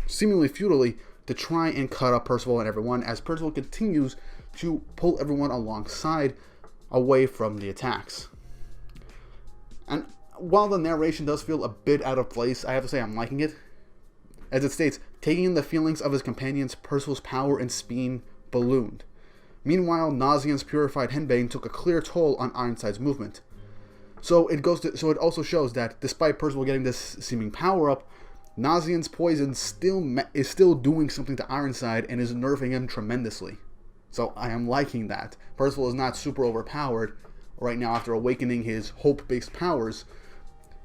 seemingly futilely, to try and cut up Percival and everyone, as Percival continues to pull everyone alongside away from the attacks. And while the narration does feel a bit out of place, I have to say I'm liking it. As it states, taking in the feelings of his companions, Percival's power and speed ballooned. Meanwhile, Nausian's purified henbane took a clear toll on Ironside's movement. So it also shows that despite Percival getting this seeming power up, Nausian's poison is still doing something to Ironside and is nerfing him tremendously. So I am liking that. Percival is not super overpowered right now after awakening his hope-based powers,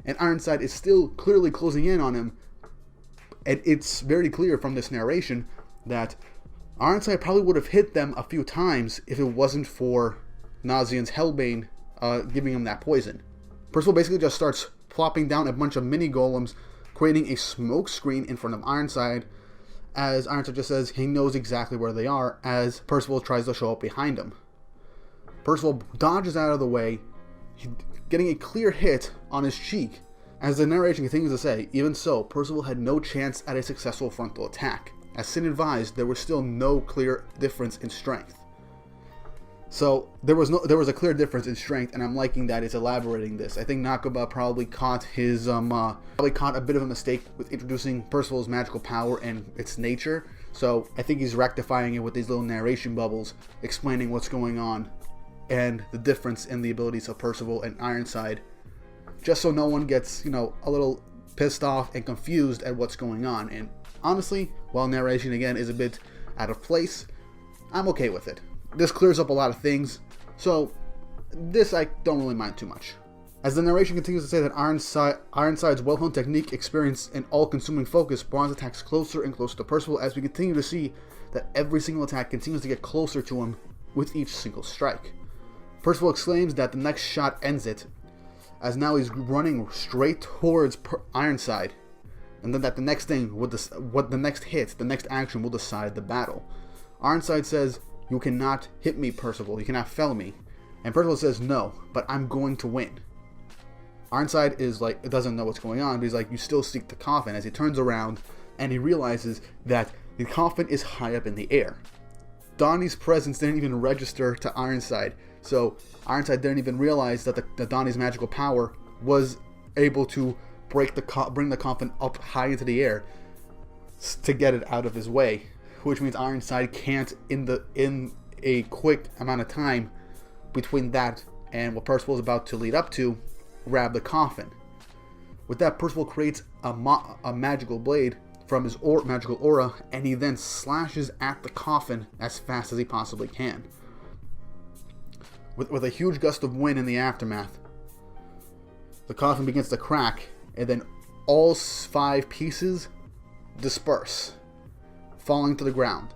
and Ironside is still clearly closing in on him. And it's very clear from this narration that Ironside probably would have hit them a few times if it wasn't for Nausian's Hellbane giving him that poison. Percival basically just starts plopping down a bunch of mini golems, creating a smoke screen in front of Ironside, as Ironside just says he knows exactly where they are, as Percival tries to show up behind him. Percival dodges out of the way, getting a clear hit on his cheek. As the narration continues to say, even so, Percival had no chance at a successful frontal attack. As Sin advised, there was still no clear difference in strength. So there was a clear difference in strength, and I'm liking that it's elaborating this. I think Nakaba probably caught a bit of a mistake with introducing Percival's magical power and its nature. So I think he's rectifying it with these little narration bubbles, explaining what's going on and the difference in the abilities of Percival and Ironside, just so no one gets, a little pissed off and confused at what's going on. And honestly, while narration again is a bit out of place, I'm okay with it. This clears up a lot of things, so this I don't really mind too much. As the narration continues to say that Ironside's well-honed technique, experience, and all-consuming focus brought attacks closer and closer to Percival, as we continue to see that every single attack continues to get closer to him with each single strike. Percival exclaims that the next shot ends it, as now he's running straight towards Ironside, and then that the next action will decide the battle. Ironside says, "You cannot hit me, Percival. You cannot fell me." And Percival says, "No, but I'm going to win." Ironside doesn't know what's going on, but he's like, "You still seek the coffin," as he turns around and he realizes that the coffin is high up in the air. Donnie's presence didn't even register to Ironside, so Ironside didn't even realize that Donnie's magical power was able to bring the coffin up high into the air to get it out of his way, which means Ironside can't, in a quick amount of time between that and what Percival is about to lead up to, grab the coffin. With that, Percival creates a magical blade from his magical aura, and he then slashes at the coffin as fast as he possibly can. With a huge gust of wind in the aftermath, the coffin begins to crack, and then all 5 pieces disperse, falling to the ground.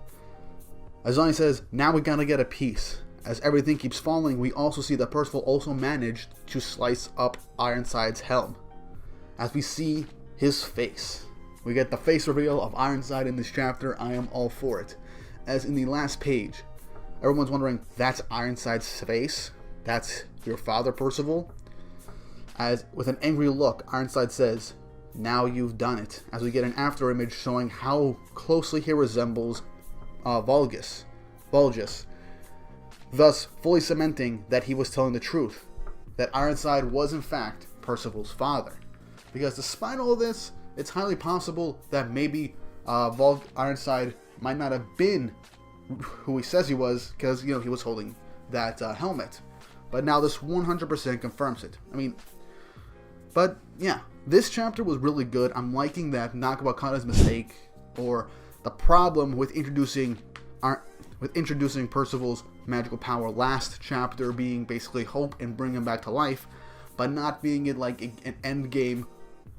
As Donnie says, "Now we gotta get a piece." As everything keeps falling, we also see that Percival also managed to slice up Ironside's helm. As we see his face. We get the face reveal of Ironside in this chapter. I am all for it. As in the last page, everyone's wondering, that's Ironside's face? That's your father, Percival? As with an angry look, Ironside says, "Now you've done it," as we get an after image showing how closely he resembles Vulgus, thus fully cementing that he was telling the truth, that Ironside was in fact Percival's father. Because despite all this, it's highly possible that maybe Ironside might not have been who he says he was, because he was holding that helmet. But now this 100% confirms it. But yeah, this chapter was really good. I'm liking that Nakaba caught his mistake, or the problem with introducing Percival's magical power last chapter being basically hope and bring him back to life, but not being it like an end game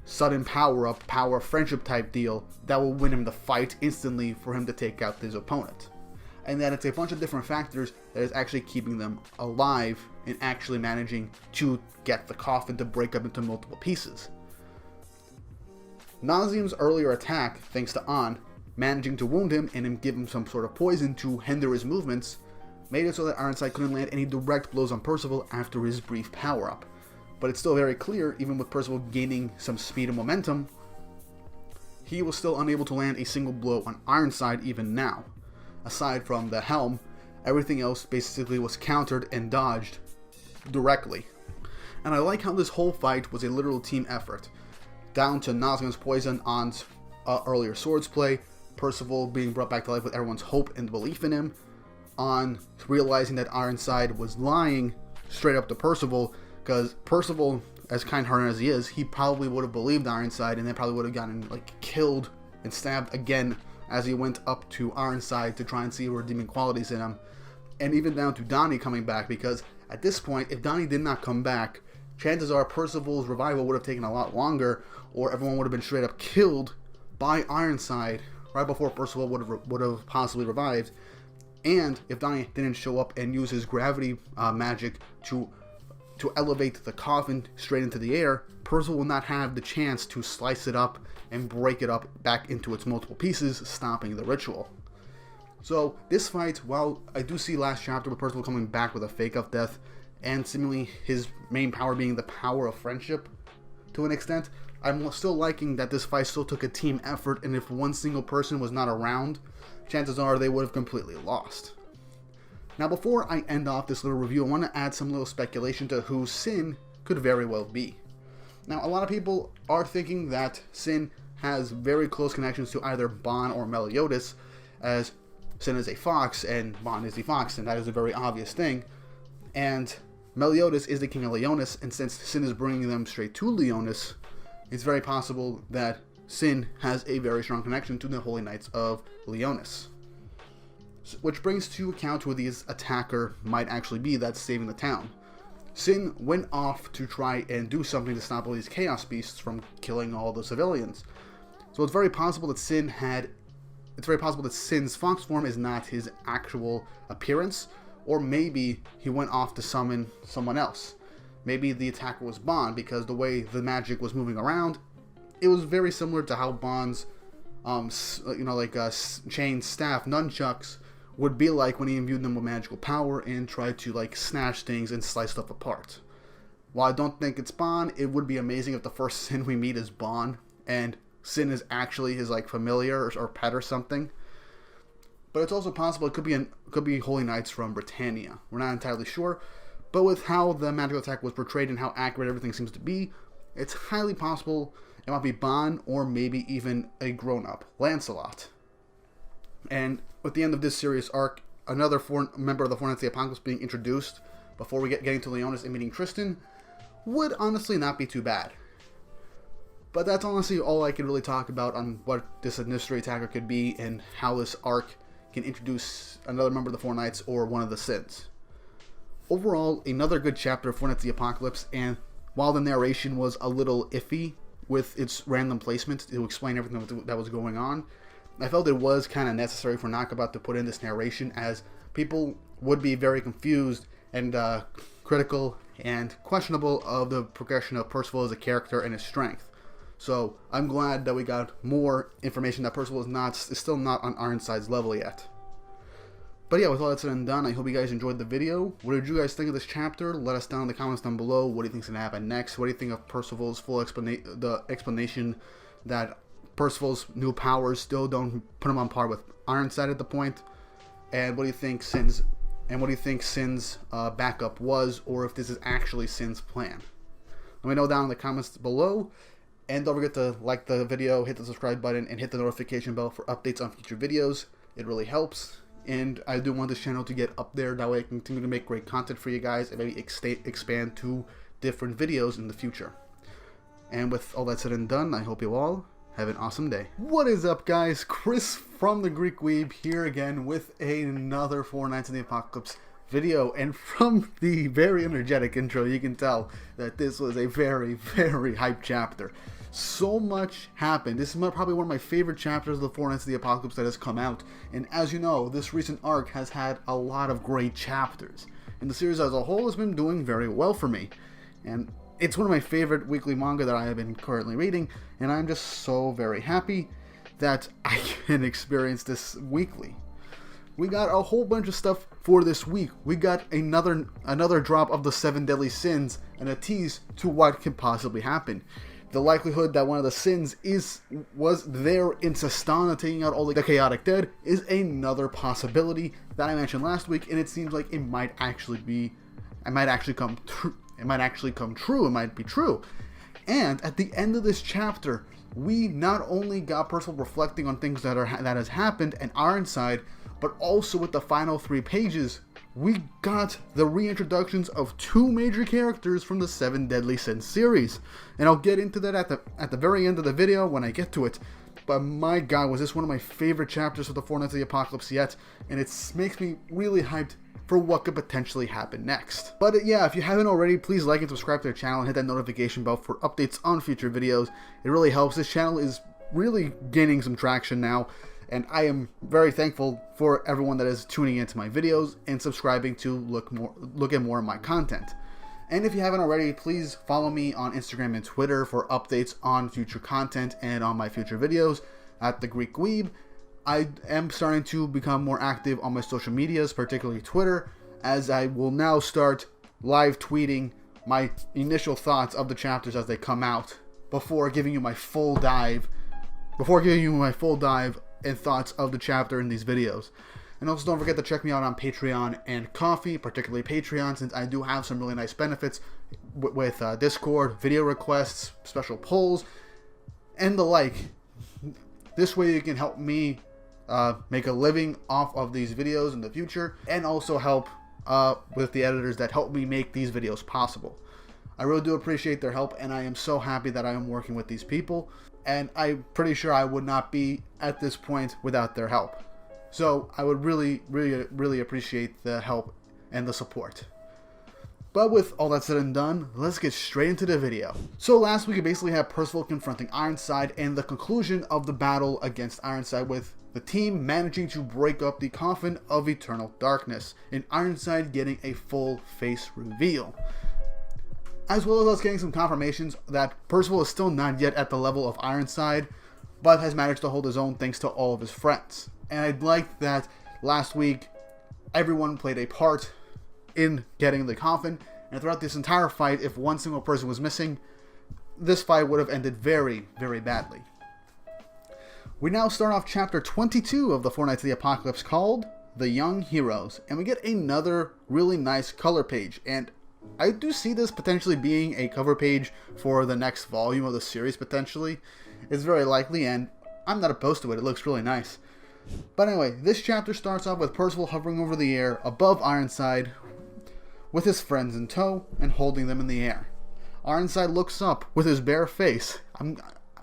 sudden power friendship type deal that will win him the fight instantly for him to take out his opponent. And that it's a bunch of different factors that is actually keeping them alive and actually managing to get the coffin to break up into multiple pieces. Nausium's earlier attack, thanks to An managing to wound him and give him some sort of poison to hinder his movements, made it so that Ironside couldn't land any direct blows on Percival after his brief power-up. But it's still very clear, even with Percival gaining some speed and momentum, he was still unable to land a single blow on Ironside even now. Aside from the helm, everything else basically was countered and dodged directly. And I like how this whole fight was a literal team effort, down to Nazgûl's poison on earlier swords play, Percival being brought back to life with everyone's hope and belief in him, on realizing that Ironside was lying straight up to Percival, because Percival, as kind-hearted as he is, he probably would have believed Ironside and then probably would have gotten like killed and stabbed again as he went up to Ironside to try and see redeeming qualities in him. And even down to Donnie coming back, because at this point, if Donnie did not come back, chances are Percival's revival would have taken a lot longer, or everyone would have been straight up killed by Ironside right before Percival would have possibly revived. And if Donnie didn't show up and use his gravity magic to elevate the coffin straight into the air, Percival will not have the chance to slice it up and break it up back into its multiple pieces, stopping the ritual. So this fight, while I do see last chapter with Percival coming back with a fake of death, and seemingly his main power being the power of friendship to an extent, I'm still liking that this fight still took a team effort, and if one single person was not around, chances are they would have completely lost. Now before I end off this little review, I want to add some little speculation to who Sin could very well be. Now a lot of people are thinking that Sin has very close connections to either Bon or Meliodas, as Sin is a fox and Bon is the fox, and that is a very obvious thing. And Meliodas is the king of Leonis, and since Sin is bringing them straight to Leonis, it's very possible that Sin has a very strong connection to the Holy Knights of Leonis. Which brings to account who the attacker might actually be that's saving the town. Sin went off to try and do something to stop all these chaos beasts from killing all the civilians. So it's very possible that Sin's fox form is not his actual appearance, or maybe he went off to summon someone else. Maybe the attacker was Bon, because the way the magic was moving around, it was very similar to how Bon's, chain staff nunchucks would be like when he imbued them with magical power and tried to like snatch things and slice stuff apart. While I don't think it's Bon, it would be amazing if the first Sin we meet is Bon, and Sin is actually his like familiar or pet or something. But it's also possible it could be Holy Knights from Britannia. We're not entirely sure, but with how the magical attack was portrayed and how accurate everything seems to be, it's highly possible it might be Bon or maybe even a grown-up Lancelot. And with the end of this serious arc, another member of the Four Knights of the Apocalypse being introduced before we getting to Leonis and meeting Tristan would honestly not be too bad. But that's honestly all I can really talk about on what this mystery attacker could be and how this arc can introduce another member of the Four Knights or one of the Sins. Overall, another good chapter of Four Knights of the Apocalypse, and while the narration was a little iffy with its random placement to explain everything that was going on, I felt it was kind of necessary for Knockabout to put in this narration, as people would be very confused and critical and questionable of the progression of Percival as a character and his strength. So I'm glad that we got more information that Percival is still not on Ironside's level yet. But yeah, with all that said and done, I hope you guys enjoyed the video. What did you guys think of this chapter? Let us down in the comments down below. What do you think is going to happen next? What do you think of Percival's full explanation that Percival's new powers still don't put him on par with Ironside at the point? And what do you think Sin's backup was, or if this is actually Sin's plan? Let me know down in the comments below. And don't forget to like the video, hit the subscribe button, and hit the notification bell for updates on future videos. It really helps. And I do want this channel to get up there. That way I can continue to make great content for you guys and maybe expand to different videos in the future. And with all that said and done, I hope you all have an awesome day. What is up, guys? Chris from the Greek Weeb here again with another Four Knights of the Apocalypse video. And from the very energetic intro, you can tell that this was a very, very hype chapter. So much happened. This is probably one of my favorite chapters of the Four Knights of the Apocalypse that has come out. And as you know, this recent arc has had a lot of great chapters. And the series as a whole has been doing very well for me. And it's one of my favorite weekly manga that I have been currently reading. And I'm just so very happy that I can experience this weekly. We got a whole bunch of stuff for this week. We got another drop of the 7 Deadly Sins and a tease to what could possibly happen. the likelihood that one of the sins was there in Sistana taking out all the chaotic dead is another possibility that I mentioned last week, and it seems like it might actually come true. It might be true. And at the end of this chapter, we not only got Percival reflecting on things that has happened and Ironside, but also with the final 3 pages, we got the reintroductions of 2 major characters from the 7 Deadly Sins series. And I'll get into that at the very end of the video when I get to it. But my god, was this one of my favorite chapters of the Four Knights of the Apocalypse yet, and it makes me really hyped for what could potentially happen next. But yeah, if you haven't already, please like and subscribe to the channel and hit that notification bell for updates on future videos. It really helps. This channel is really gaining some traction now, and I am very thankful for everyone that is tuning into my videos and subscribing to look at more of my content. And if you haven't already, please follow me on Instagram and Twitter for updates on future content and on my future videos at The Greek Weeb. I am starting to become more active on my social medias, particularly Twitter, as I will now start live tweeting my initial thoughts of the chapters as they come out before giving you my full dive and thoughts of the chapter in these videos. And also don't forget to check me out on Patreon and Ko-fi, particularly Patreon, since I do have some really nice benefits with Discord, video requests, special polls, and the like. This way you can help me make a living off of these videos in the future, and also help with the editors that help me make these videos possible. I really do appreciate their help, and I am so happy that I am working with these people, and I'm pretty sure I would not be at this point without their help. So I would really appreciate the help and the support. But with all that said and done, let's get straight into the video. So last week we basically had Percival confronting Ironside and the conclusion of the battle against Ironside, with the team managing to break up the coffin of eternal darkness, and Ironside getting a full face reveal. As well as us getting some confirmations that Percival is still not yet at the level of Ironside, but has managed to hold his own thanks to all of his friends. And I liked that last week everyone played a part in getting the coffin, and throughout this entire fight, if one single person was missing, this fight would have ended very, very badly. We now start off chapter 22 of the Four Knights of the Apocalypse, called The Young Heroes, and we get another really nice color page, and I do see this potentially being a cover page for the next volume of the series, potentially. It's very likely, and I'm not opposed to it. It looks really nice. But anyway, this chapter starts off with Percival hovering over the air above Ironside with his friends in tow and holding them in the air. Ironside looks up with his bare face.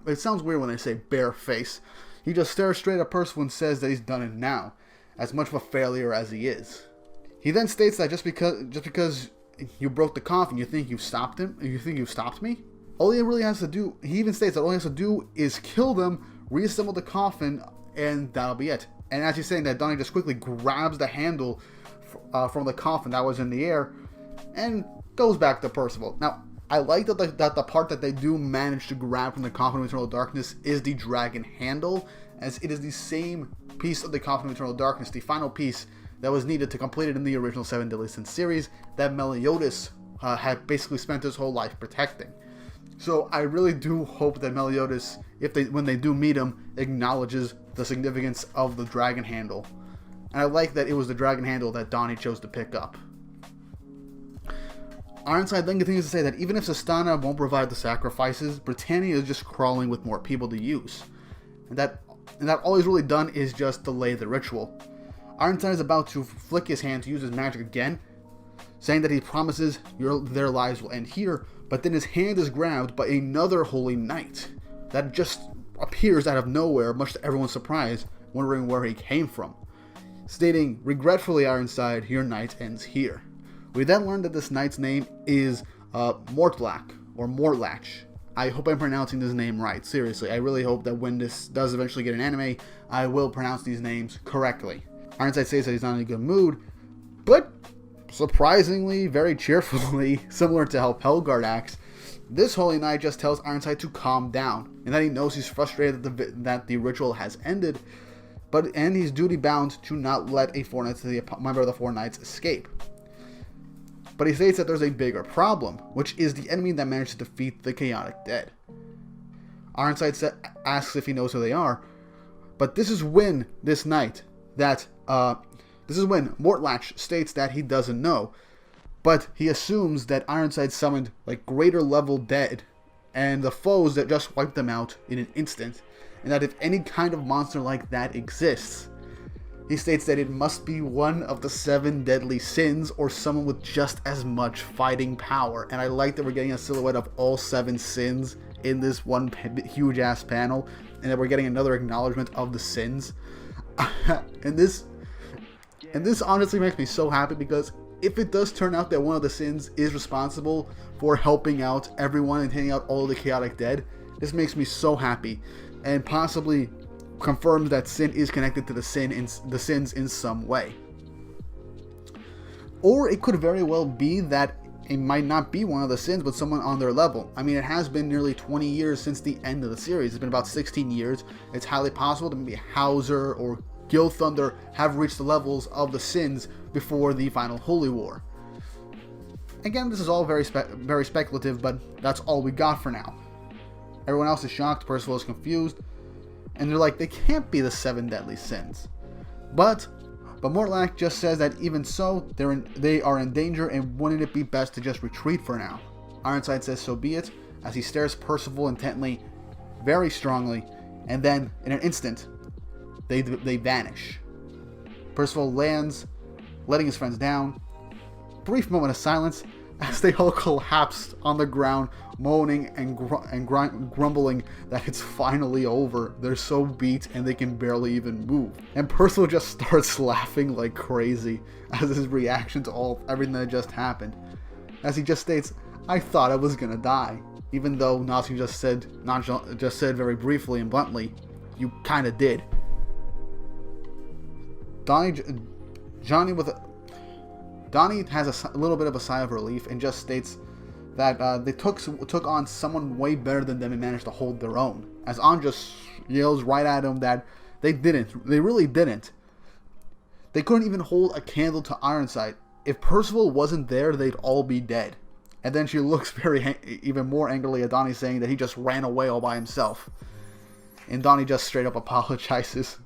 It sounds weird when I say bare face. He just stares straight at Percival and says that he's done it now, as much of a failure as he is. He then states that just because you broke the coffin, you think you've stopped him? You think you've stopped me? All he really has to do, he even states that all he has to do is kill them, reassemble the coffin, and that'll be it. And as he's saying that, Donnie just quickly grabs the handle from the coffin that was in the air and goes back to Percival. Now, I like that the part that they do manage to grab from the Coffin of Eternal Darkness is the dragon handle, as it is the same piece of the Coffin of Eternal Darkness, the final piece that was needed to complete it in the original 7 Deadly Sins series that Meliodas had basically spent his whole life protecting. So I really do hope that Meliodas, when they do meet him, acknowledges the significance of the dragon handle. And I like that it was the dragon handle that Donnie chose to pick up. Ironside then continues to say that even if Sistana won't provide the sacrifices, Britannia is just crawling with more people to use. And that all he's really done is just delay the ritual. Ironside is about to flick his hand to use his magic again, saying that he promises their lives will end here, but then his hand is grabbed by another holy knight that just appears out of nowhere, much to everyone's surprise, wondering where he came from, stating, "Regretfully, Ironside, your night ends here." We then learn that this knight's name is Mortlach, or Mortlach. I hope I'm pronouncing this name right. Seriously, I really hope that when this does eventually get an anime, I will pronounce these names correctly. Ironside says that he's not in a good mood, but surprisingly, very cheerfully, similar to how Pelgard acts, this holy knight just tells Ironside to calm down, and that he knows he's frustrated that the ritual has ended, and he's duty bound to not let a member of the Four Knights escape. But he states that there's a bigger problem, which is the enemy that managed to defeat the chaotic dead. Ironside asks if he knows who they are, but this is when Mortlatch states that he doesn't know, but he assumes that Ironside summoned like greater level dead and the foes that just wiped them out in an instant, and that if any kind of monster like that exists, he states that it must be one of the 7 deadly sins or someone with just as much fighting power. And I like that we're getting a silhouette of all 7 sins in this one huge ass panel, and that we're getting another acknowledgement of the sins. and this honestly makes me so happy, because if it does turn out that one of the sins is responsible for helping out everyone and taking out all of the chaotic dead, this makes me so happy, and possibly confirms that sin is connected to the sins in some way. Or it could very well be that it might not be one of the sins, but someone on their level. I mean, it has been nearly 20 years since the end of the series. It's been about 16 years. It's highly possible that maybe Hauser or Gil Thunder have reached the levels of the sins before the final Holy War. Again, this is all very speculative, but that's all we got for now. Everyone else is shocked, Percival is confused, and they're like, they can't be the 7 deadly sins. But Mortlatch just says that even so, they are in danger, and wouldn't it be best to just retreat for now? Ironside says so be it, as he stares Percival intently, very strongly, and then, in an instant, they vanish. Percival lands, letting his friends down. Brief moment of silence as they all collapsed on the ground, moaning and grumbling that it's finally over. They're so beat and they can barely even move. And Percival just starts laughing like crazy as his reaction to everything that just happened. As he just states, I thought I was gonna die. Even though Nazi just said very briefly and bluntly, you kinda did. Donnie has a little bit of a sigh of relief and just states that they took on someone way better than them and managed to hold their own. As An just yells right at him that they didn't. They really didn't. They couldn't even hold a candle to Ironside. If Percival wasn't there, they'd all be dead. And then she looks even more angrily at Donnie, saying that he just ran away all by himself. And Donnie just straight up apologizes.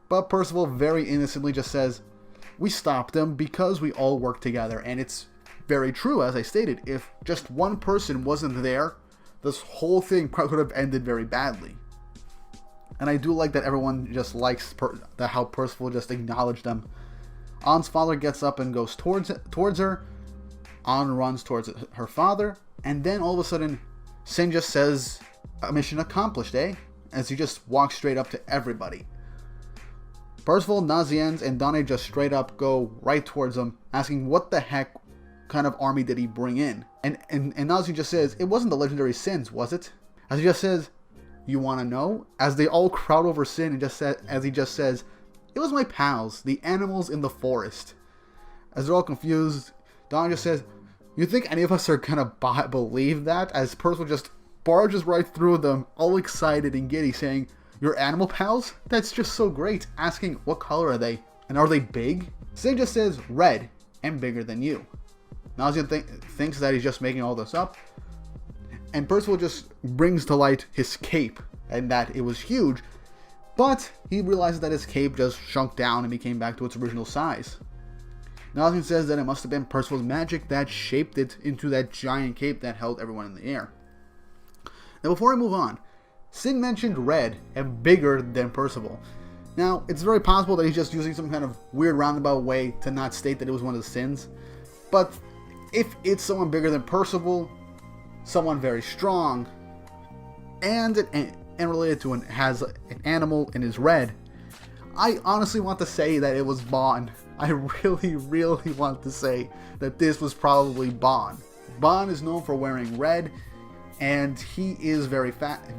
But Percival very innocently just says, we stopped them because we all work together. And it's very true, as I stated. If just one person wasn't there, this whole thing could have ended very badly. And I do like that everyone just likes how Percival just acknowledged them. An's father gets up and goes towards her. An runs towards her father. And then all of a sudden, Sin just says, mission accomplished, eh? As he just walks straight up to everybody. Percival, Nazians, and Donnie just straight up go right towards him, asking what the heck kind of army did he bring in? And Nazi just says, it wasn't the legendary Sins, was it? As he just says, you want to know? As they all crowd over Sin, as he just says, it was my pals, the animals in the forest. As they're all confused, Donnie just says, you think any of us are gonna believe that? As Percival just barges right through them, all excited and giddy, saying, your animal pals? That's just so great. Asking, what color are they? And are they big? Sin just says, red, and bigger than you. Nazian thinks that he's just making all this up. And Percival just brings to light his cape, and that it was huge. But he realizes that his cape just shrunk down and became back to its original size. Nazian says that it must have been Percival's magic that shaped it into that giant cape that held everyone in the air. Now before I move on, Sin mentioned red and bigger than Percival. Now, it's very possible that he's just using some kind of weird roundabout way to not state that it was one of the sins. But if it's someone bigger than Percival, someone very strong, and related to has an animal and is red, I honestly want to say that it was Bon. I really, really want to say that this was probably Bon. Bon is known for wearing red, and he is very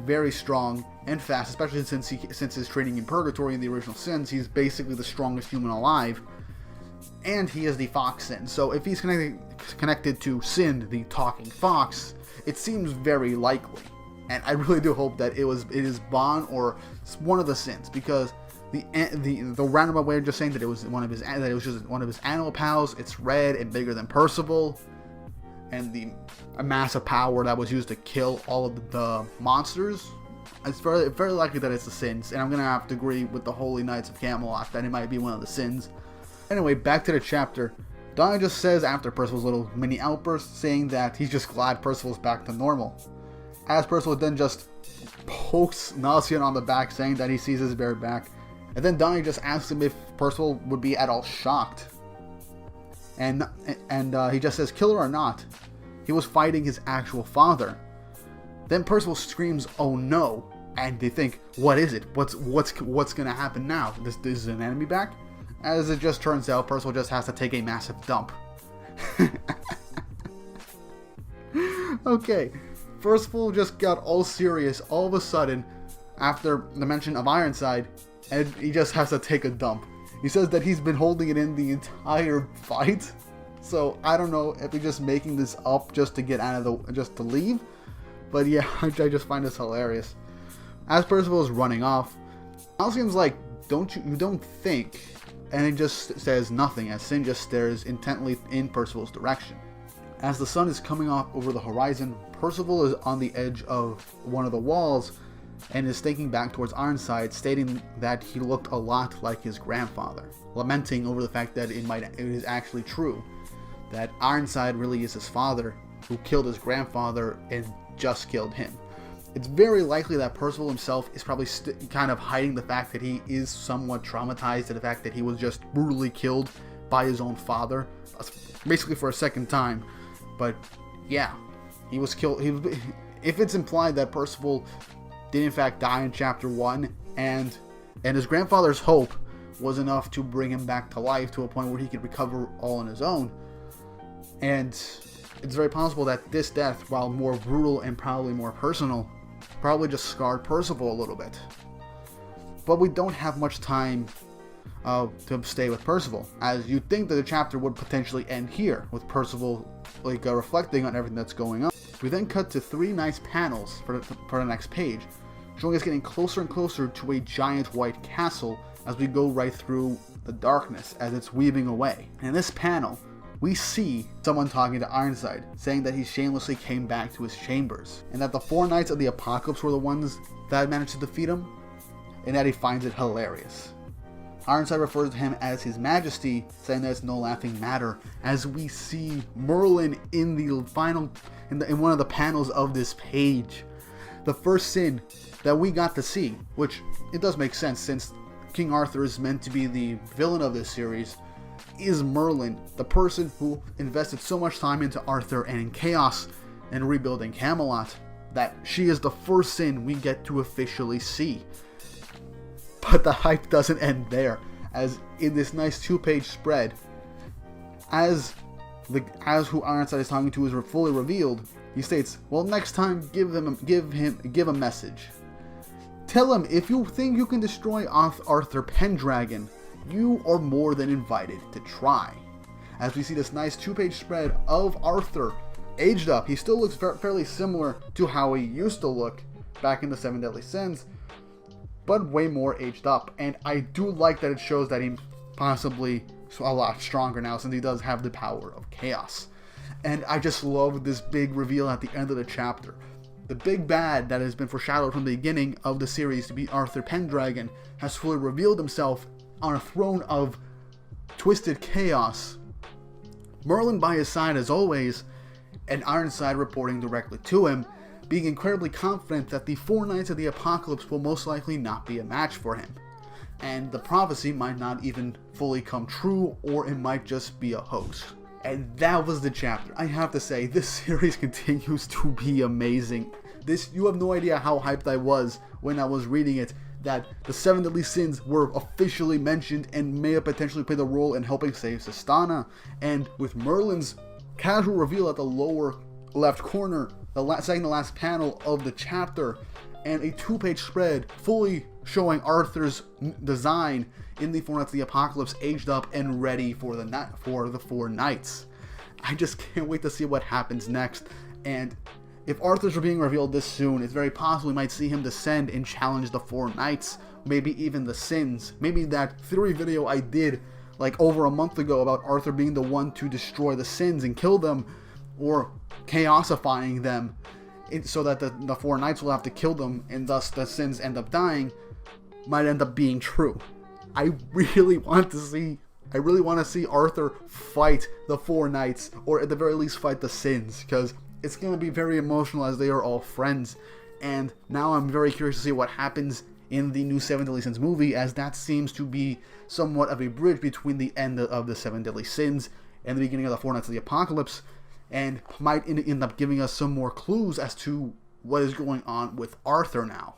very strong and fast, especially since his training in Purgatory in the original Sins. He's basically the strongest human alive, and he is the Fox Sin. So if he's connected to Sin, the talking fox, it seems very likely. And I really do hope that it is Bon or one of the Sins, because the roundabout way of just saying that it was just one of his animal pals, it's red and bigger than Percival. and the massive power that was used to kill all of the monsters, it's very likely that it's the Sins, and I'm gonna have to agree with the Holy Knights of Camelot that it might be one of the Sins. Anyway, back to the chapter. Donnie just says after Percival's little mini outburst, saying that he's just glad Percival's back to normal. As Percival then just pokes Nalcion on the back, saying that he sees his bear back. And then Donnie just asks him if Percival would be at all shocked. And he just says, killer or not, he was fighting his actual father. Then Percival screams, oh no, and they think, what is it? What's gonna happen now? This is an enemy back? As it just turns out, Percival just has to take a massive dump. Okay, Percival just got all serious all of a sudden after the mention of Ironside, and he just has to take a dump. He says that he's been holding it in the entire fight, so I don't know if he's just making this up just to get out of just to leave. But yeah, I just find this hilarious. As Percival is running off, Alcyon's like, you don't think, and he just says nothing as Sin just stares intently in Percival's direction. As the sun is coming off over the horizon, Percival is on the edge of one of the walls and is thinking back towards Ironside, stating that he looked a lot like his grandfather, lamenting over the fact that it is actually true, that Ironside really is his father, who killed his grandfather and just killed him. It's very likely that Percival himself is probably kind of hiding the fact that he is somewhat traumatized at the fact that he was just brutally killed by his own father, basically for a second time. But yeah, he was killed. If it's implied that Percival did in fact die in chapter 1, and his grandfather's hope was enough to bring him back to life to a point where he could recover all on his own, and it's very possible that this death, while more brutal and probably more personal, probably just scarred Percival a little bit. But we don't have much time to stay with Percival, as you'd think that the chapter would potentially end here, with Percival reflecting on everything that's going on. We then cut to 3 nice panels for the next page, showing us getting closer and closer to a giant white castle as we go right through the darkness as it's weaving away. In this panel, we see someone talking to Ironside, saying that he shamelessly came back to his chambers, and that the 4 Knights of the Apocalypse were the ones that managed to defeat him, and that he finds it hilarious. Ironside refers to him as His Majesty, saying that it's no laughing matter, as we see Merlin in the final, in one of the panels of this page. The first sin that we got to see, which it does make sense since King Arthur is meant to be the villain of this series, is Merlin, the person who invested so much time into Arthur and in Chaos and rebuilding Camelot, that she is the first sin we get to officially see. But the hype doesn't end there, as in this nice 2-page spread, as who Ironside is talking to is fully revealed, he states, well, next time give a message. Tell him if you think you can destroy Arthur Pendragon, you are more than invited to try. As we see this nice 2-page spread of Arthur aged up. He still looks fairly similar to how he used to look back in the 7 Deadly Sins, but way more aged up. And I do like that it shows that he's possibly a lot stronger now, since he does have the power of chaos. And I just love this big reveal at the end of the chapter. The big bad that has been foreshadowed from the beginning of the series to be Arthur Pendragon has fully revealed himself on a throne of twisted chaos. Merlin by his side as always, and Ironside reporting directly to him, being incredibly confident that the 4 Knights of the Apocalypse will most likely not be a match for him. And the prophecy might not even fully come true, or it might just be a hoax. And that was the chapter. I have to say, this series continues to be amazing. You have no idea how hyped I was when I was reading it, that the 7 Deadly Sins were officially mentioned and may have potentially played a role in helping save Sistana. And with Merlin's casual reveal at the lower left corner, second to last panel of the chapter, and a 2-page spread fully showing Arthur's design in the 4 Knights of the Apocalypse aged up and ready for the 4 Knights. I just can't wait to see what happens next. And if Arthur's being revealed this soon, it's very possible we might see him descend and challenge the 4 Knights, maybe even the Sins. Maybe that theory video I did like over a month ago about Arthur being the one to destroy the Sins and kill them, or chaosifying them so that the four knights will have to kill them and thus the sins end up dying might end up being true. I really want to see Arthur fight the four knights, or at the very least fight the sins, because it's going to be very emotional as they are all friends. And now I'm very curious to see what happens in the new Seven Deadly Sins movie, as that seems to be somewhat of a bridge between the end of the Seven Deadly Sins and the beginning of the Four Knights of the Apocalypse, and might end up giving us some more clues as to what is going on with Arthur now.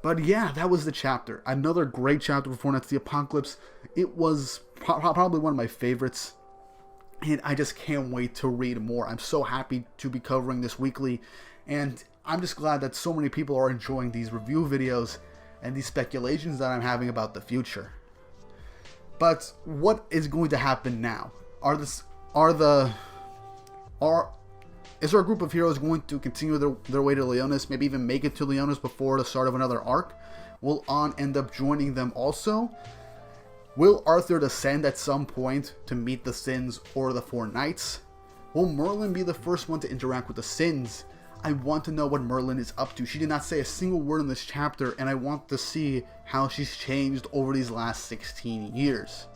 But yeah, that was the chapter. Another great chapter for Four Knights of the Apocalypse. It was probably one of my favorites, and I just can't wait to read more. I'm so happy to be covering this weekly, and I'm just glad that so many people are enjoying these review videos and these speculations that I'm having about the future. But what is going to happen now? Is there a group of heroes going to continue their way to Leonis, maybe even make it to Leonis before the start of another arc? Will An end up joining them also? Will Arthur descend at some point to meet the Sins or the Four Knights? Will Merlin be the first one to interact with the Sins? I want to know what Merlin is up to. She did not say a single word in this chapter, and I want to see how she's changed over these last 16 years.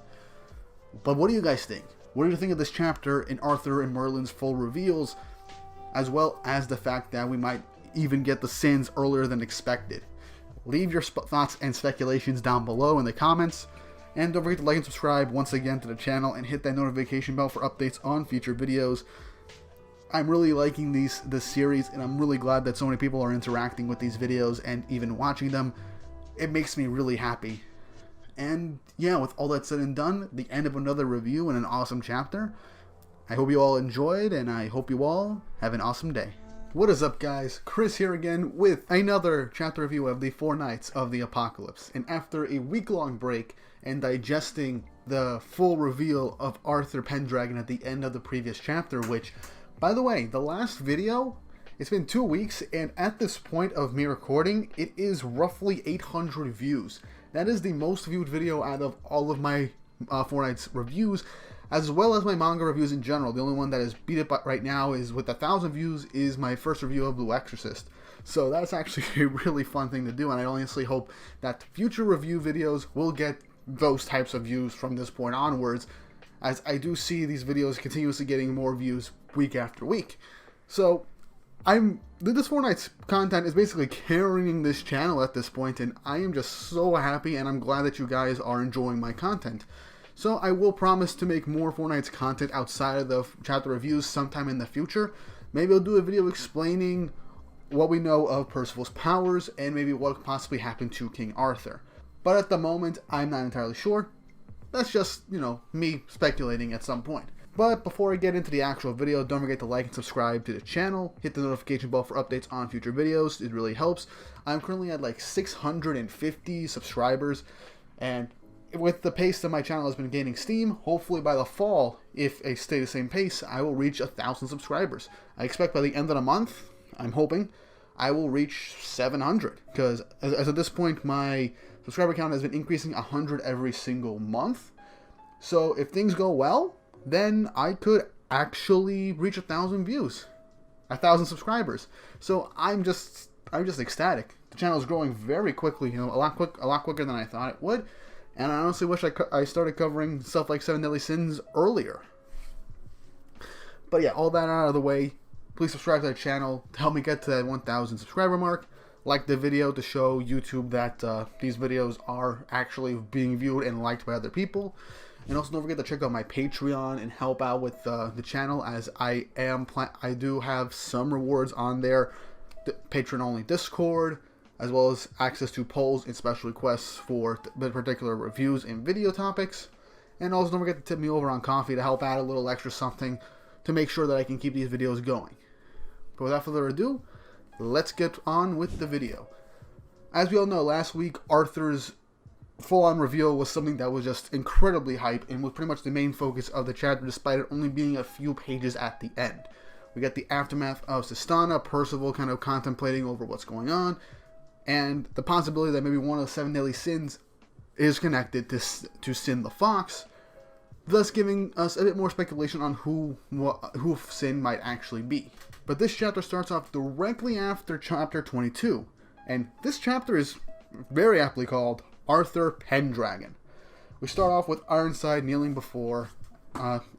But what do you guys think? What do you think of this chapter in Arthur and Merlin's full reveals, as well as the fact that we might even get the Sins earlier than expected? Leave your thoughts and speculations down below in the comments, and don't forget to like and subscribe once again to the channel and hit that notification bell for updates on future videos. I'm really liking this series, and I'm really glad that so many people are interacting with these videos and even watching them. It makes me really happy. And yeah, with all that said and done, the end of another review and an awesome chapter. I hope you all enjoyed, and I hope you all have an awesome day. What is up, guys? Chris here again with another chapter review of the Four Knights of the Apocalypse. And after a week-long break and digesting the full reveal of Arthur Pendragon at the end of the previous chapter, which, by the way, the last video, it's been 2 weeks, and at this point of me recording, it is roughly 800 views. That is the most viewed video out of all of my Four Knights reviews, as well as my manga reviews in general. The only one that is beat up right now is with 1,000 views is my first review of Blue Exorcist. So that's actually a really fun thing to do, and I honestly hope that future review videos will get those types of views from this point onwards, as I do see these videos continuously getting more views week after week. So this Four Knights content is basically carrying this channel at this point, and I am just so happy, and I'm glad that you guys are enjoying my content. So I will promise to make more Four Knights content outside of the chapter reviews sometime in the future. Maybe I'll do a video explaining what we know of Percival's powers, and maybe what possibly happened to King Arthur. But at the moment, I'm not entirely sure. That's just, me speculating at some point. But before I get into the actual video, don't forget to like and subscribe to the channel. Hit the notification bell for updates on future videos. It really helps. I'm currently at like 650 subscribers, and with the pace that my channel has been gaining steam, hopefully by the fall, if I stay the same pace, I will reach 1,000 subscribers. I expect by the end of the month, I'm hoping, I will reach 700. Because as of this point, my subscriber count has been increasing 100 every single month. So if things go well, then I could actually reach 1,000 views, 1,000 subscribers. So I'm just ecstatic. The channel is growing very quickly, a lot quicker than I thought it would. And I honestly wish I started covering stuff like Seven Deadly Sins earlier. But yeah, all that out of the way, please subscribe to the channel to help me get to that 1,000 subscriber mark. Like the video to show YouTube that these videos are actually being viewed and liked by other people. And also don't forget to check out my Patreon and help out with the channel, as I do have some rewards on there. The patron-only Discord, as well as access to polls and special requests for particular reviews and video topics. And also don't forget to tip me over on coffee to help add a little extra something to make sure that I can keep these videos going. But without further ado, let's get on with the video. As we all know, last week Arthur's full-on reveal was something that was just incredibly hype and was pretty much the main focus of the chapter, despite it only being a few pages at the end. We get the aftermath of Sistana, Percival kind of contemplating over what's going on, and the possibility that maybe one of the Seven Deadly Sins is connected to Sin the Fox. thus giving us a bit more speculation on who Sin might actually be. But this chapter starts off directly after chapter 22, and this chapter is very aptly called Arthur Pendragon. We start off with Ironside kneeling before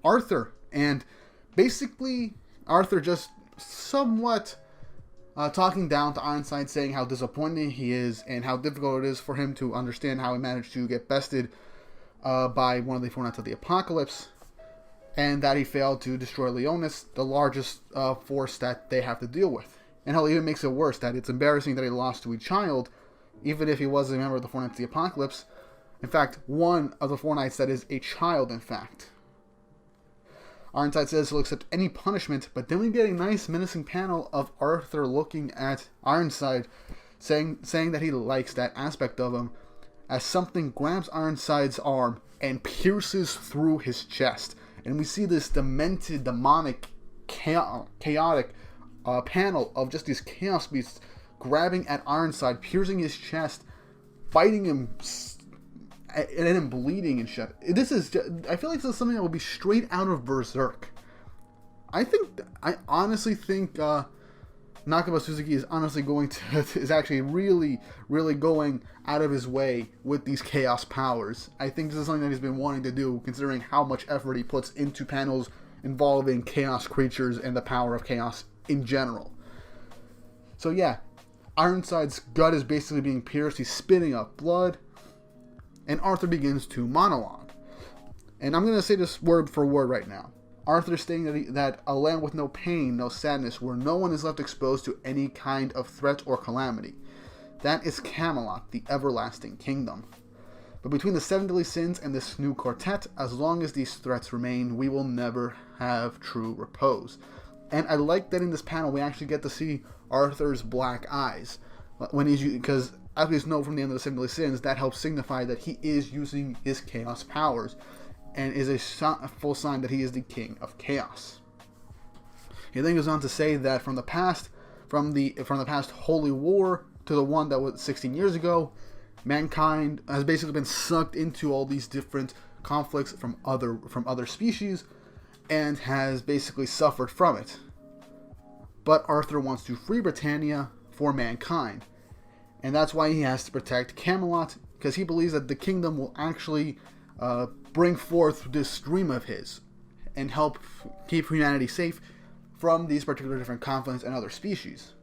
Arthur, and basically Arthur just somewhat talking down to Ironside, saying how disappointed he is and how difficult it is for him to understand how he managed to get bested by one of the Four Knights of the Apocalypse, and that he failed to destroy Leonis, the largest force that they have to deal with. And hell, it even makes it worse that it's embarrassing that he lost to a child, even if he was a member of the Four Knights of the Apocalypse. In fact, one of the Four Knights that is a child, in fact. Ironside says he'll accept any punishment, but then we get a nice menacing panel of Arthur looking at Ironside, saying that he likes that aspect of him, as something grabs Ironside's arm and pierces through his chest. And we see this demented, demonic, chaotic panel of just these chaos beasts grabbing at Ironside, piercing his chest, biting him, and then him bleeding and shit. I feel like this is something that would be straight out of Berserk. I honestly think Nakaba Suzuki is honestly is actually really, really going out of his way with these chaos powers. I think this is something that he's been wanting to do, considering how much effort he puts into panels involving chaos creatures and the power of chaos in general. So yeah, Ironside's gut is basically being pierced. He's spitting up blood, and Arthur begins to monologue. And I'm going to say this word for word right now. Arthur is stating that a land with no pain, no sadness, where no one is left exposed to any kind of threat or calamity. That is Camelot, the everlasting kingdom. But between the seven deadly sins and this new quartet, as long as these threats remain, we will never have true repose. And I like that in this panel we actually get to see Arthur's black eyes, because as we know from the end of the seven deadly sins, that helps signify that he is using his chaos powers, and is a full sign that he is the king of chaos. He then goes on to say that from the past holy war to the one that was 16 years ago, mankind has basically been sucked into all these different conflicts from other species, and has basically suffered from it. But Arthur wants to free Britannia for mankind, and that's why he has to protect Camelot, because he believes that the kingdom will actually bring forth this dream of his and help keep humanity safe from these particular different conflicts and other species.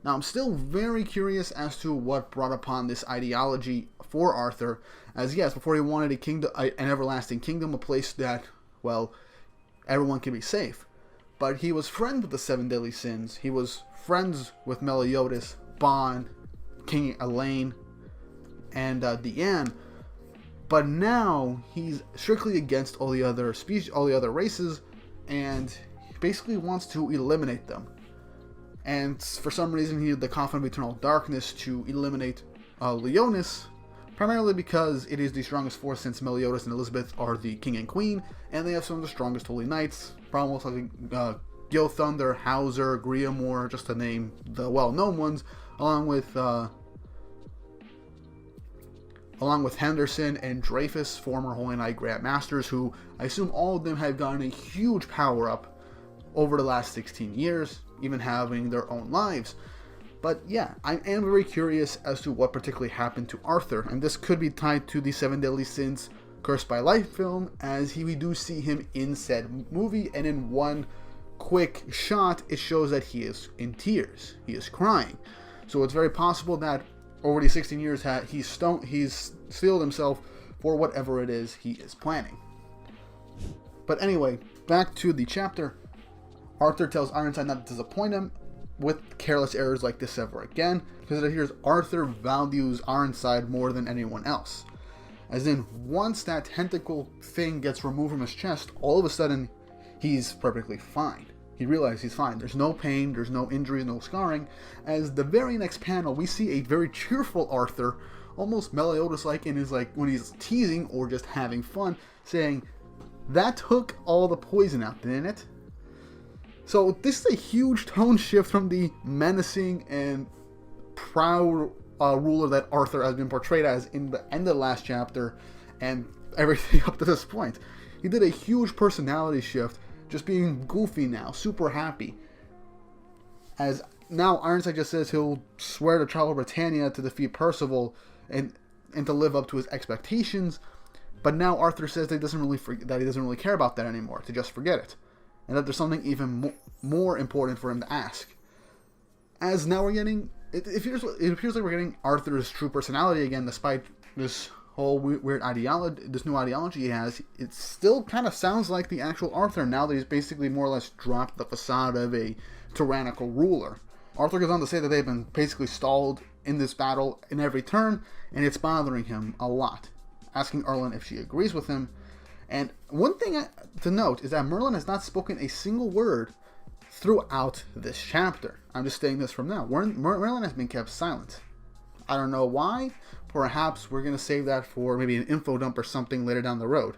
Now, I'm still very curious as to what brought upon this ideology for Arthur, as yes, before he wanted an everlasting kingdom, a place that, well, everyone can be safe. But he was friends with the seven deadly sins. He was friends with Meliodas, Bon, King Elaine, and Deanne. But now he's strictly against all the other species, all the other races, and he basically wants to eliminate them. And for some reason, he needed the Coffin of Eternal Darkness to eliminate Leonis, primarily because it is the strongest force, since Meliodas and Elizabeth are the king and queen, and they have some of the strongest holy knights, probably like Gil Thunder, Hauser, Griamore, just to name the well-known ones, along with Henderson and Dreyfus, former Holy Knight Grand Masters, who I assume all of them have gotten a huge power up over the last 16 years, even having their own lives. But yeah, I am very curious as to what particularly happened to Arthur, and this could be tied to the Seven Deadly Sins Cursed by Life film, as we do see him in said movie, and in one quick shot, it shows that he is in tears. He is crying. So it's very possible that over these 16 years, he's steeled himself for whatever it is he is planning. But anyway, back to the chapter. Arthur tells Ironside not to disappoint him with careless errors like this ever again, because it appears Arthur values Ironside more than anyone else. As in, once that tentacle thing gets removed from his chest, all of a sudden, he's perfectly fine. He realizes he's fine. There's no pain, there's no injuries, no scarring. As the very next panel, we see a very cheerful Arthur, almost Meliodas-like, in his when he's teasing or just having fun, saying, "That took all the poison out, didn't it?" So this is a huge tone shift from the menacing and proud ruler that Arthur has been portrayed as in the end of the last chapter and everything up to this point. He did a huge personality shift, just being goofy now, super happy. As now Ironside just says he'll swear to travel Britannia to defeat Percival and to live up to his expectations, but now Arthur says that he doesn't really care about that anymore, to just forget it, and that there's something even more important for him to ask. As now we're getting, it appears like we're getting Arthur's true personality again, despite this whole weird ideology, this new ideology he has. It still kind of sounds like the actual Arthur now that he's basically more or less dropped the facade of a tyrannical ruler. Arthur goes on to say that they've been basically stalled in this battle in every turn, and it's bothering him a lot, asking Erlin if she agrees with him. And one thing to note is that Merlin has not spoken a single word throughout this chapter. I'm just saying this from now. Merlin has been kept silent. I don't know why. Perhaps we're going to save that for maybe an info dump or something later down the road.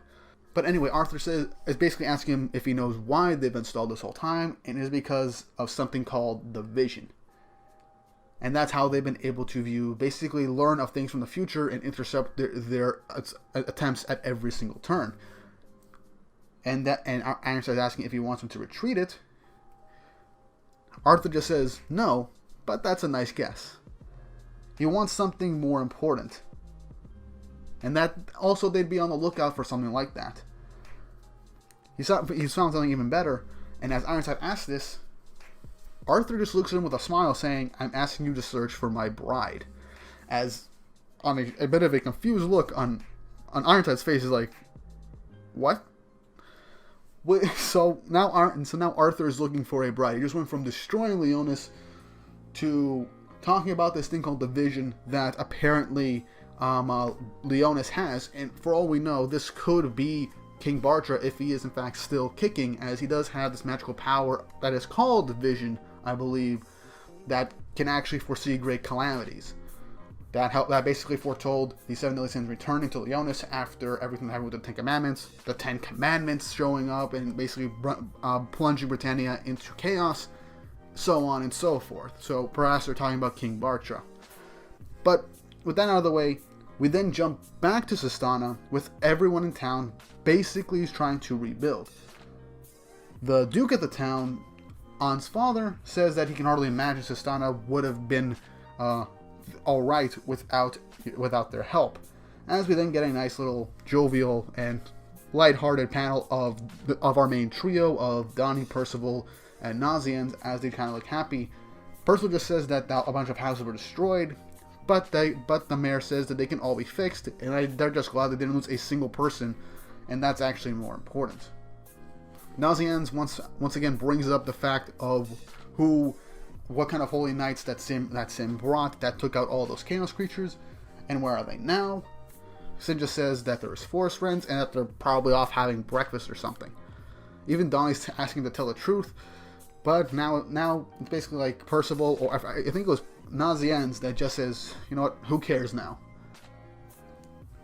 But anyway, Arthur is basically asking him if he knows why they've been stalled this whole time, and it is because of something called the Vision. And that's how they've been able to basically learn of things from the future and intercept their attempts at every single turn. And Ironside is asking if he wants him to retreat it. Arthur just says no, but that's a nice guess. He wants something more important. And that also they'd be on the lookout for something like that. He's found something even better, and as Ironside asks this, Arthur just looks at him with a smile saying, "I'm asking you to search for my bride." As on a bit of a confused look on Ironside's face is like, what? So now Arthur is looking for a bride. He just went from destroying Leonis to talking about this thing called the Vision that apparently Leonis has, and for all we know, this could be King Bartra if he is in fact still kicking, as he does have this magical power that is called the Vision, I believe, that can actually foresee great calamities. That basically foretold the 7 deadly sins returning to Leonis after everything that happened with the 10 Commandments, the 10 Commandments showing up and basically plunging Britannia into chaos, so on and so forth. So perhaps they're talking about King Bartra. But with that out of the way, we then jump back to Sistana with everyone in town basically trying to rebuild. The Duke at the town, An's father, says that he can hardly imagine Sistana would have been alright without their help. As we then get a nice little jovial and lighthearted panel of our main trio of Donnie, Percival, and Nazians as they kind of look happy. Percival just says that a bunch of houses were destroyed, but the mayor says that they can all be fixed, and they're just glad they didn't lose a single person, and that's actually more important. Nazians once again brings up the fact of what kind of holy knights that Sim brought that took out all those chaos creatures, and where are they now? Sim just says that they're his forest friends and that they're probably off having breakfast or something. Even Donnie's asking to tell the truth, but now it's basically like Percival, or I think it was Nazians, that just says, you know what, who cares now?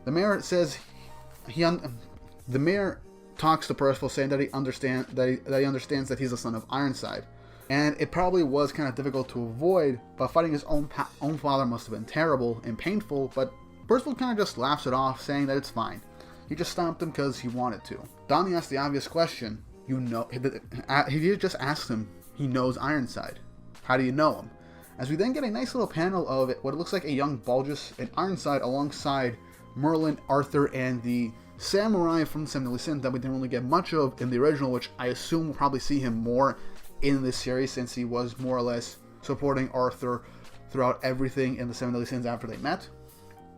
The mayor says the mayor talks to Percival, saying that he understands that he's the son of Ironside. And it probably was kind of difficult to avoid, but fighting his own father must have been terrible and painful, but Percival kind of just laughs it off, saying that it's fine. He just stomped him because he wanted to. Donnie asks the obvious question. He just asks him, he knows Ironside. How do you know him? As we then get a nice little panel of what it looks like a young Balgus and Ironside alongside Merlin, Arthur, and the samurai from the 7 deadly sins that we didn't really get much of in the original, which I assume we'll probably see him more in this series, since he was more or less supporting Arthur throughout everything in the 7 deadly sins after they met.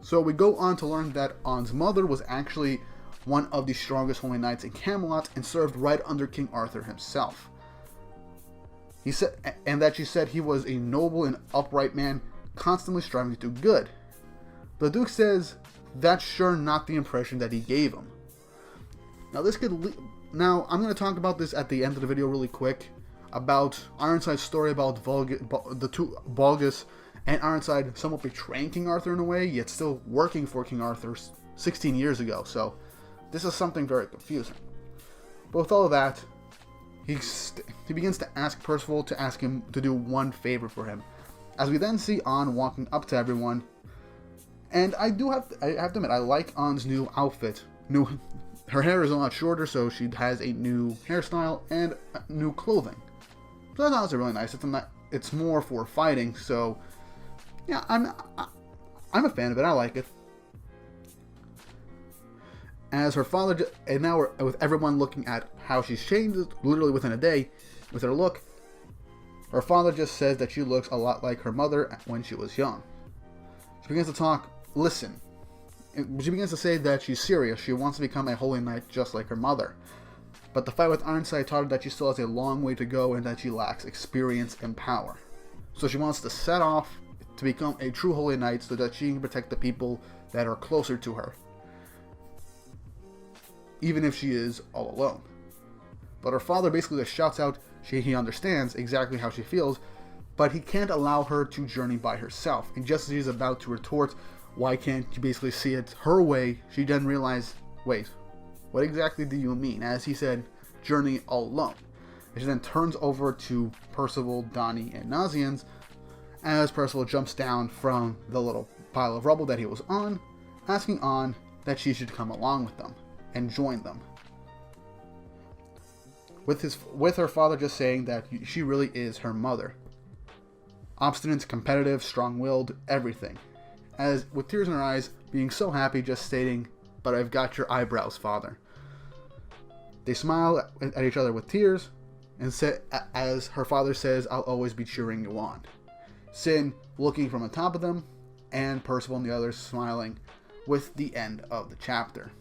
So we go on to learn that An's mother was actually one of the strongest holy knights in Camelot and served right under King Arthur himself. He said, and that she said he was a noble and upright man, constantly striving to do good. The Duke says that's sure not the impression that he gave him. Now I'm going to talk about this at the end of the video really quick, about Ironside's story about the two Balgus and Ironside somewhat betraying King Arthur in a way, yet still working for King Arthur 16 years ago. So this is something very confusing. But with all of that, he begins to ask Percival to ask him to do one favor for him. As we then see An walking up to everyone, and I have to admit, I like An's new outfit. her hair is a lot shorter, so she has a new hairstyle and new clothing. So that's honestly really nice. It's more for fighting, so yeah, I'm a fan of it. I like it. As her father, and now with everyone looking at how she's changed, literally within a day, with her look, her father just says that she looks a lot like her mother when she was young. She begins to listen. She begins to say that she's serious. She wants to become a holy knight just like her mother. But the fight with Ironside taught her that she still has a long way to go and that she lacks experience and power. So she wants to set off to become a true holy knight so that she can protect the people that are closer to her, even if she is all alone. But her father basically just shouts out he understands exactly how she feels, but he can't allow her to journey by herself. And just as he's about to retort, why can't you basically see it her way, she then realized, wait, what exactly do you mean? As he said, journey all alone. And she then turns over to Percival, Donnie, and Nazians, as Percival jumps down from the little pile of rubble that he was on, asking An that she should come along with them and join them. With her father just saying that she really is her mother. Obstinate, competitive, strong-willed, everything. As with tears in her eyes, being so happy, just stating, "But I've got your eyebrows, father." They smile at each other with tears, and as her father says, "I'll always be cheering you on." Sin looking from the top of them, and Percival and the others smiling, with the end of the chapter.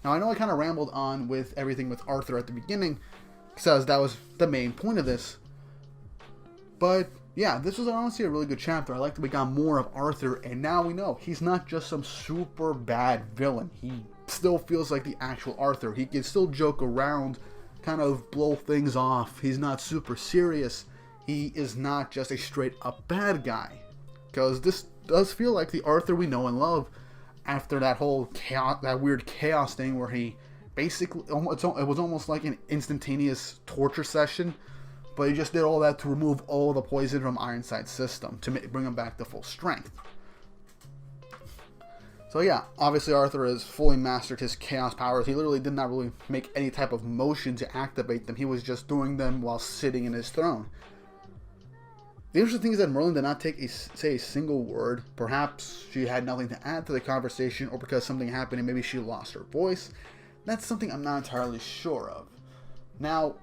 Now, I know I kind of rambled on with everything with Arthur at the beginning, because that was the main point of this. But, yeah, this was honestly a really good chapter. I like that we got more of Arthur, and now we know he's not just some super bad villain. He still feels like the actual Arthur. He can still joke around, kind of blow things off. He's not super serious. He is not just a straight-up bad guy. Because this does feel like the Arthur we know and love, after that whole chaos, that weird chaos thing where he basically, it was almost like an instantaneous torture session, but he just did all that to remove all the poison from Ironside's system to bring him back to full strength. So yeah, obviously Arthur has fully mastered his chaos powers. He literally did not really make any type of motion to activate them. He was just doing them while sitting in his throne. The interesting thing is that Merlin did not say a single word. Perhaps she had nothing to add to the conversation, or because something happened and maybe she lost her voice. That's something I'm not entirely sure of. Now,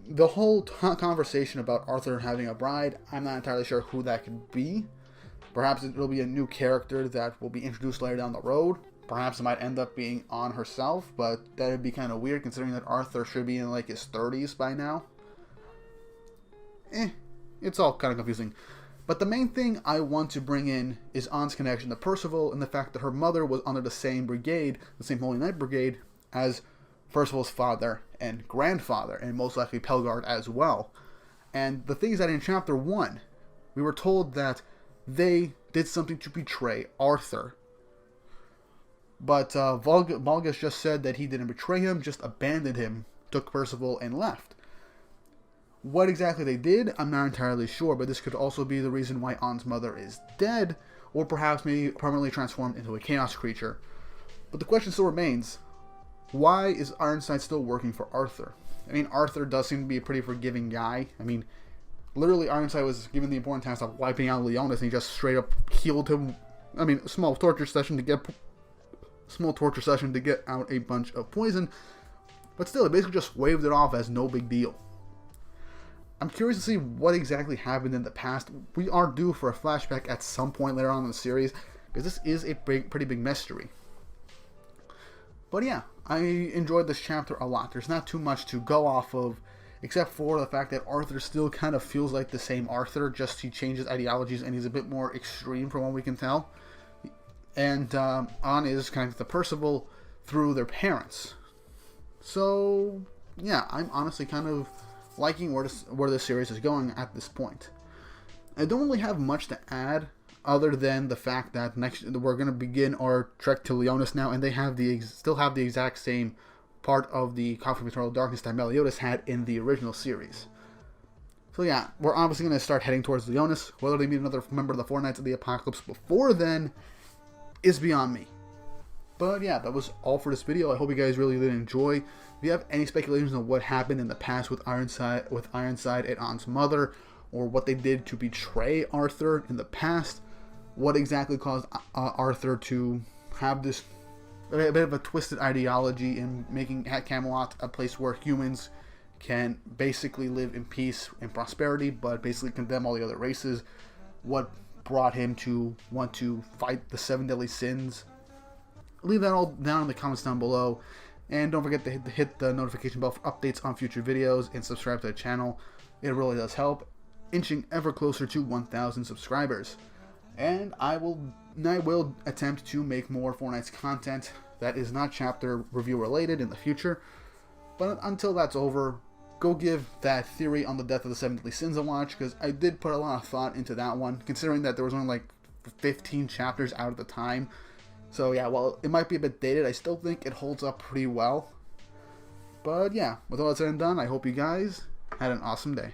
the whole conversation about Arthur having a bride, I'm not entirely sure who that could be. Perhaps it will be a new character that will be introduced later down the road. Perhaps it might end up being An herself, but that would be kind of weird considering that Arthur should be in like his 30s by now. It's all kind of confusing. But the main thing I want to bring in is An's connection to Percival and the fact that her mother was under the same brigade, the same Holy Knight Brigade, as Percival's father and grandfather, and most likely Pelgard as well. And the thing is that in Chapter 1, we were told that they did something to betray Arthur. But Valgus just said that he didn't betray him, just abandoned him, took Percival, and left. What exactly they did, I'm not entirely sure, but this could also be the reason why An's mother is dead, or perhaps maybe permanently transformed into a chaos creature. But the question still remains, why is Ironside still working for Arthur? I mean, Arthur does seem to be a pretty forgiving guy. I mean, literally Ironside was given the important task of wiping out Leonis, and he just straight up healed him. I mean, a small torture session to get out a bunch of poison, but still, he basically just waved it off as no big deal. I'm curious to see what exactly happened in the past. We are due for a flashback at some point later on in the series, because this is a pretty big mystery. But yeah, I enjoyed this chapter a lot. There's not too much to go off of, except for the fact that Arthur still kind of feels like the same Arthur, just he changes ideologies and he's a bit more extreme from what we can tell. And An is kind of the Percival through their parents. So yeah, I'm honestly kind of liking where this series is going at this point. I don't really have much to add other than the fact that we're going to begin our trek to Leonis now, and they have still have the exact same part of the Conflict of Eternal Darkness that Meliodas had in the original series. So yeah, we're obviously going to start heading towards Leonis. Whether they meet another member of the Four Knights of the Apocalypse before then is beyond me. But yeah, that was all for this video. I hope you guys really did enjoy. If you have any speculations on what happened in the past with Ironside and Ann's mother, or what they did to betray Arthur in the past, what exactly caused Arthur to have this a bit of a twisted ideology in making Camelot a place where humans can basically live in peace and prosperity, but basically condemn all the other races. What brought him to want to fight the 7 deadly sins? Leave that all down in the comments down below. And don't forget to hit the notification bell for updates on future videos and subscribe to the channel. It really does help, inching ever closer to 1,000 subscribers. And I will attempt to make more Fortnite's content that is not chapter review related in the future. But until that's over, go give that theory on the death of the 7 deadly sins a watch, because I did put a lot of thought into that one, considering that there was only like 15 chapters out at the time. So yeah, while it might be a bit dated, I still think it holds up pretty well. But yeah, with all that said and done, I hope you guys had an awesome day.